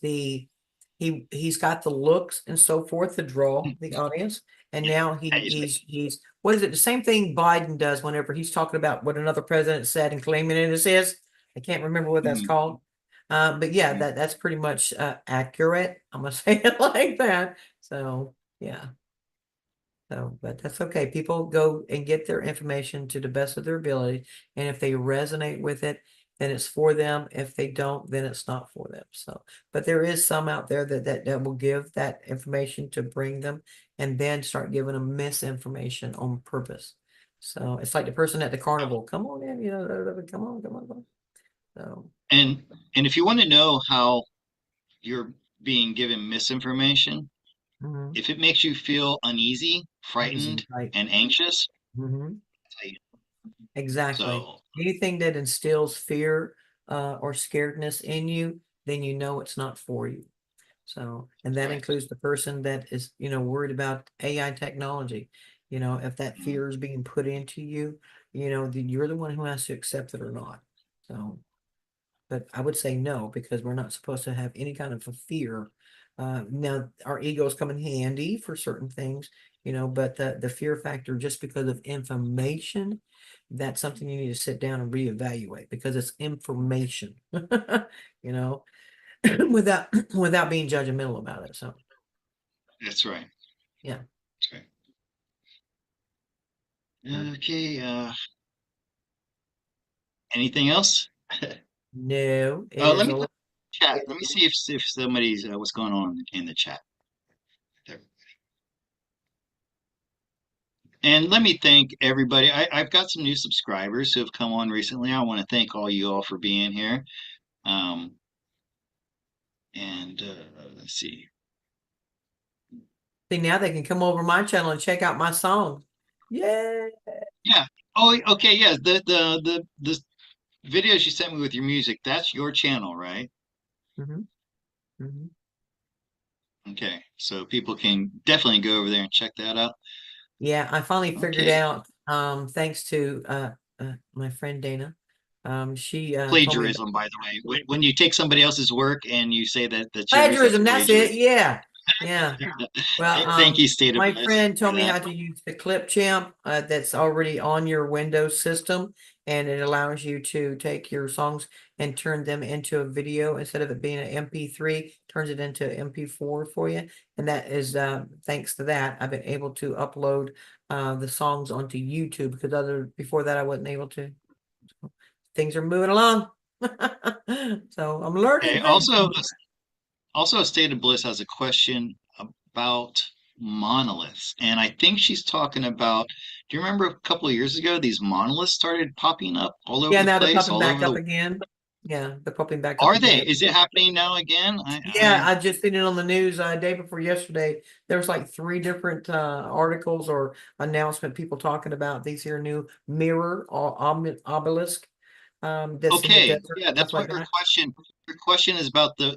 he's got the looks and so forth to draw the audience. And Yeah, now yeah, he's he's what is it? The same thing Biden does whenever he's talking about what another president said and claiming it as his. I can't remember what that's mhm, called. But yeah, mhm. that's pretty much accurate. I'm gonna say it like that. So yeah. So, but that's okay. People go and get their information to the best of their ability. And if they resonate with it, then it's for them. If they don't, then it's not for them. So, but there is some out there that will give that information to bring them and then start giving them misinformation on purpose. So it's like the person at the carnival, come on in, come on, come on, come on. So, And and if you want to know how you're being given misinformation, mhm, if it makes you feel uneasy, easy, frightened, right. and anxious, Mhm. I'll tell you. Exactly. So Anything that instills fear or scaredness in you, then you know it's not for you. So, and that right. includes the person that is, worried about AI technology. If that Mhm. fear is being put into you, then you're the one who has to accept it or not. So, but I would say no, because we're not supposed to have any kind of a fear. Now, our egos come in handy for certain things, but the fear factor, just because of information, that's something you need to sit down and reevaluate because it's information, you know, without without being judgmental about it. So, That's right. yeah, That's right. uh, Okay. Anything else? no, it is Let a me little. look at the chat. Let me see if somebody's what's going on in the chat. There. And let me thank everybody. I've got some new subscribers who have come on recently. I want to thank all you all for being here. Um, and let's see. See, now they can come over my channel and check out my songs. Yeah. Yeah. Oh, okay. Yeah. The videos you sent me with your music, that's your channel, right? Hmm. Hmm. Okay. So people can definitely go over there and check that out. Yeah, I finally figured Okay. out, thanks to my friend Dana. She told me about Plagiarism, by the way. When you take somebody else's work and you say that that's yours, that's plagiarism. That's it. plagiarism. Yeah. Yeah. Well, Thank you, State of my Bliss, friend for told me that. how to use the Clip Champ that's already on your Windows system, and it allows you to take your songs and turn them into a video instead of it being an MP3, turns it into MP4 for you. And that is thanks to that, I've been able to upload the songs onto YouTube because before that I wasn't able to. Things are moving along. So I'm Okay. learning things. Also, State of Bliss has a question about monoliths, and I think she's talking about. Do you remember a couple of years ago these monoliths started popping up all over Yeah, the now they're place, popping all back over up the. again. Yeah, they're popping back up Are they? again. Is it happening now again? Yeah, I just seen it on the news day before yesterday. There was like 3 different articles or announcement people talking about these here new mirror or obelisk that's in the Okay, desert, yeah, stuff that's like what her that. question. Her question is about the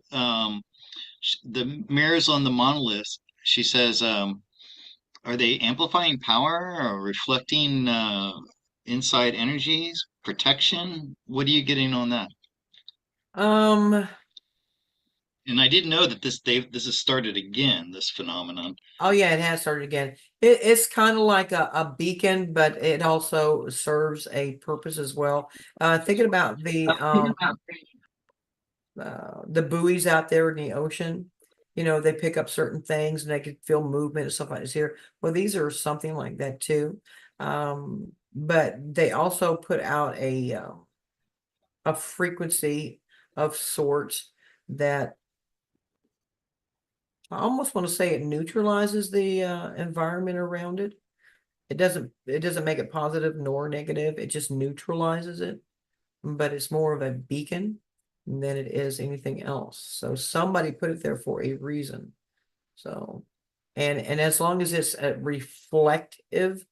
mirrors on the monoliths. She says, are they amplifying power or reflecting inside energies, protection? What are you getting on that? Um, And I didn't know that this has started again, this phenomenon. oh yeah, it has started again. It's kind of like a beacon, but it also serves a purpose as well. Thinking about the buoys out there in the ocean, they pick up certain things and they can feel movement and stuff like this here. Well, these are something like that too. But they also put out a frequency of sorts that I almost want to say it neutralizes the environment around it. It doesn't make it positive nor negative. It just neutralizes it, but it's more of a beacon than it is anything else. So somebody put it there for a reason. So, and as long as it's reflective,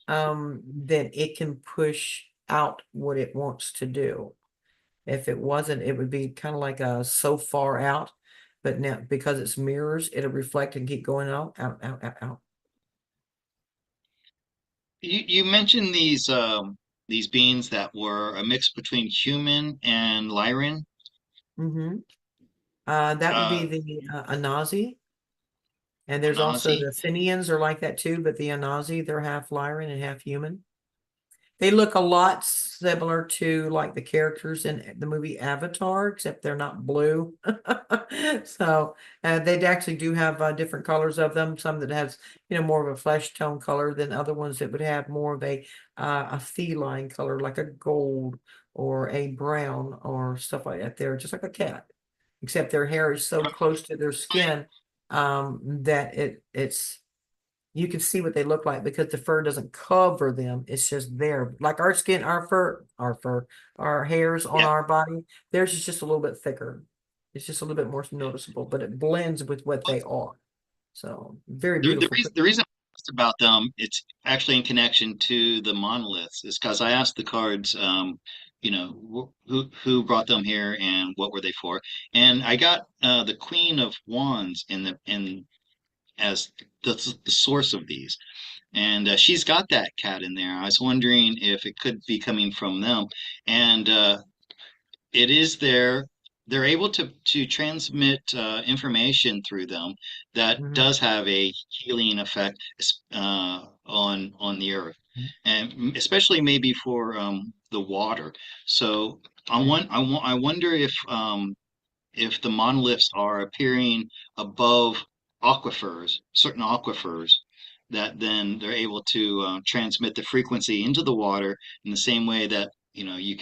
then it can push out what it wants to do. If it wasn't, it would be kind of like a so far out. But now because it's mirrors, it'll reflect and keep going out, out, out, out, out. You mentioned these beings that were a mix between human and Lyran. Mm-hmm. That would be Uh, the Anazi. And there's also Anazi. the Finians are like that too, but the Anazi, they're half Lyran and half human. They look a lot similar to like the characters in the movie Avatar, except they're not blue. So they actually do have different colors of them. Some that has more of a flesh tone color than other ones that would have more of a feline color, like a gold or a brown or stuff like that. They're just like a cat, except their hair is so close to their skin that it's you can see what they look like because the fur doesn't cover them. It's just there. Like our skin, our hairs on Yeah. our body, theirs is just a little bit thicker. It's just a little bit more noticeable, but it blends with what they are. So very beautiful. The reason I asked about them, it's actually in connection to the monoliths, is because I asked the cards, who brought them here and what were they for, and I got the Queen of Wands in as the source of these, and she's got that cat in there. I was wondering if it could be coming from them, and it is there. They're able to transmit information through them that Mhm. does have a healing effect on the earth, and especially maybe for the water. So I wonder if the monoliths are appearing above certain aquifers, that then they're able to transmit the frequency into the water in the same way that you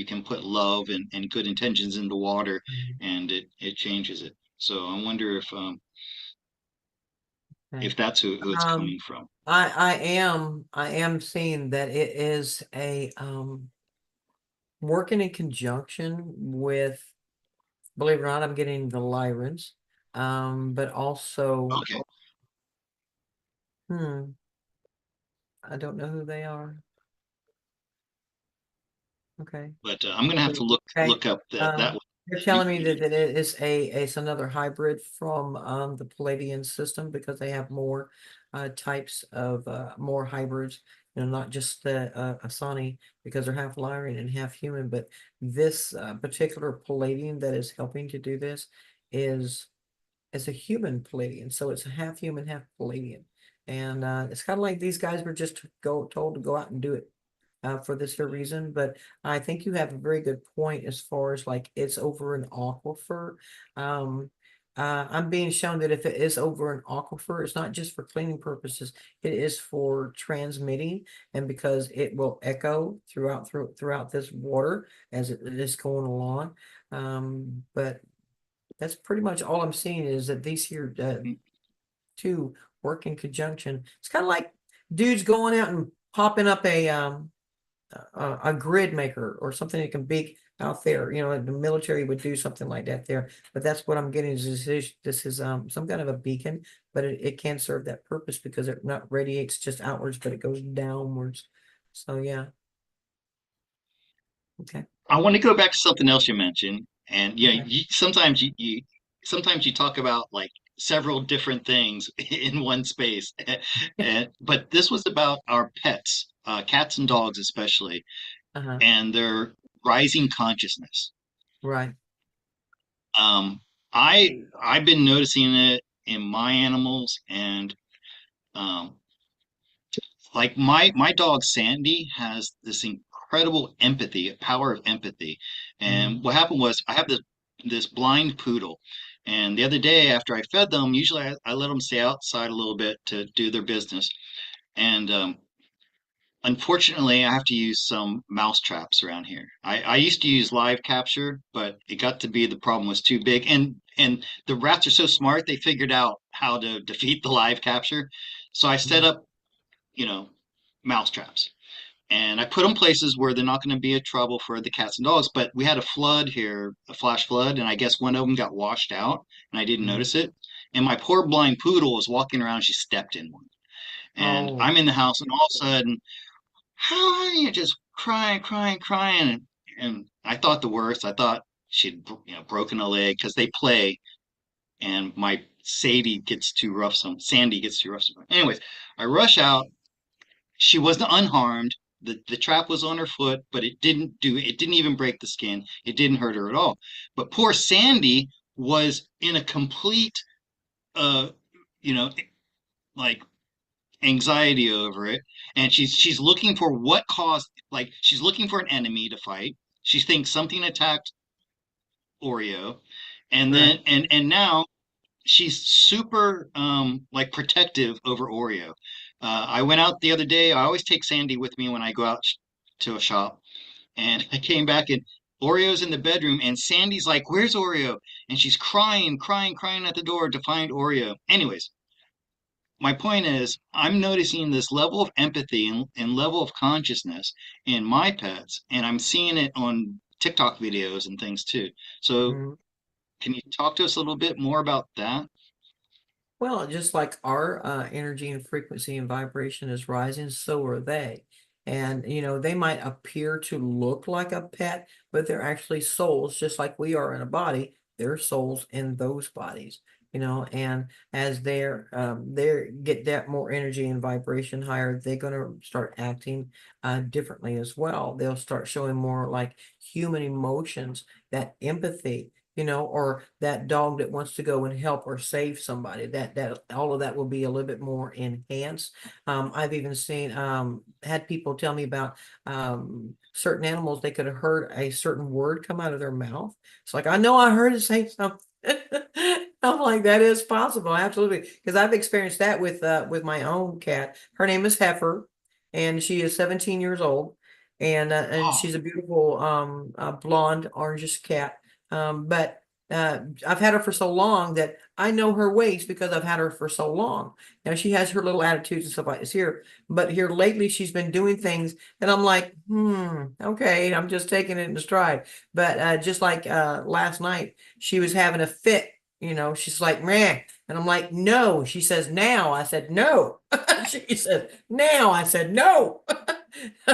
can put love and good intentions into water Mhm. and it changes it. So I wonder Okay. if that's who it's Um, coming from. I am seeing that it is a working in conjunction with, believe it or not, I'm getting the Lyrans. But also, Okay, hmm, I don't know who they are. Okay. but I'm gonna have to Okay. look up that one. They're telling me that it is it's another hybrid from the Palladian system because they have more types of more hybrids, not just the Asani because they're half Lyran and half human, but this particular Palladian that is helping to do this is as a human Pleiadian. So it's a half human, half Pleiadian. And it's kind of like these guys were just told to go out and do it for this here reason. But I think you have a very good point as far as like it's over an aquifer. I'm being shown that if it is over an aquifer, it's not just for cleaning purposes, it is for transmitting, and because it will echo throughout this water as it is going along. But that's pretty much all I'm seeing is that these here two work in conjunction. It's kind of like dudes going out and popping up a grid maker or something that can be out there. You know, the military would do something like that there. But that's what I'm getting is this is some kind of a beacon, but it can serve that purpose because it not radiates just outwards, but it goes downwards. So yeah. Okay. I want to go back to something else you mentioned, and Okay. sometimes sometimes you talk about like several different things in one space, but this was about our pets, cats and dogs especially, Uh-huh. and their rising consciousness. Right. Um, I've been noticing it in my animals, and um, like my dog Sandy has this incredible empathy, power of empathy. Mm. And what happened was I have this blind poodle, and the other day after I fed them, usually I let them stay outside a little bit to do their business. And unfortunately, I have to use some mouse traps around here. I used to use live capture, but it got to be the problem was too big. And the rats are so smart, they figured out how to defeat the live capture. So I set Mm. up, you know, mouse traps. And I put them places where they're not going to be a trouble for the cats and dogs. But we had a flood here, a flash flood, and I guess one of them got washed out, and I didn't Mm. notice it. And my poor blind poodle was walking around, she stepped in one. And Oh. I'm in the house, and all of a sudden, how are you just crying, crying, crying? And I thought the worst. I thought she'd, broken a leg because they play, and my Sadie gets too rough. Sandy gets too rough. Anyways, I rush out. She wasn't unharmed. The trap was on her foot, but it didn't even break the skin. It didn't hurt her at all. But poor Sandy was in a complete uh you know like anxiety over it, and she's looking for what caused, like she's looking for an enemy to fight. She thinks something attacked Oreo, and Right. then and now she's super like protective over Oreo. I went out the other day. I always take Sandy with me when I go out to a shop, and I came back and Oreo's in the bedroom, and Sandy's like, "Where's Oreo?" And she's crying, crying, crying at the door to find Oreo. Anyways, my point is, I'm noticing this level of empathy and level of consciousness in my pets, and I'm seeing it on TikTok videos and things too. So, Mm. can you talk to us a little bit more about that? Well, just like our energy and frequency and vibration is rising, so are they. And, you know, they might appear to look like a pet, but they're actually souls, just like we are in a body. They're souls in those bodies, you know, and as they're get that more energy and vibration higher, they're going to start acting differently as well. They'll start showing more like human emotions, that empathy, you know, or that dog that wants to go and help or save somebody. That all of that will be a little bit more enhanced. I've even seen had people tell me about certain animals, they could have heard a certain word come out of their mouth. It's like, I know I heard it say something. I'm like, that is possible, absolutely. Because I've experienced that with my own cat. Her name is Heifer, and she is 17 years old. And Oh, she's a beautiful blonde orangish cat, but I've had her for so long that I know her ways because I've had her for so long. Now she has her little attitudes and stuff like this here, but here lately she's been doing things and I'm like, okay, I'm just taking it in stride. But just like last night, she was having a fit. You know, she's like, man. And I'm like, no. She says, now. I said, no. She said, now. I said, no.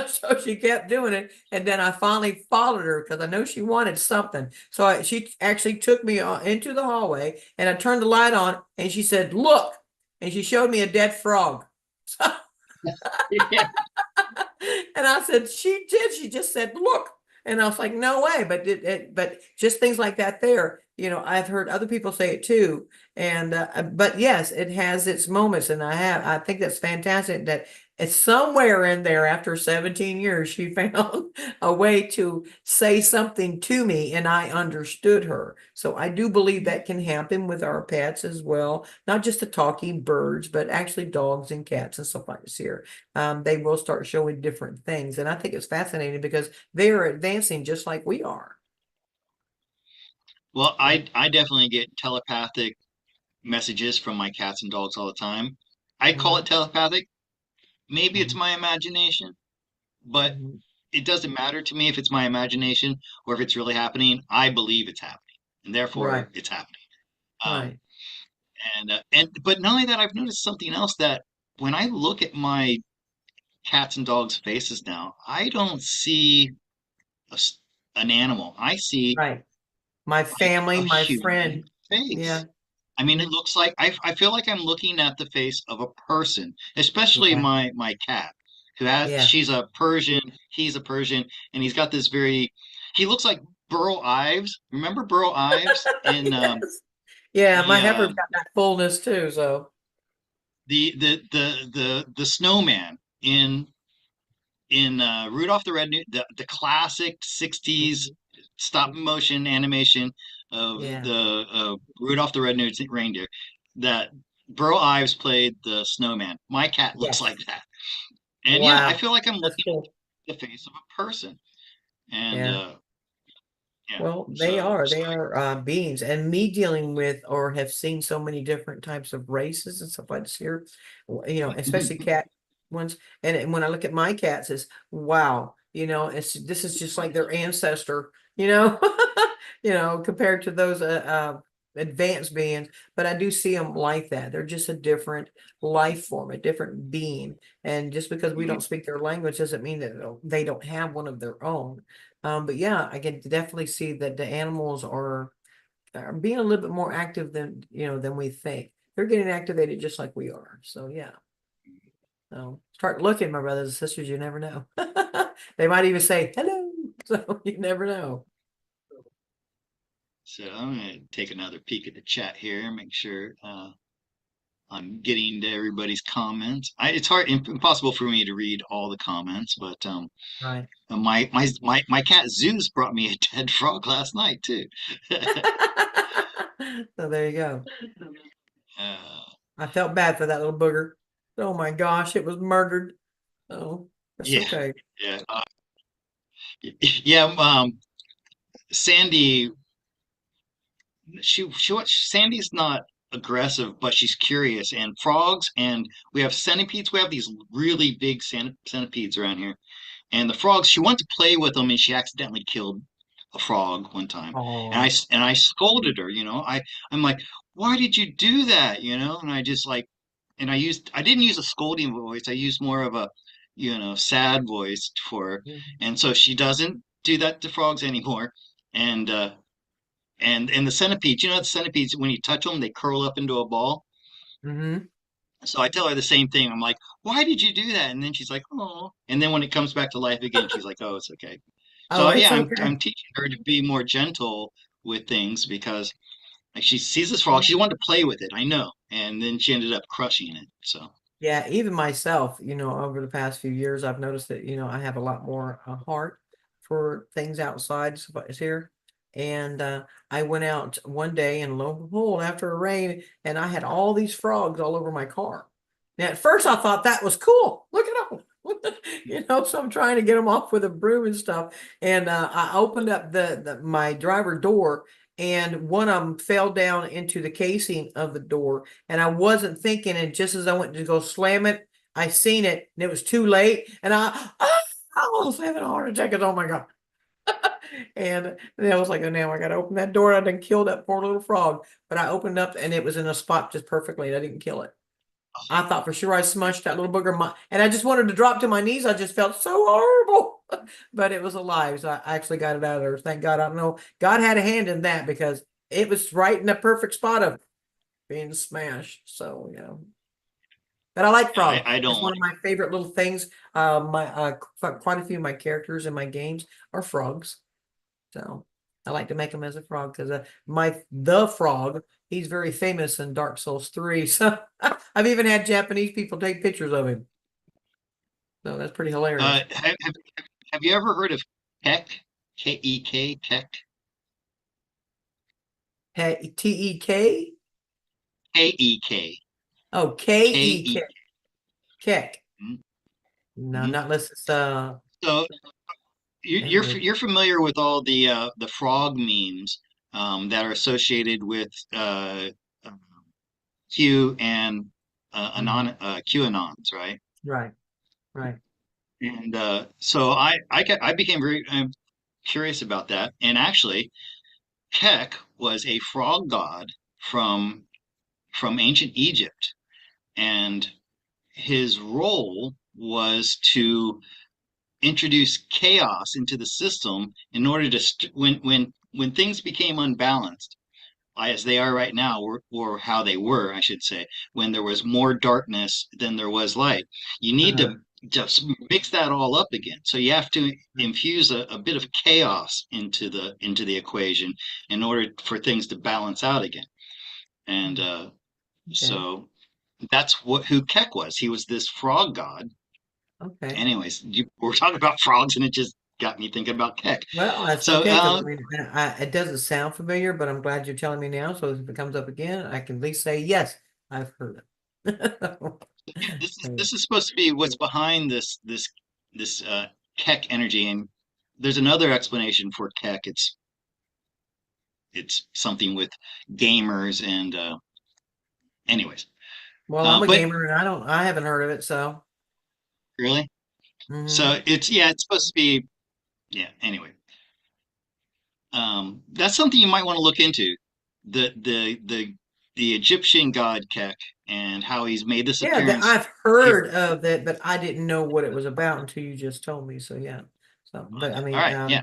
So she kept doing it. And then I finally followed her because I know she wanted something. So she actually took me into the hallway and I turned the light on and she said, look. And she showed me a dead frog. yeah. And I said, she did. She just said, look. And I was like, no way. But just things like that there I've heard other people say it too. And, but yes, it has its moments. And I think that's fantastic that it's somewhere in there after 17 years, she found a way to say something to me and I understood her. So I do believe that can happen with our pets as well. Not just the talking birds, but actually dogs and cats and stuff like this here. They will start showing different things. And I think it's fascinating because they're advancing just like we are. Well, I definitely get telepathic messages from my cats and dogs all the time. I call Mhm, it telepathic. Maybe it's mhm, my imagination, but mhm. it doesn't matter to me if it's my imagination or if it's really happening. I believe it's happening, and Right, therefore it's happening. Um, right, but not only that, I've noticed something else that when I look at my cats and dogs' faces now, I don't see a s an animal. I see right. My like family, a my human friend. face. Yeah, I mean, it looks like I feel like I'm looking at the face of a person, especially yeah, my cat, who has yeah. she's a Persian, he's a Persian, and he's got this very he looks like Burl Ives. Remember Burl Ives in Yes. Yeah, my the heifer's got that fullness too, so. the snowman in Rudolph the the classic 60s Mhm. stop motion animation of Yeah, the Rudolph the Red-Nosed Reindeer that Burl Ives played the snowman. My cat looks yes. like that. And yeah, I Wow. feel like I'm That's looking cool. at the face of a person. And Yeah. yeah, Well, so they are beings, and me dealing with or have seen so many different types of races and stuff like this here, especially cat ones. And when I look at my cats, it's wow, this is just like their ancestor, compared to those advanced beings. But I do see them like that. They're just a different life form, a different being. And just because we don't speak their language doesn't mean that they don't have one of their own. But yeah, I can definitely see that the animals are being a little bit more active than we think. They're getting activated just like we are. So yeah. So start looking, my brothers and sisters. You never know. They might even say hello. So you never know. so I'm gonna take another peek at the chat here, make sure I'm getting to everybody's comments. It's impossible for me to read all the comments, but Right. my cat Zeus brought me a dead frog last night too. So there you go. uh, I felt bad for that little booger. Oh my gosh, it was murdered. Oh, that's yeah, okay. yeah, yeah. Sandy, Sandy's not aggressive, but she's curious. And frogs, and we have centipedes. We have these really big centipedes around here. And the frogs, she wanted to play with them, and she accidentally killed a frog one time. And Oh. I scolded her, I'm like, why did you do that? And I just like, and I didn't use a scolding voice. I used more of a, sad voice for her. And so she doesn't do that to frogs anymore. And and the centipedes, the centipedes, when you touch them, they curl up into a ball. Mm-hmm. So I tell her the same thing. I'm like, why did you do that? And then she's like, oh. And then when it comes back to life again, she's like, oh, it's okay. Oh, So it's yeah, okay. I'm teaching her to be more gentle with things because like she sees this frog, she wanted to play with it, I know. And then she ended up crushing it. So Yeah, even myself, over the past few years, I've noticed that, I have a lot more heart for things outside is here. And I went out one day and lo and behold, after a rain, and I had all these frogs all over my car. Now, at first I thought that was cool. Look at them. So I'm trying to get them off with a broom and stuff. And I opened up my driver door, and one of them fell down into the casing of the door, and I wasn't thinking, and just as I went to go slam it, I seen it and it was too late, and I almost having a heart attack. Oh my god. And then I was like, oh, now I gotta open that door. I didn't kill that poor little frog, but I opened up and it was in a spot just perfectly, and I didn't kill it. I thought for sure I smushed that little booger, and I just wanted to drop to my knees. I just felt so horrible, but it was alive, so I actually got it out of there. Thank God. I don't know, God had a hand in that because it was right in the perfect spot of being smashed. So but I like yeah, frog. I don't It's one like of my favorite little things. My quite a few of my characters in my games are frogs. So I like to make him as a frog because the frog, he's very famous in Dark Souls 3. So I've even had Japanese people take pictures of him. So that's pretty hilarious. Have you ever heard of Keck? K-E-K, Keck? T-E-K? K-E-K. Oh, K-E-K. K-E. Keck. No, Mhm. not unless it's So English. you're familiar with all the frog memes that are associated with uh, Q and Mhm. QAnons, right? Right, right. And so I became very curious about that. And actually, Kek was a frog god from ancient Egypt, and his role was to introduce chaos into the system in order to when things became unbalanced, as they are right now, or how they were, I should say, when there was more darkness than there was light. You need Uh, to just mix that all up again. So you have to infuse a bit of chaos into the equation in order for things to balance out again. And okay, so that's what who Kek was. He was this frog god. okay. Anyways, we're talking about frogs, and it just got me thinking about Keck. Well, that's So okay because I mean, it doesn't sound familiar, but I'm glad you're telling me now. So if it comes up again, I can at least say yes, I've heard it. this is supposed to be what's behind this Keck energy, and there's another explanation for Keck. It's something with gamers and anyways. Well, I'm a But gamer and I haven't heard of it. So, really, so mhm. it's supposed to be yeah. Anyway, that's something you might want to look into. The Egyptian god Keck and how he's made this Yeah, appearance I've here. heard of that, but I didn't know what it was about until you just told me. So yeah. So, but I All mean, right, yeah.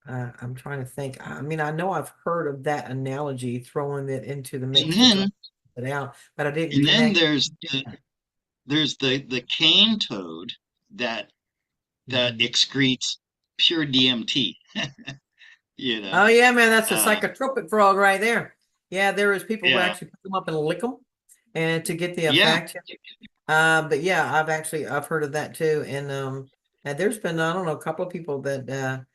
I'm trying to think. I mean, I know I've heard of that analogy, throwing it into the And mix to try then it out, but I didn't and then connect. there's the cane toad that that Mhm. excretes pure DMT, you know. Oh yeah, man, that's a Uh, psychotropic frog right there. Yeah, there is people who yeah, actually pick them up and lick them, and to get the yeah. effect. But yeah, I've heard of that too, and there's been I don't know a couple of people that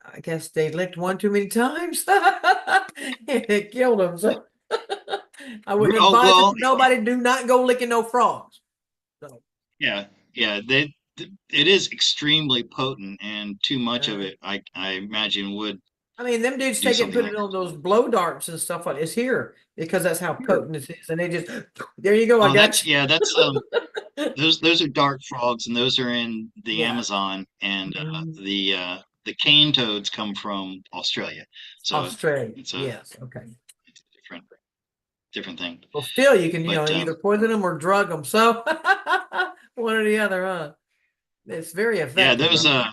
I guess they licked one too many times, and it killed them. So I wouldn't Oh advise it well, to nobody. Do not go licking no frogs. So yeah, yeah. It is extremely potent, and too much of uh, it, I imagine, would I mean, them dudes do take it and something put like it on those blow darts and stuff like this here because that's how potent it is, and they just there you go. I oh, got that's you. those are dart frogs, and those are in the Yeah. Amazon, and Mhm. the cane toads come from Australia, so Australia. it's a Yes. Okay. different thing. Well, still, you can, But either poison them or drug them. So one or the other, huh? It's very yeah, effective, though.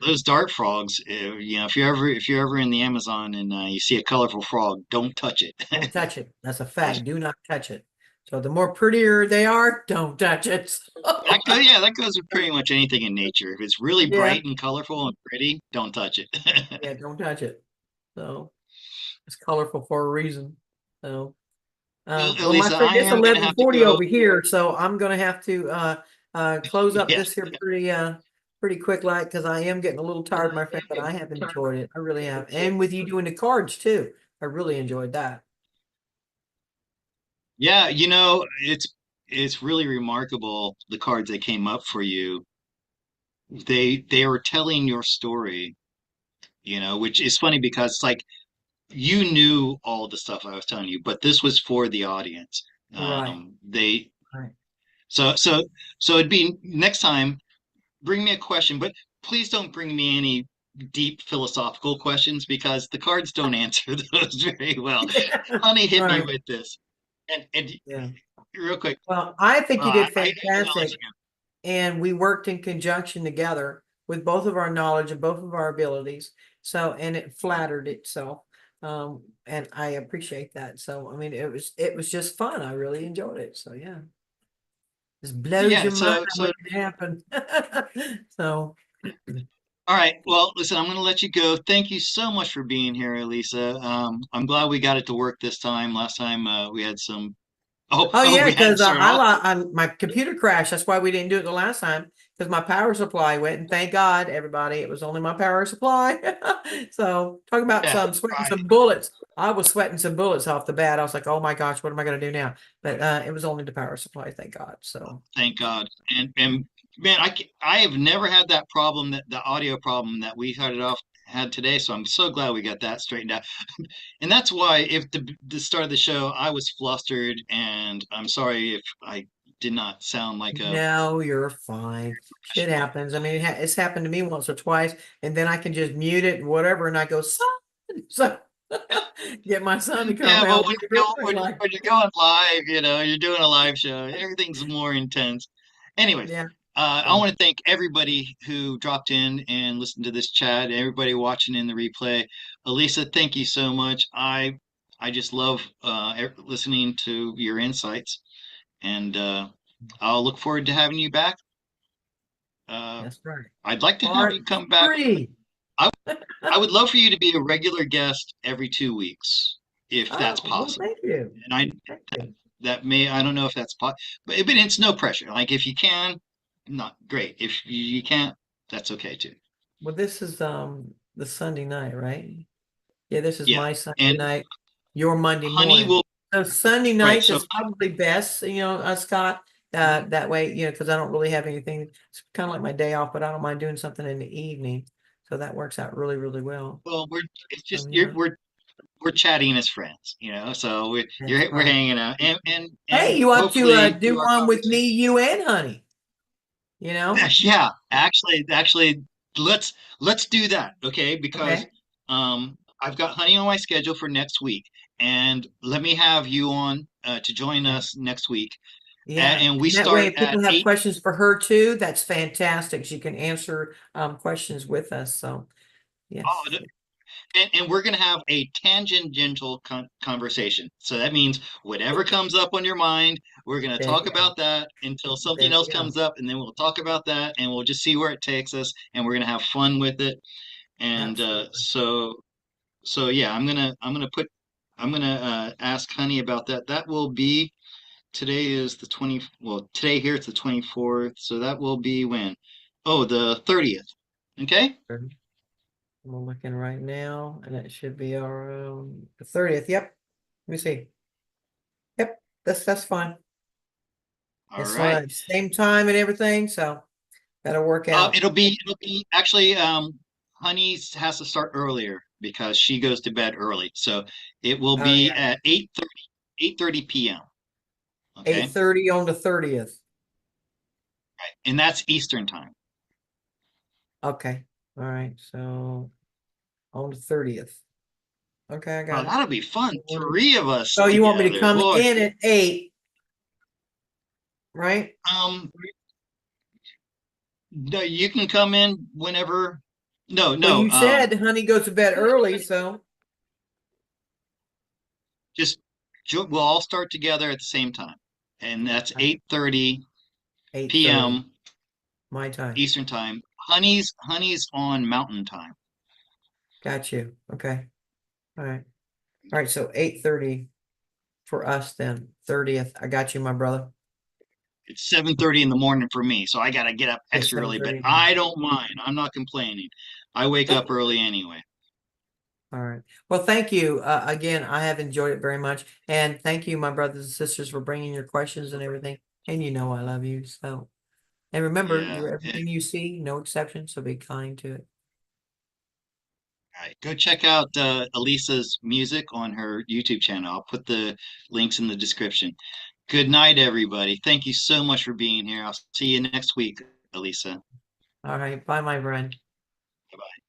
those dart frogs, if you're ever in the Amazon and you see a colorful frog, don't touch it. Don't touch it. That's a fact. Do not touch it. So the more prettier they are, don't touch it. Yeah, that goes with pretty much anything in nature. If it's really Yeah. bright and colorful and pretty, don't touch it. Yeah, don't touch it. So it's colorful for a reason. So Well, well, my Elisa, friend, I it's am gonna have to 11:40 go. over here, so I'm gonna have to close up Yeah, this here pretty quick like because I am getting a little tired, my friend, but I have enjoyed it. I really have. And with you doing the cards too. I really enjoyed that. yeah. It's really remarkable the cards that came up for you. They are telling your story, which is funny because it's like you knew all the stuff I was telling you, but this was for the audience. Right. They Right. so so so it'd be next time. Bring me a question, but please don't bring me any deep philosophical questions because the cards don't answer those very well. Honey, hit me Right. with this. And Yeah. real quick, Well, I think you did I acknowledge fantastic. And we worked in conjunction together with both of our knowledge and both of our abilities. So, and it flattered itself. And I appreciate that. So, I mean, it was just fun. I really enjoyed it. So, yeah, just blows yeah. your mind So what can happen. So, All right. Well, listen, I'm going to let you go. Thank you so much for being here, Elisa. I'm glad we got it to work this time. Last time we had some. Oh, Oh oh, yeah, we hadn't because started off. my computer crashed. That's why we didn't do it the last time because my power supply went. And thank God, everybody, it was only my power supply. So talk about Yeah, some sweating right. some bullets. I was sweating some bullets off the bat. I was like, oh my gosh, what am I going to do now? But it was only the power supply. Thank God. So Thank God. And man, I have never had that problem, that the audio problem that we had today. So I'm so glad we got that straightened out. And that's why, if the start of the show I was flustered, and I'm sorry if I did not sound like a no, you're fine. Shit professional. happens. I mean, it's happened to me once or twice, and then I can just mute it and whatever, and I go, son. So get my son to come Yeah, but help when me real you're quick. Like, when you're going live, you're doing a live show, everything's more intense. Anyways, yeah. I So want to thank everybody who dropped in and listened to this chat, everybody watching in the replay. Elisa, thank you so much. I just love listening to your insights, and I'll look forward to having you back. Uh, that's right. I'd like to have you Part come back. three. I, I would love for you to be a regular guest every 2 weeks, if that's Oh, well, possible. thank you. And I Thank you. I don't know if that's but it's no pressure. Like, if you can, not great. If you can't, that's okay too. Well, this is the Sunday night, right? Yeah, this is Yeah. my Sunday And night, your Monday honey morning. will, So Sunday right. nights So, is probably best, Scott. That way, because I don't really have anything. It's kind of like my day off, but I don't mind doing something in the evening. So that works out really, really well. well, it's So just, yeah, we're chatting as friends, so that's we're right. hanging out, Hey, and you ought to hopefully do through our one with conversation. me, you and honey, you know? Yeah, actually, let's do that, okay? Because Okay. I've got honey on my schedule for next week, and let me have you on to join Yeah. us next week, Yeah, and we and that way, start if at people have 8. questions for her too, that's fantastic. She can answer questions with us. So Oh, yes, and we're going to have a tangential conversation. So that means whatever comes up on your mind, we're going to there talk you go. about that until something There else you go. comes up, and then we'll talk about that, and we'll just see where it takes us, and we're going to have fun with it. And Absolutely. so yeah, I'm gonna ask Honey about that. That will be today is the 20. Well, today here it's the 24th, so that will be when? Oh, the 30th. Okay. I'm looking right now, and it should be our the 30th. Yep. Let me see. Yep, that's fine. All It's right. same time and everything, so that'll work out. It'll be actually Honey has to start earlier because she goes to bed early. So it will Oh be yeah, at 8:30 p.m. Okay. 8:30 on the 30th. And that's Eastern time. Okay. All right. So on the 30th. Okay, I Oh, got it. that'll be fun. One- Three of us So you want me to together. come Boy. in at 8, right? Um, no, you can come in whenever. No, Well, no. you said honey goes to bed early, so Just we'll all start together at the same time, and that's 8:30 8:30 p.m. my time. Eastern time. Honey's on Mountain time. Got you. Okay. All right. All right. So 8:30 for us then. 30th. I got you, my brother. It's 7:30 in the morning for me, so I gotta get up It's extra early. But 7:30. I don't mind. I'm not complaining. I wake up early anyway. All right. Well, thank you. Again, I have enjoyed it very much. And thank you, my brothers and sisters, for bringing your questions and everything. And I love you. So, and remember, Yeah. you're everything you see, no exception. So be kind to it. All right, go check out Elisa's music on her YouTube channel. I'll put the links in the description. Good night, everybody. Thank you so much for being here. I'll see you next week, Elisa. All right. Bye, my friend. Bye-bye.